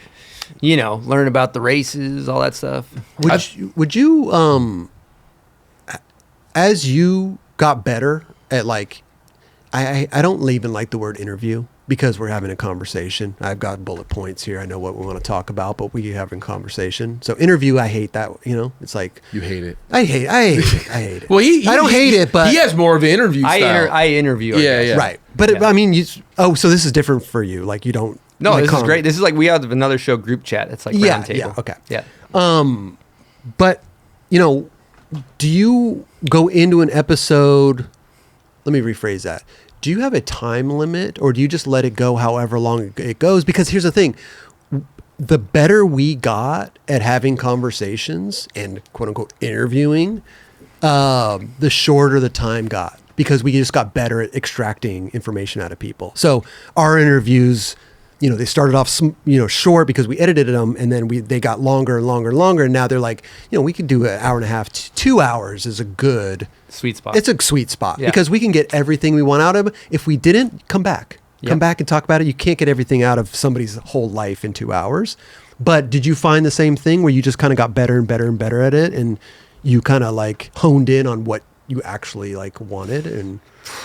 Yeah. Learn about the races, all that stuff. Would you as you got better at like, I don't even like the word interview because we're having a conversation. I've got bullet points here. I know what we want to talk about, but we having conversation. So interview, I hate that. It's like You hate it. I hate it. Well, I don't hate it, but he has more of an interview style. I interview. I Yeah, guess. yeah. right. But I mean, so this is different for you. Like you don't. No, like this is great. This is like we have another show group chat. It's like round table. Yeah. Okay. Yeah. But do you go into an episode? Let me rephrase that. Do you have a time limit, or do you just let it go however long it goes? Because here's the thing. The better we got at having conversations and quote unquote interviewing, the shorter the time got because we just got better at extracting information out of people. So our interviews, they started off, short because we edited them, and then they got longer and longer and longer. And now they're like, we could do an hour and a half, 2 hours is a good Sweet spot. It's a sweet spot Yeah. because we can get everything we want out of it. If we didn't, come back. Come back and talk about it. You can't get everything out of somebody's whole life in 2 hours. But did you find the same thing where you just kind of got better and better and better at it, and you kind of like honed in on what you actually like wanted? And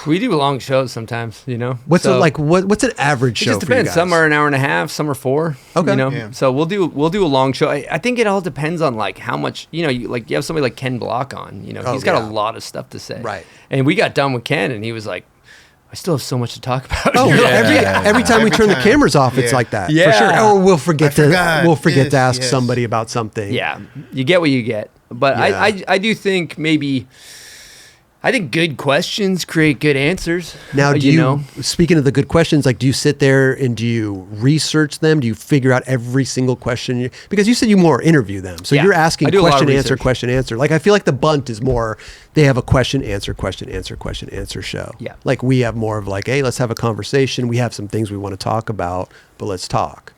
we do long shows sometimes, what's an average It show just for you depends. guys? Some are an hour and a half, some are 4. Okay. Yeah. So we'll do a long show. I think it all depends on like how much you have somebody like Ken Block on. He's got a lot of stuff to say. Right. And we got done with Ken, and he was like, "I still have so much to talk about." Oh, You're like, every time we Every turn the time. cameras off, it's Yeah. like that. Yeah. For sure. Or we'll forget to this, ask yes. somebody about something. Yeah, you get what you get. But Yeah. I do think maybe I think good questions create good answers. Now, do you know? speaking of the good questions, like, do you sit there and do you research them? Do you figure out every single question? Because you said you more interview them. So Yeah, you're asking I do a lot of question, answer, research. question, answer. Like, I feel like the Bunt is more, they have a question, answer show. Yeah. Like, we have more of like, hey, let's have a conversation. We have some things we want to talk about, but let's talk,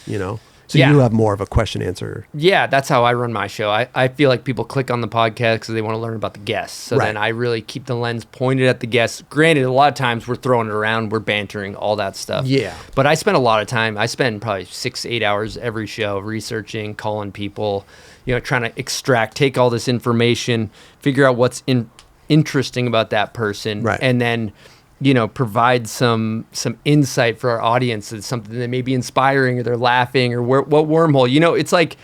you know? So Yeah. you have more of a question, answer. Yeah, that's how I run my show. I feel like people click on the podcast because they want to learn about the guests. So Right. then I really keep the lens pointed at the guests. Granted, a lot of times we're throwing it around, we're bantering, all that stuff. Yeah. But I spend a lot of time. I spend probably 6 to 8 hours every show researching, calling people, trying to take all this information, figure out what's interesting about that person, Right. and then provide some insight for our audience. It's something that may be inspiring, or they're laughing, or what wormhole. It's like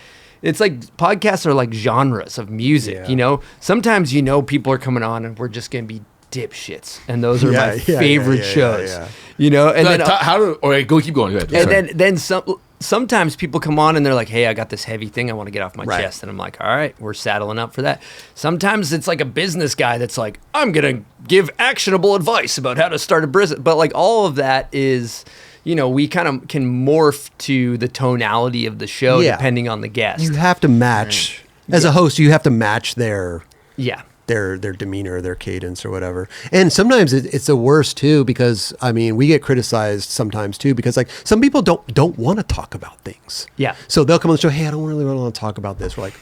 podcasts are like genres of music. Yeah. Sometimes people are coming on and we're just gonna be dipshits, and those are my Yeah, favorite yeah, shows. yeah. And then How do? All right, keep going. Go ahead. and Sorry. then sometimes people come on and they're like, hey, I got this heavy thing I want to get off my Right. chest. And I'm like, all right, we're saddling up for that. Sometimes it's like a business guy that's like, I'm going to give actionable advice about how to start a business. But like all of that is, we kind of can morph to the tonality of the show Yeah. depending on the guest. You have to match, as a host, you have to match their Yeah. their demeanor, their cadence, or whatever. And sometimes it's the worst too, because we get criticized sometimes too, because like some people don't want to talk about things. Yeah. So they'll come on the show, hey, I don't really want to talk about this. We're like,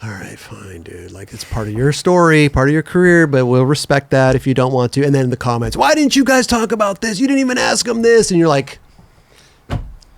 all right, fine, dude. Like, it's part of your story, part of your career, but we'll respect that if you don't want to. And then in the comments, why didn't you guys talk about this? You didn't even ask them this. And you're like,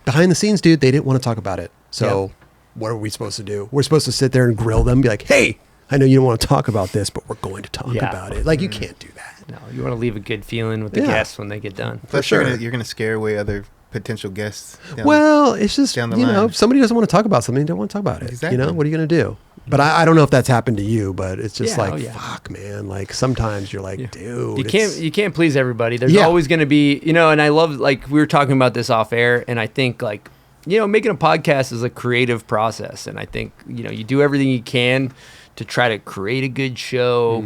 behind the scenes, dude, they didn't want to talk about it. So what are we supposed to do? We're supposed to sit there and grill them, be like, hey, I know you don't want to talk about this, but we're going to talk Yeah. about it. Like, you can't do that. No, you want to leave a good feeling with the Yeah. guests when they get done. Plus, sure. you're gonna scare away other potential guests. Well, it's just, down the you know, line. if somebody doesn't want to talk about something, they don't want to talk about it. Exactly. You know, what are you going to do? But I don't know if that's happened to you, but it's just Yeah, like, oh, yeah. fuck, man. Like, sometimes you're like, dude. You can't please everybody. There's Yeah. always going to be, and I love, like, we were talking about this off air, and I think, like, making a podcast is a creative process, and I think, you do everything you can to try to create a good show,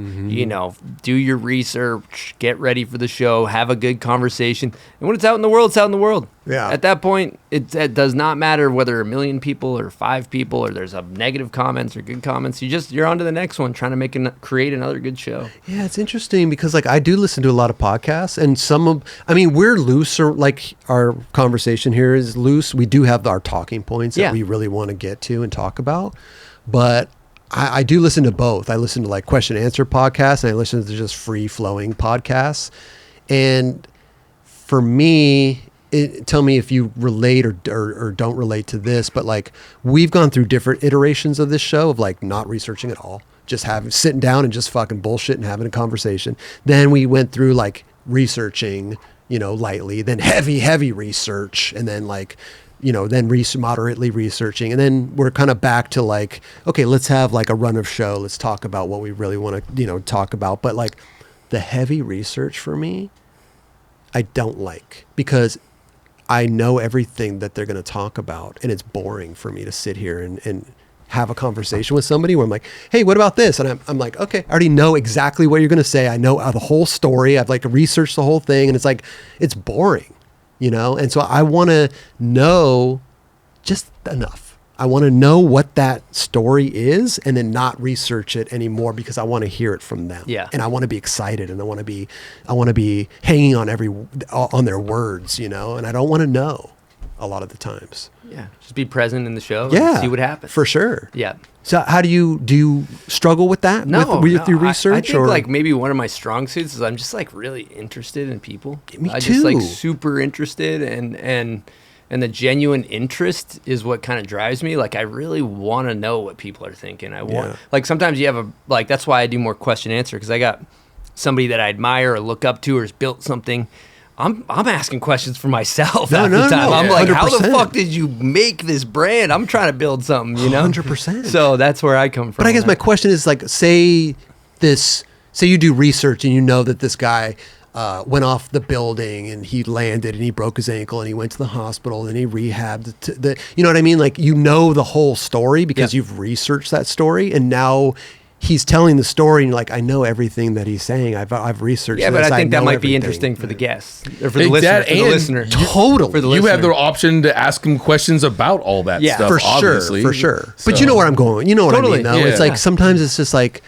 do your research, get ready for the show, have a good conversation. And when it's out in the world, it's out in the world. Yeah. At that point, it does not matter whether 1 million people or 5 people or there's a negative comments or good comments. You're on to the next one, trying to create another good show. Yeah, it's interesting because, like, I do listen to a lot of podcasts, and we're loose, or like our conversation here is loose. We do have our talking points Yeah. that we really want to get to and talk about, but I do listen to both. I listen to like question answer podcasts, and I listen to just free flowing podcasts. And for me, tell me if you relate or don't relate to this, but like we've gone through different iterations of this show of like not researching at all, just sitting down and just fucking bullshit and having a conversation. Then we went through like researching, lightly, then heavy research, and then like, then moderately researching. And then we're kind of back to like, okay, let's have like a run of show. Let's talk about what we really want to, talk about. But like the heavy research for me, I don't like, because I know everything that they're going to talk about, and it's boring for me to sit here and have a conversation with somebody where I'm like, hey, what about this? And I'm like, okay, I already know exactly what you're going to say. I know the whole story. I've like researched the whole thing, and it's like, it's boring, And so I want to know just enough. I want to know what that story is, and then not research it anymore, because I want to hear it from them. Yeah. And I want to be excited, and I want to be hanging on their words, and I don't want to know a lot of the times. Yeah, just be present in the show. Yeah. And see what happens. For sure. Yeah. So how do you struggle with that? No, with your I research? think or like maybe one of my strong suits is I'm just like really interested in people. Me I just like too. super interested, and the genuine interest is what kind of drives me. Like I really want to know what people are thinking. Yeah. Like sometimes you have that's why I do more question answer, because I got somebody that I admire or look up to or has built something. I'm asking questions for myself half the time. I'm like, how the 100%. fuck did you make this brand? I'm trying to build something, 100%. So that's where I come from. But I guess my question is like, say you do research and you know that this guy went off the building and he landed and he broke his ankle and he went to the hospital and he rehabbed you know what I mean? Like, the whole story because Yeah. you've researched that story, and now he's telling the story and you're like, I know everything that he's saying. I've researched Yeah, this. but I think that know might everything. be interesting for the guests or for the Exactly. listener. And Totally. For the You have listener. the option to ask him questions about all that Yeah. stuff. For obviously. sure. So- But you know where I'm going. You know what Totally. I mean, though. Yeah. It's like sometimes it's just like,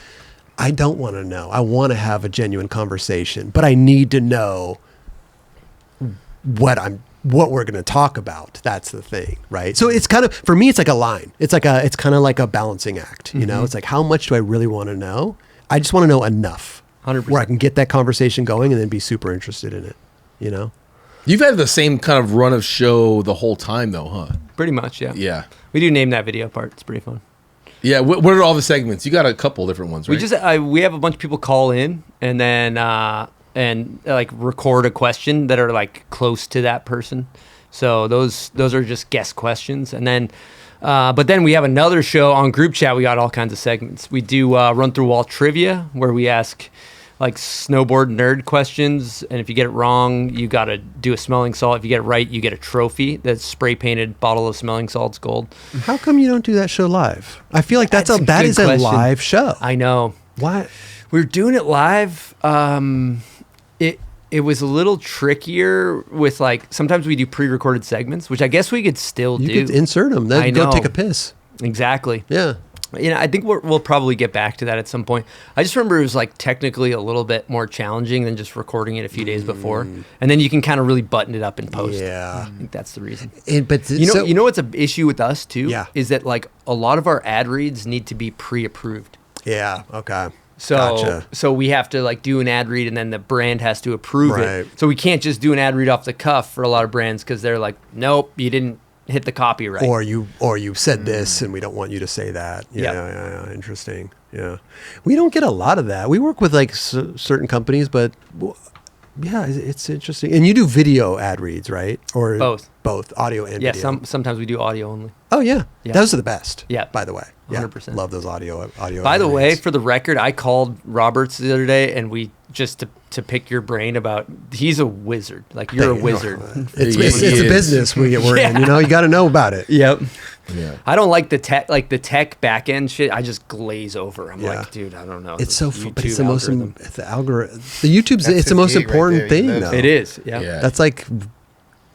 I don't want to know. I want to have a genuine conversation, but I need to know what we're going to talk about. That's the thing, right? So it's kind of, for me, it's like a line. It's kind of like a balancing act. You know, it's like, how much do I really want to know? I just want to know enough 100%. where I can get that conversation going and then be super interested in it. You know, You've had the same kind of run of show the whole time, though, huh? Pretty much, yeah. Yeah. We do name that video part. It's pretty fun. Yeah. What are all the segments? You got a couple different ones, right? We just we have a bunch of people call in and then like record a question that are like close to that person. So those are just guest questions, and then but then we have another show on group chat. We got all kinds of segments. We do run through wall trivia where we ask like snowboard nerd questions, and if you get it wrong, you got to do a smelling salt. If you get it right, you get a trophy that's spray painted bottle of smelling salts gold. how come you don't do that show live? I feel like that That's is good a question. live show. I know. Why? We were doing it live. It was a little trickier with like sometimes we do pre-recorded segments, which I guess we could still You do. could insert them. Then I go know. take a piss. Exactly. Yeah. You know, I think we'll probably get back to that at some point. I just remember it was like technically a little bit more challenging than just recording it a few days before, and then you can kind of really button it up in post. Yeah. I think that's the reason. But You know what's an issue with us too? Yeah. Is that like a lot of our ad reads need to be pre-approved. Yeah. Okay. So, Gotcha. so we have to like do an ad read, and then the brand has to approve Right. it. So we can't just do an ad read off the cuff for a lot of brands because they're like, nope, you didn't hit the copyright. Or you said this, and we don't want you to say that. Yep. Yeah. Interesting. Yeah. We don't get a lot of that. We work with like certain companies, but yeah, it's interesting. And you do video ad reads, right? Or both audio and yeah, video. sometimes we do audio only. Oh yeah. Yeah. Those are the best. Yeah. By the way. Yeah. 100%. Love those audio. By the ad way, reads. for the record, I called Roberts the other day, and we just to pick your brain about. He's a wizard. Like you're a wizard. It's He a is. business we're in. Yeah. You know, you got to know about it. Yep. Yeah. I don't like the tech back end shit. I just glaze over. I'm Yeah. like, dude, I don't know. It's so YouTube fun, but it's the most algorithm. the algorithm. The YouTube's That's it's the his most gig right important there, thing you know? though. It is. Yeah. Yeah. That's like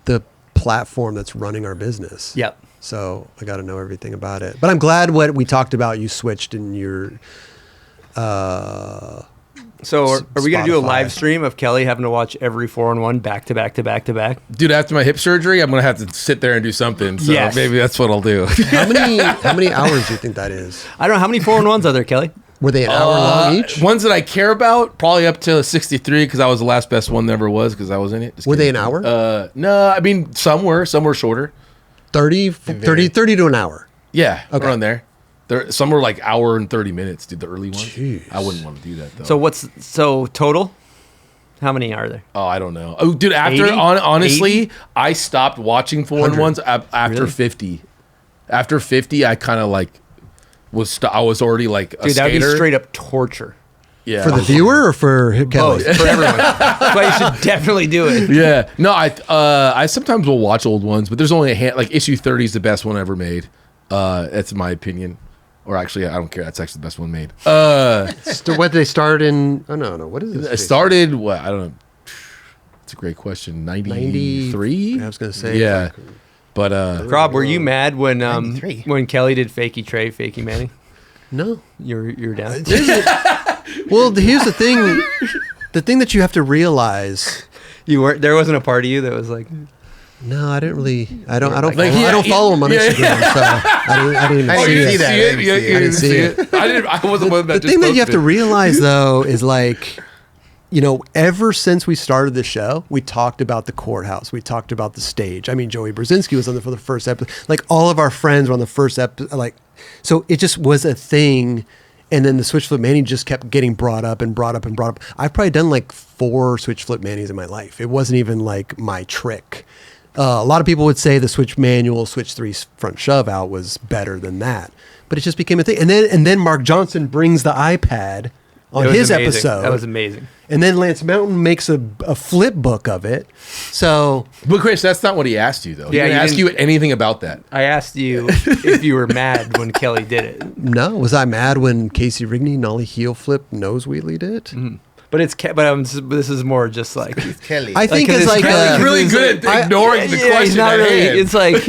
the platform that's running our business. Yep. So I got to know everything about it. But I'm glad what we talked about. You switched in your. So are we going to do a Spotify. live stream of Kelly having to watch every 4-in-1 back to back to back to back? Dude, after my hip surgery, I'm gonna have to sit there and do something. So Yes. maybe that's what I'll do. How many hours do you think that is? I don't know. How many 4-in-1s are there, Kelly? Were they an hour long each? Ones that I care about, probably up to 63 because I was the last best one there ever was because I was in it. Just Were they kidding. an hour? No, I mean some were shorter. 30 to an hour. Yeah, Okay. around there. Some were like hour and 30 minutes, dude. The early ones. Jeez. I wouldn't want to do that though. So total? How many are there? Oh, I don't know. Oh, dude, after 80? honestly, 80? I stopped watching 4-in-1s after Really? 50. After 50, I kind of like I was already like a Dude, that would skater. be straight up torture. Yeah. For the viewer or for Kelly? Both for everyone. That's why you should definitely do it. Yeah. No, I sometimes will watch old ones, but there's only a hand. Like issue 30 is the best one ever made. That's my opinion. Or actually, I don't care. That's actually the best one made. So what did they start in? Oh no. What is this? It started. What I don't know. It's a great question. 93. I was gonna say. Yeah. But Rob, were you mad when 93. when Kelly did Fakey Trey, Fakey Manny? No. You're down. Well, here's the thing. The thing that you have to realize. You weren't. There wasn't a part of you that was like. No, I didn't really. I don't Like, follow, yeah, I don't follow him on yeah, Instagram, so I didn't even I see didn't it. see that. I didn't Yeah, see it. you I didn't didn't see see it. I didn't. I wasn't one that The just thing that you have to posted. realize, though, is like, you know, ever since we started the show, we talked about the courthouse. We talked about the stage. I mean, Joey Brzezinski was on for the first episode. Like, all of our friends were on the first episode. Like, so it just was a thing. And then the switch flip mani just kept getting brought up and brought up and brought up. I've probably done like 4 switch flip manis in my life. It wasn't even like my trick. A lot of people would say the switch manual, switch 3 front shove out was better than that, but it just became a thing. And then Mark Johnson brings the iPad on It was his amazing. episode. That was amazing. And then Lance Mountain makes a flip book of it. So But Chris, that's not what he asked you though. He Yeah, didn't you ask didn't- you anything about that. I asked you if you were mad when Kelly did it. no, was I mad when Casey Rigney nollie heel flip nose wheelie did? But this is more just like Kelly. I think 'cause it's it's like Kelly. He's really good at ignoring the question he's not at really. hand. It's like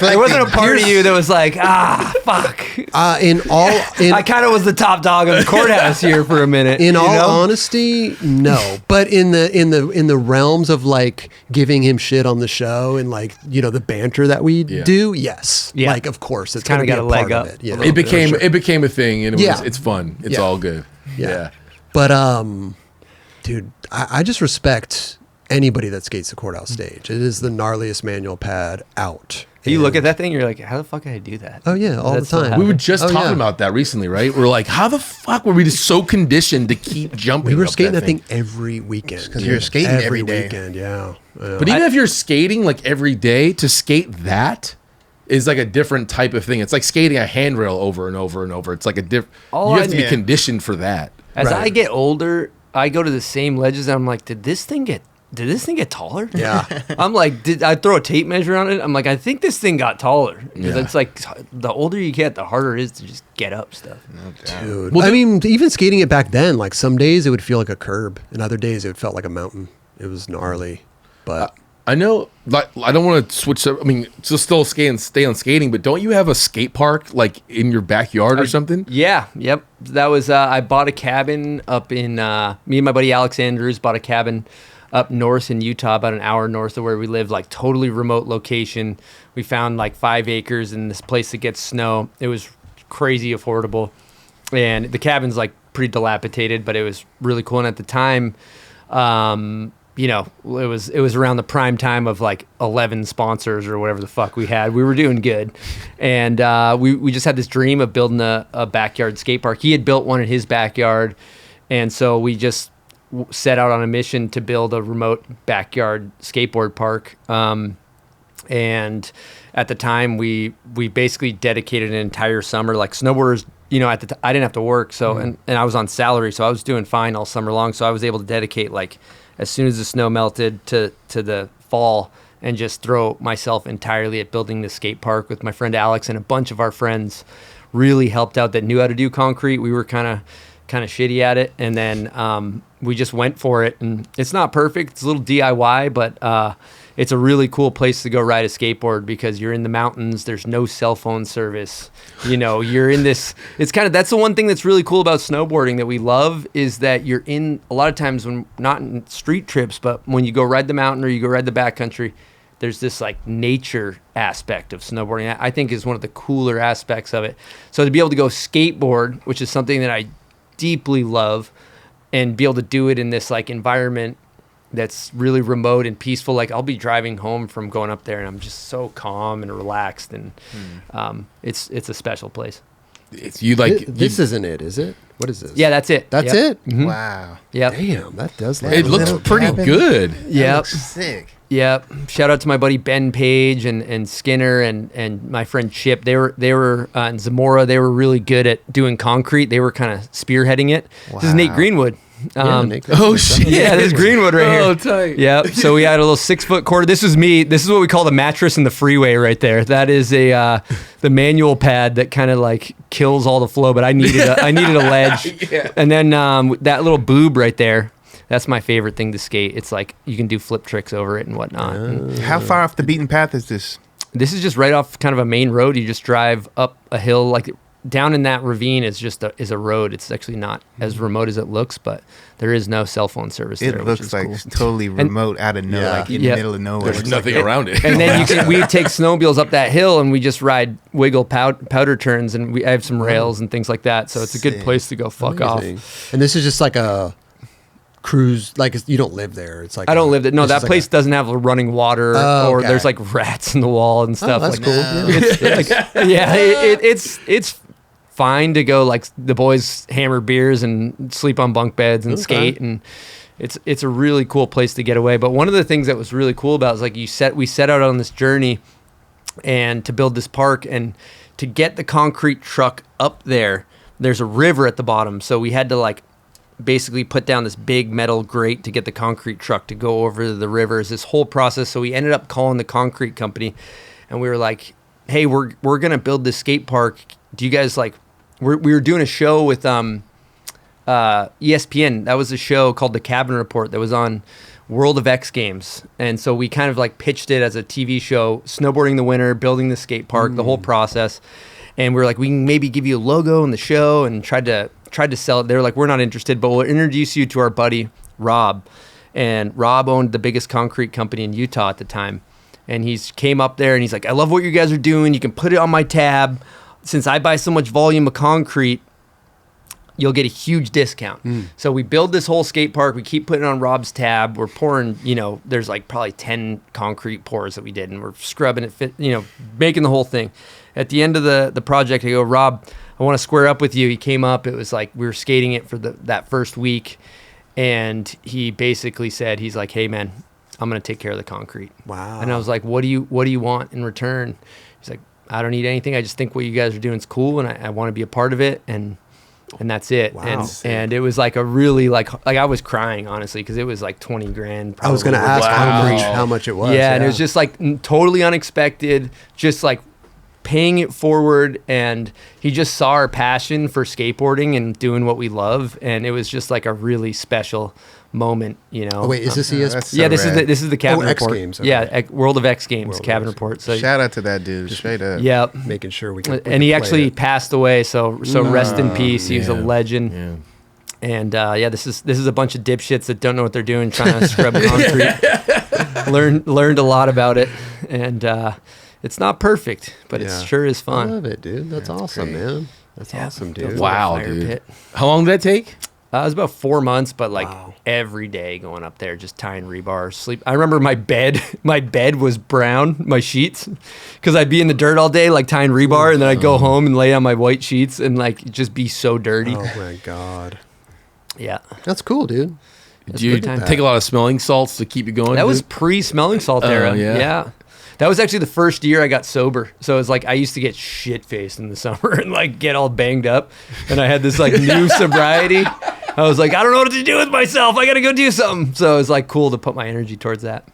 there wasn't a part of you that was like, fuck. I kind of was the top dog of the courthouse here for a minute. In you all know? honesty, no. But in the realms of like giving him shit on the show and like the banter that we do, yes, Yeah. like of course it's kinda kind of got a part leg of up it. You a know? little bit. It became a thing, and Yeah. it's fun. It's Yeah. all good. Yeah. But dude, I just respect anybody that skates the courthouse stage. It is the gnarliest manual pad out. You look at And- that thing, you're like, how the fuck did I do that? Oh yeah, all the That's what time. happened. We were just Oh, talking yeah. about that recently, right? We're like, how the fuck were we just so conditioned to keep jumping? We were up skating that that thing every weekend. 'cause you're skating every day. weekend. Yeah. But even if you're skating like every day, to skate that is like a different type of thing. It's like skating a handrail over and over and over. It's like a different. All You I have to be need- conditioned for that. As Right. I get older, I go to the same ledges and I'm like, did this thing get taller? Yeah. I'm like, did I throw a tape measure on it? I'm like, I think this thing got taller. Because Yeah. it's like the older you get, the harder it is to just get up stuff. Dude. Well, I mean, even skating it back then, like some days it would feel like a curb, and other days it felt like a mountain. It was gnarly, but I know. Like, I don't want to switch up. I mean, still stay on skating, but don't you have a skate park like in your backyard or something? Yeah, yep. That was, I bought a cabin up in, me and my buddy Alex Andrews bought a cabin up north in Utah, about an hour north of where we live, like totally remote location. We found like 5 acres in this place that gets snow. It was crazy affordable. And the cabin's like pretty dilapidated, but it was really cool. And at the time, it was around the prime time of like 11 sponsors or whatever the fuck we had. We were doing good. And we just had this dream of building a backyard skate park. He had built one in his backyard. And so we just set out on a mission to build a remote backyard skateboard park. And at the time, we basically dedicated an entire summer, like snowboarders. I didn't have to work, so and I was on salary, so I was doing fine all summer long. So I was able to dedicate, like, as soon as the snow melted to the fall, and just throw myself entirely at building the skate park with my friend Alex, and a bunch of our friends really helped out that knew how to do concrete. We were kind of shitty at it, and then we just went for it. And it's not perfect; it's a little DIY, but it's a really cool place to go ride a skateboard because you're in the mountains. There's no cell phone service. You're in this. It's that's the one thing that's really cool about snowboarding that we love, is that you're in a lot of times when not in street trips, but when you go ride the mountain or you go ride the backcountry, there's this like nature aspect of snowboarding. I think is one of the cooler aspects of it. So to be able to go skateboard, which is something that I deeply love, and be able to do it in this like environment that's really remote and peaceful. Like I'll be driving home from going up there and I'm just so calm and relaxed, and it's a special place. It's you like this isn't it, is it? What is this? Yeah, that's it. That's Yep. it. Mhm. Wow. Yep. Damn, that does. That It look looks little pretty cabin. good. That Yep. looks sick. Yep. Shout out to my buddy Ben Page and Skinner and my friend Chip. They were in Zamora. They were really good at doing concrete. They were kind of spearheading it. This is Nate Wow. Greenwood. Nick. Oh shit! Yeah, this is Greenwood right here. Oh, tight. Yep. So we had a little 6-foot cord. This is me. This is what we call the mattress in the freeway right there. That is the manual pad that kind of like kills all the flow. But I needed a ledge. Yeah. And then that little boob right there. That's my favorite thing to skate. It's like you can do flip tricks over it and whatnot. And How far off the beaten path is this? this is just right off kind of a main road. You just drive up a hill, like down in that ravine is just a road. It's actually not as remote as it looks, but there is no cell phone service there. It which looks is like cool. totally remote, out of nowhere, Yeah. like in Yep. the middle of nowhere. There's It's nothing like, around it. And then we take snowmobiles up that hill and we just ride wiggle powder turns, and I have some rails and things like that. So it's a good Sick. place to go fuck Amazing. off. And this is just like a cruise. Like you don't live there. It's like I don't live there. No, it's that just like place doesn't have running water, Oh, or okay. there's like rats in the wall and stuff. that's like, cool. No. It's, yeah, it's fine to go. Like the boys hammer beers and sleep on bunk beds and Okay. skate, and it's a really cool place to get away. But one of the things that was really cool about it is like we set out on this journey and to build this park, and to get the concrete truck up there, there's a river at the bottom, so we had to like basically put down this big metal grate to get the concrete truck to go over the rivers, this whole process. So we ended up calling the concrete company, and we were like, hey, we're going to build this skate park. Do you guys like, we were doing a show with ESPN. That was a show called The Cabin Report that was on World of X Games. And so we kind of like pitched it as a TV show, snowboarding the winter, building the skate park, the whole process. And we were like, we can maybe give you a logo in the show, and tried to sell it. They were like, we're not interested, but we'll introduce you to our buddy, Rob. And Rob owned the biggest concrete company in Utah at the time. And he's came up there and he's like, I love what you guys are doing. You can put it on my tab. Since I buy so much volume of concrete, you'll get a huge discount. So we build this whole skate park. We keep putting it on Rob's tab. We're pouring, there's like probably 10 concrete pours that we did, and we're scrubbing it, making the whole thing. At the end of the project, I go, Rob, I want to square up with you. He came up. It was like we were skating it for that first week. And he basically said, he's like, hey, man, I'm going to take care of the concrete. Wow. And I was like, what do you want in return? He's like, I don't need anything. I just think what you guys are doing is cool, and I want to be a part of it. And that's it. Wow. And it was like a really like I was crying, honestly, because it was like 20 grand. I was going to ask how much it was. Yeah, and it was just like totally unexpected, just like paying it forward. And he just saw our passion for skateboarding and doing what we love. And it was just like a really special moment, Oh, wait, is this ESPN? That's so yeah, this rad. is the Cabin X Report. Games, okay. Yeah, World of X Games, World of Cabin X Report. So Shout out to that dude, straight up. yeah, Making sure we can. and he actually passed away. So rest in peace. He was a legend. Yeah. And this is a bunch of dipshits that don't know what they're doing, trying to scrub concrete. Learned a lot about it, and it's not perfect, but it sure is I fun. love it, dude. That's awesome, man. That's awesome, dude. Wow, Fire dude. pit. How long did that take? It was about 4 months, but like every day going up there, just tying rebar, sleep. I remember my bed was brown, my sheets, because I'd be in the dirt all day, like tying rebar, and then I'd go home and lay on my white sheets and like just be so dirty. Oh my god. Yeah. That's cool, dude. Do you good time. take a lot of smelling salts to keep you going? That was dude? pre-smelling salt era. yeah. Yeah. That was actually the first year I got sober. So it was like I used to get shit-faced in the summer and like get all banged up. And I had this like new sobriety. I was like, I don't know what to do with myself. I got to go do something. So it was like cool to put my energy towards that.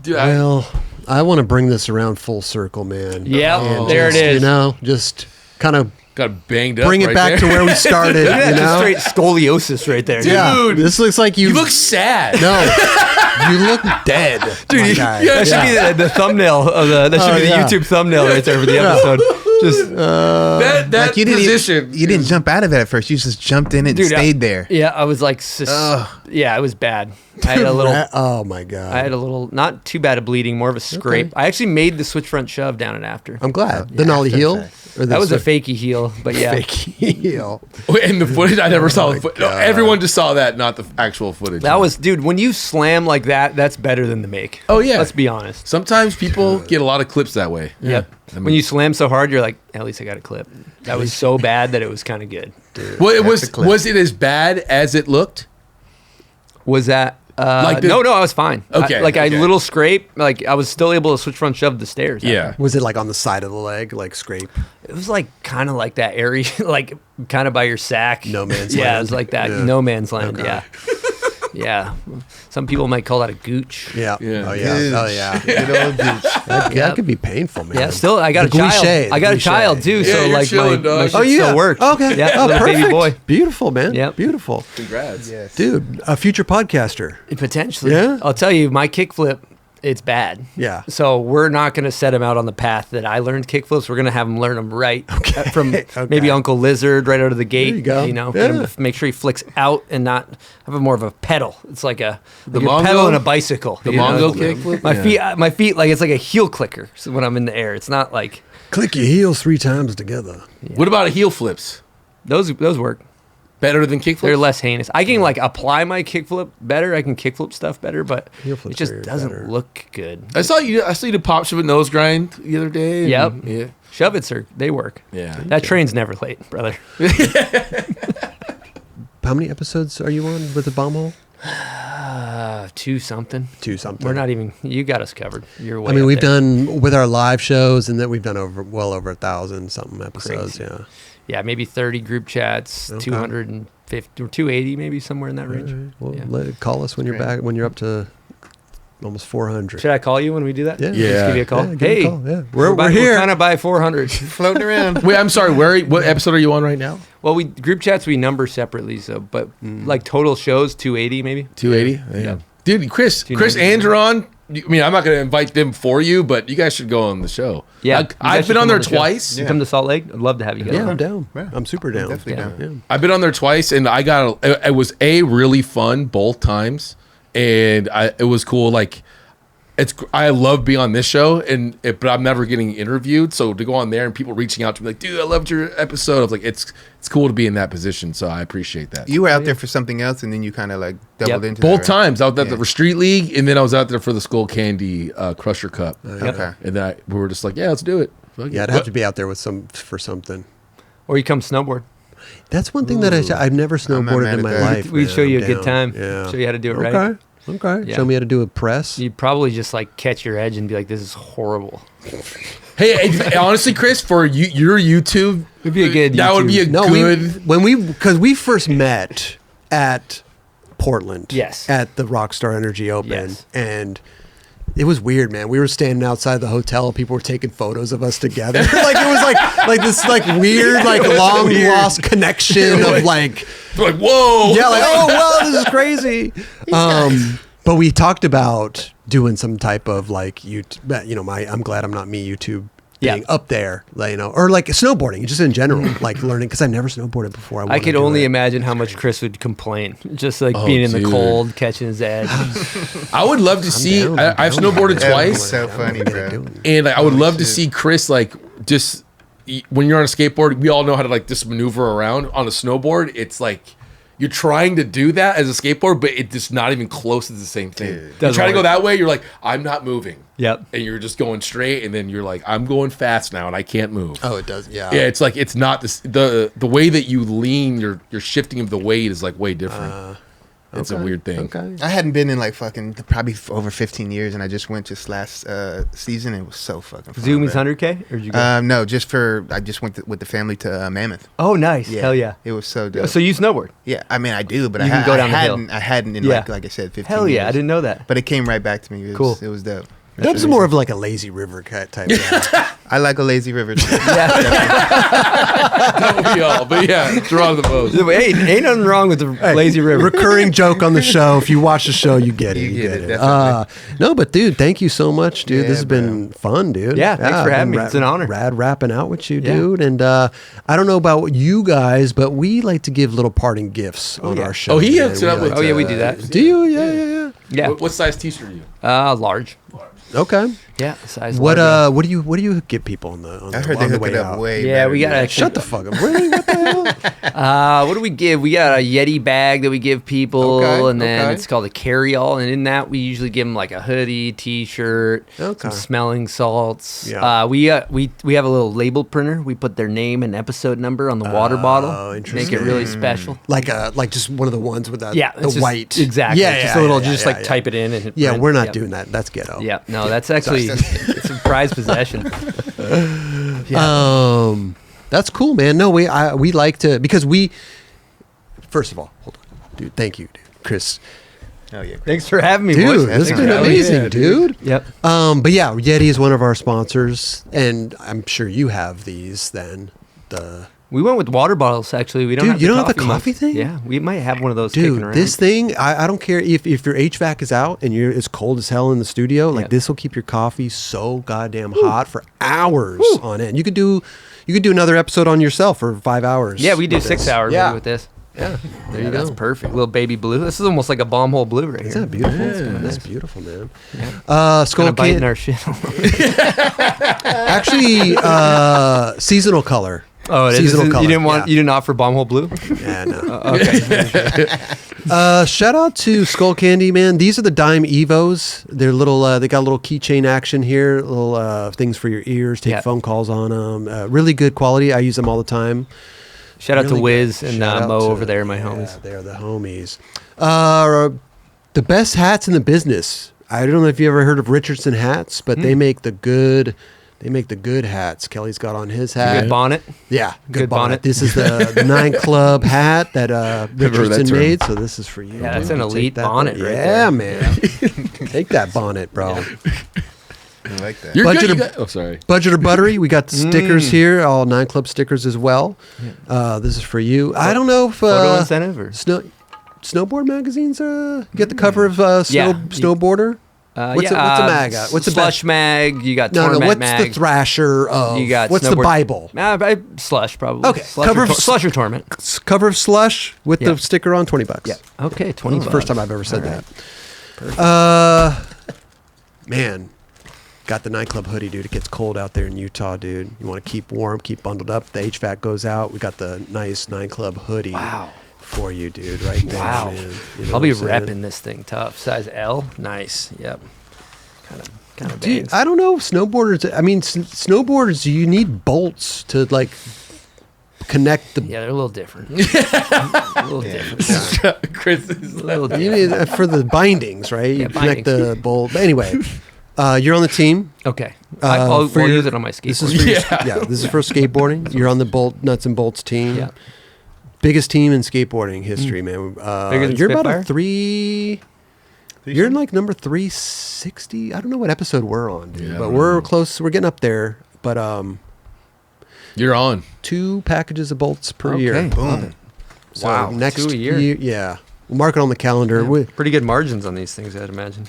Dude, Well, I want to bring this around full circle, man. Yeah, And there just, it is. Just kind of got banged up. bring it right back there. to where we started. That's just straight scoliosis right there. Yeah, Dude. this looks like you. You look sad. No, you look dead, my guy. That should be the thumbnail of that should be the YouTube thumbnail right there for the episode. Just that Like you didn't, position. you didn't jump out of it at first. You just jumped in it and Dude, stayed there. yeah, I was like, yeah, it was bad. I had a little. Oh my god. I had a little, not too bad of bleeding, more of a scrape. I actually made the switch front shove down and after. I'm glad. The nollie heel. Or That was a fakie heel, but yeah. fake heel. In the footage, I never saw the footage. No, God. everyone just saw that, not the actual footage. That was, dude, when you slam like that, that's better than the make. Oh, yeah. Let's be honest. Sometimes people get a lot of clips that way. Yep. I mean- When you slam so hard, you're like, at least I got a clip. That was so bad that it was kind of good. Well, it That's a clip. was it as bad as it looked? Was that? Like the- no, I was fine. Okay, I okay. little scrape. Like I was still able to switch front shove the stairs. Yeah. Was it like on the side of the leg, like scrape? It was like kind of like that area, like kind of by your sack. No man's Yeah, land. it was like that. Yeah. No man's land. Okay. Yeah. Yeah. Some people might call that a gooch. Yeah. Yeah. Oh yeah. Oh yeah. Good old dude. That could be painful, man. Yeah, still I got The a child. cliché, I got the a child cliché. too, Yeah, so you're like chilling, my dog. shit still worked. Okay. Yeah, Oh, little perfect. baby boy. Beautiful, man. Yep. Beautiful. Congrats. Yes. Dude, a future podcaster. Potentially. Yeah? I'll tell you, my kickflip, it's bad. Yeah. So we're not going to set him out on the path that I learned kickflips. We're going to have him learn them right from Okay. maybe Uncle Lizard right out of the gate. There you go. know, Yeah. get him to make sure he flicks out and not have a more of a pedal. It's like a The you're Mongo? pedaling a bicycle. The you know? Mongo kickflip? My feet, like it's like a heel clicker. So when I'm in the air, it's not like Click your heels 3 times together. What about heel flips? those work. Better than kickflips? They're less heinous. I can like apply my kickflip better. I can kickflip stuff better, but Heel it flips just are doesn't better. look good. I saw you did pop shove a nose grind the other day. and- Yep. Yeah. Shove it, sir. They work. Yeah. That train's never late, brother. How many episodes are you on with the bomb hole? 2 something. 2 something. We're not even. You got us covered. You're way. I mean, up we've there. done with our live shows, and that we've done well over 1,000 something episodes. Crazy. Yeah. yeah, maybe 30 group chats, Okay. 250 or 280, maybe somewhere in that range. All right. Well, Yeah. call us when you're Great. back, when you're up to almost 400. Should I call you when we do that? Yeah. Just Yeah. give you a call. Yeah, give Hey, me a call. Yeah. We're here. We're kind of by 400. Floating around. Wait, I'm sorry. What episode are you on right now? Well, we group chats we number separately, so but like total shows 280 maybe. 280. Yeah. Dude, Chris 290. and Ron. I mean, I'm not going to invite them for you, but you guys should go on the show. Yeah, I've been on there twice. You come to Salt Lake. I'd love to have you guys. Yeah, on. I'm down. Yeah. I'm super down. Definitely Yeah. down. I've been on there twice, and I got it was really fun both times, and it was cool. Like, I love being on this show, but I'm never getting interviewed. So to go on there and people reaching out to me like, dude, I loved your episode. I was like, it's cool to be in that position. So I appreciate that. You were out there for something else, and then you kind of like doubled into Both that, right? times I was at Yeah. the Street League, and then I was out there for the Skull Candy Crusher Cup. Okay. And then we were just like, yeah, let's do it. Fuck Yeah, it. I'd have to be out there with for something. Or you come snowboard. That's one thing that I've never I'm not snowboarded mad in at my that. life. We'd man. show you I'm a good down. time. Yeah. Show you how to do it Okay. right. Okay. Yeah. Show me how to do a press. You'd probably just like catch your edge and be like, "This is horrible." Hey, honestly, Chris, for your YouTube, It'd be a good that would be a No, good. because we first met at Portland. Yes. At the Rockstar Energy Open. Yes. And it was weird, man. We were standing outside the hotel. People were taking photos of us together. Like it was like this like weird, like long lost connection of like like, whoa. yeah, like oh well, this is crazy. But we talked about doing some type of like YouTube. You know, I'm glad I'm not me YouTube. Being up there, like, you know, or like snowboarding, just in general, like learning because I've never snowboarded before. I wanna could do only it. imagine how much Chris would complain, just like Oh, being in the dude. cold, catching his edge. I would love to see. down, I've I'm snowboarded down. twice, So I'm funny, gonna bro. do it. and I would Holy love to shit. see Chris like just when you're on a skateboard. We all know how to like just maneuver around. On a snowboard, it's like you're trying to do that as a skateboard, but it's just not even close to the same thing. Dude. You Doesn't try to go work. that way, you're like, I'm not moving. Yep. And you're just going straight, and then you're like, I'm going fast now, and I can't move. Oh, it does. Yeah. Yeah, it's like it's not this, the way that you lean, your shifting of the weight is like way different. It's a weird thing. Okay. I hadn't been in like fucking probably over 15 years, and I just went this last season. And it was so fucking fun. Zoomies bro. 100K, or did you go? No, I just went with the family to Mammoth. Oh, nice. Hell yeah. It was so dope. So you snowboard? Yeah, I mean, I do, but You can go down the hill. I hadn't in Yeah. like I said, 15 Hell yeah. years. I didn't know that. But it came right back to me. Cool. It was dope. That's more of like a lazy river cut type. Guy. I like a lazy river. Too. Don't we all? But yeah, draw the most. Hey, ain't nothing wrong with the lazy river. Recurring joke on the show. If you watch the show, you get it. You You get get it, it. definitely. No, but dude, thank you so much, dude. Yeah, this has been fun, dude. Yeah, thanks for I've having been me. It's an honor. Rad rapping out with you, Yeah. dude. And I don't know about you guys, but we like to give little parting gifts on yeah. our show. Oh, he man. hooks it up with. Oh, yeah, we do that. Do you? Yeah. Yeah. What size t-shirt are you? Large. Okay. Yeah. Size What large. what do you give people on the? On I the, heard on they the hook way it up out? way. Yeah, better we than gotta that. Shut the fuck up! Really? What the hell? What do we give? We got a Yeti bag that we give people, Okay, and then okay. it's called a carry-all. And in that, we usually give them like a hoodie, T-shirt, Okay. some smelling salts. Yeah. We have a little label printer. We put their name and episode number on the water bottle. interesting. Make it really special. Like just one of the ones with the Yeah, the it's just- white. Exactly. Yeah, just yeah, a little. yeah, just yeah, like yeah. type it in and hit Yeah, print. we're not Yep. doing that. That's ghetto. Yeah, no, that's actually it's a prized possession. That's cool, man. No, we like to because we. First of all, hold on, dude. Thank you, dude, Chris. Oh yeah. Thanks for having me, Dude, boys. this has Thanks been for having me. amazing, Yeah, dude. Yep. But yeah, Yeti is one of our sponsors, and I'm sure you have these. Then We went with water bottles. Actually, we don't. Dude, have you the don't have the mug. coffee thing? Yeah, we might have one of those. kicking dude, around. this thing, I don't care if your HVAC is out and it's cold as hell in the studio. Like Yeah. this will keep your coffee so goddamn hot for hours on end. You could do another episode on yourself for 5 hours. Yeah, we do with 6 this. hours Yeah. maybe with this. Yeah, there you That's go. perfect. Little baby blue. This is almost like a bomb hole blue right Isn't here. that beautiful? That's beautiful, man. Kind Skull of biting Can our shit. actually seasonal color. Oh, it is. Seasonal color. You didn't want. yeah. You didn't offer bomb hole blue. Yeah, no. Okay. Shout out to Skull Candy, man. These are the Dime Evos. They're little. They got a little keychain action here. Little things for your ears. Take Yeah. phone calls on them. Really good quality. I use them all the time. Shout out Really to Wiz good. and Shout out Mo to- over there, my yeah, homies. they're the homies. The best hats in the business. I don't know if you ever heard of Richardson hats, but they make the good They make the good hats. Kelly's got on his hat. Good bonnet. Yeah, Good bonnet. This is the 9 Club hat that Richardson term. made. So this is for you. Yeah, that's dude. an Take elite that bonnet right Yeah, there. man. Take that bonnet, bro. I like that. You're Budget good. of- You got, oh, sorry. Budget or buttery. We got the stickers here, all 9 Club stickers as well. This is for you. I don't know if Photo incentive or snowboard magazines. You get the cover of Yeah. Snowboarder. What's a mag? What's the Slush mag? You got No, tournament what's mag. the Thrasher of? You got what's the snowboard- Bible? Slush probably. Okay, Slush cover or, of Slush or tournament. Cover of Slush with Yeah. the sticker on, $20. Yeah. Okay, 20 It's the bucks. first time I've ever said All right. that. Man, got the 9 Club hoodie, dude. It gets cold out there in Utah, dude. You want to keep warm, keep bundled up. The HVAC goes out. We got the nice 9 Club hoodie. Wow. For you, dude, right there, Wow. man. You know I'll be what I'm saying? repping this thing tough. Size L. Nice. Yep. Kind of Dude, I don't know. Snowboarders, I mean, snowboarders, you need bolts to, like, connect the... Yeah, they're a little different. A little different. Chris is A little You different. need, for the bindings, right? Yeah, You connect bindings. the bolt. But anyway, you're on the team. Okay. I'll I'll use it on my skateboard. This is for this is for skateboarding. You're on the nuts and bolts team. Yeah. Biggest team in skateboarding history, man. Bigger than you're about Spitfire? a 3. You're in like number 360. I don't know what episode we're on, dude, Yeah, I but don't we're know. close. We're getting up there. But You're on. 2 packages of bolts per Okay. year. Boom. So Wow, next 2 a year. yeah. We'll mark it on the calendar. Yeah, pretty good margins on these things, I'd imagine.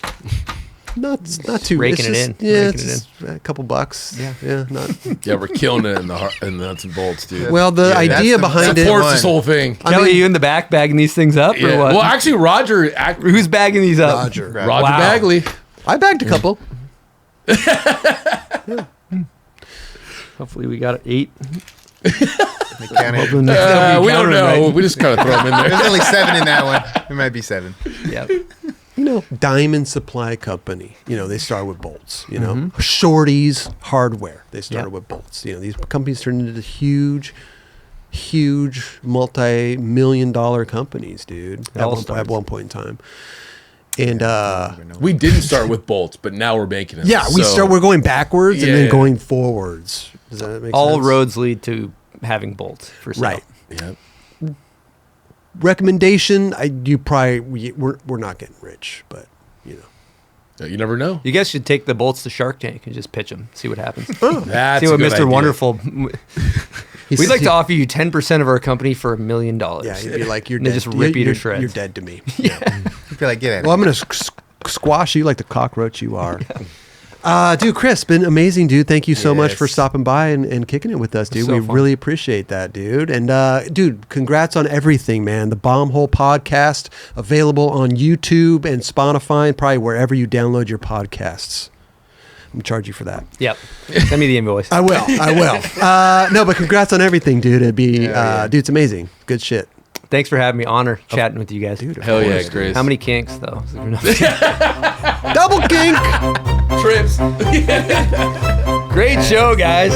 Not too Raking it's it just- in. Yeah, Raking it's it just a couple bucks. Yeah. Not. Yeah, we're killing it in the nuts and bolts, dude. Well, the Yeah, idea that's the- behind that's it. the Supports one. this whole thing. I Kelly, mean- you in the back bagging these things up or Yeah. what? Well, actually, Roger Who's bagging these up? Roger. Right. Roger Wow. Bagley. I bagged a couple. Hopefully we got 8. They counted. Hoping that they'll be We don't counting know. right. We just kind of throw them in there. There's only 7 in that one. There might be 7. Yeah. Diamond Supply Company. They start with bolts. Shorty's Hardware. They started Yeah. with bolts. These companies turned into huge multi-million-dollar companies, dude. It all At starts. one point in time. And We didn't start with bolts, but now we're making them. yeah, we're going backwards and then Yeah. going forwards. Does that make All sense? roads lead to having bolts for sale. Right. Yep. Recommendation, we're not getting rich, but You never know. You guys should take the bolts to Shark Tank and just pitch them. See what happens. That's See what a good Mr. idea. Wonderful. We'd like to offer you 10% of our company for $1 million. Yeah, you'd be like, you're And they dead. just rip you to You're- shreds. You're dead to me. You feel like, get at Well, it. I'm going to squash you like the cockroach you are. Dude, Chris, been amazing, dude. Thank you so much for Yes. stopping by and kicking it with us, dude. So We fun. really appreciate that, dude. And, dude, congrats on everything, man. The Bomb Hole Podcast, available on YouTube and Spotify and probably wherever you download your podcasts. I'm going to charge you for that. Yep. Send me the invoice. I will. No, but congrats on everything, dude. It'd be, Yeah. dude, it's amazing. Good shit. Thanks for having me. Honor chatting with you guys. Dude, of Hell yeah, course. Chris. How many kinks, though? Double kink. trips? Great show, guys.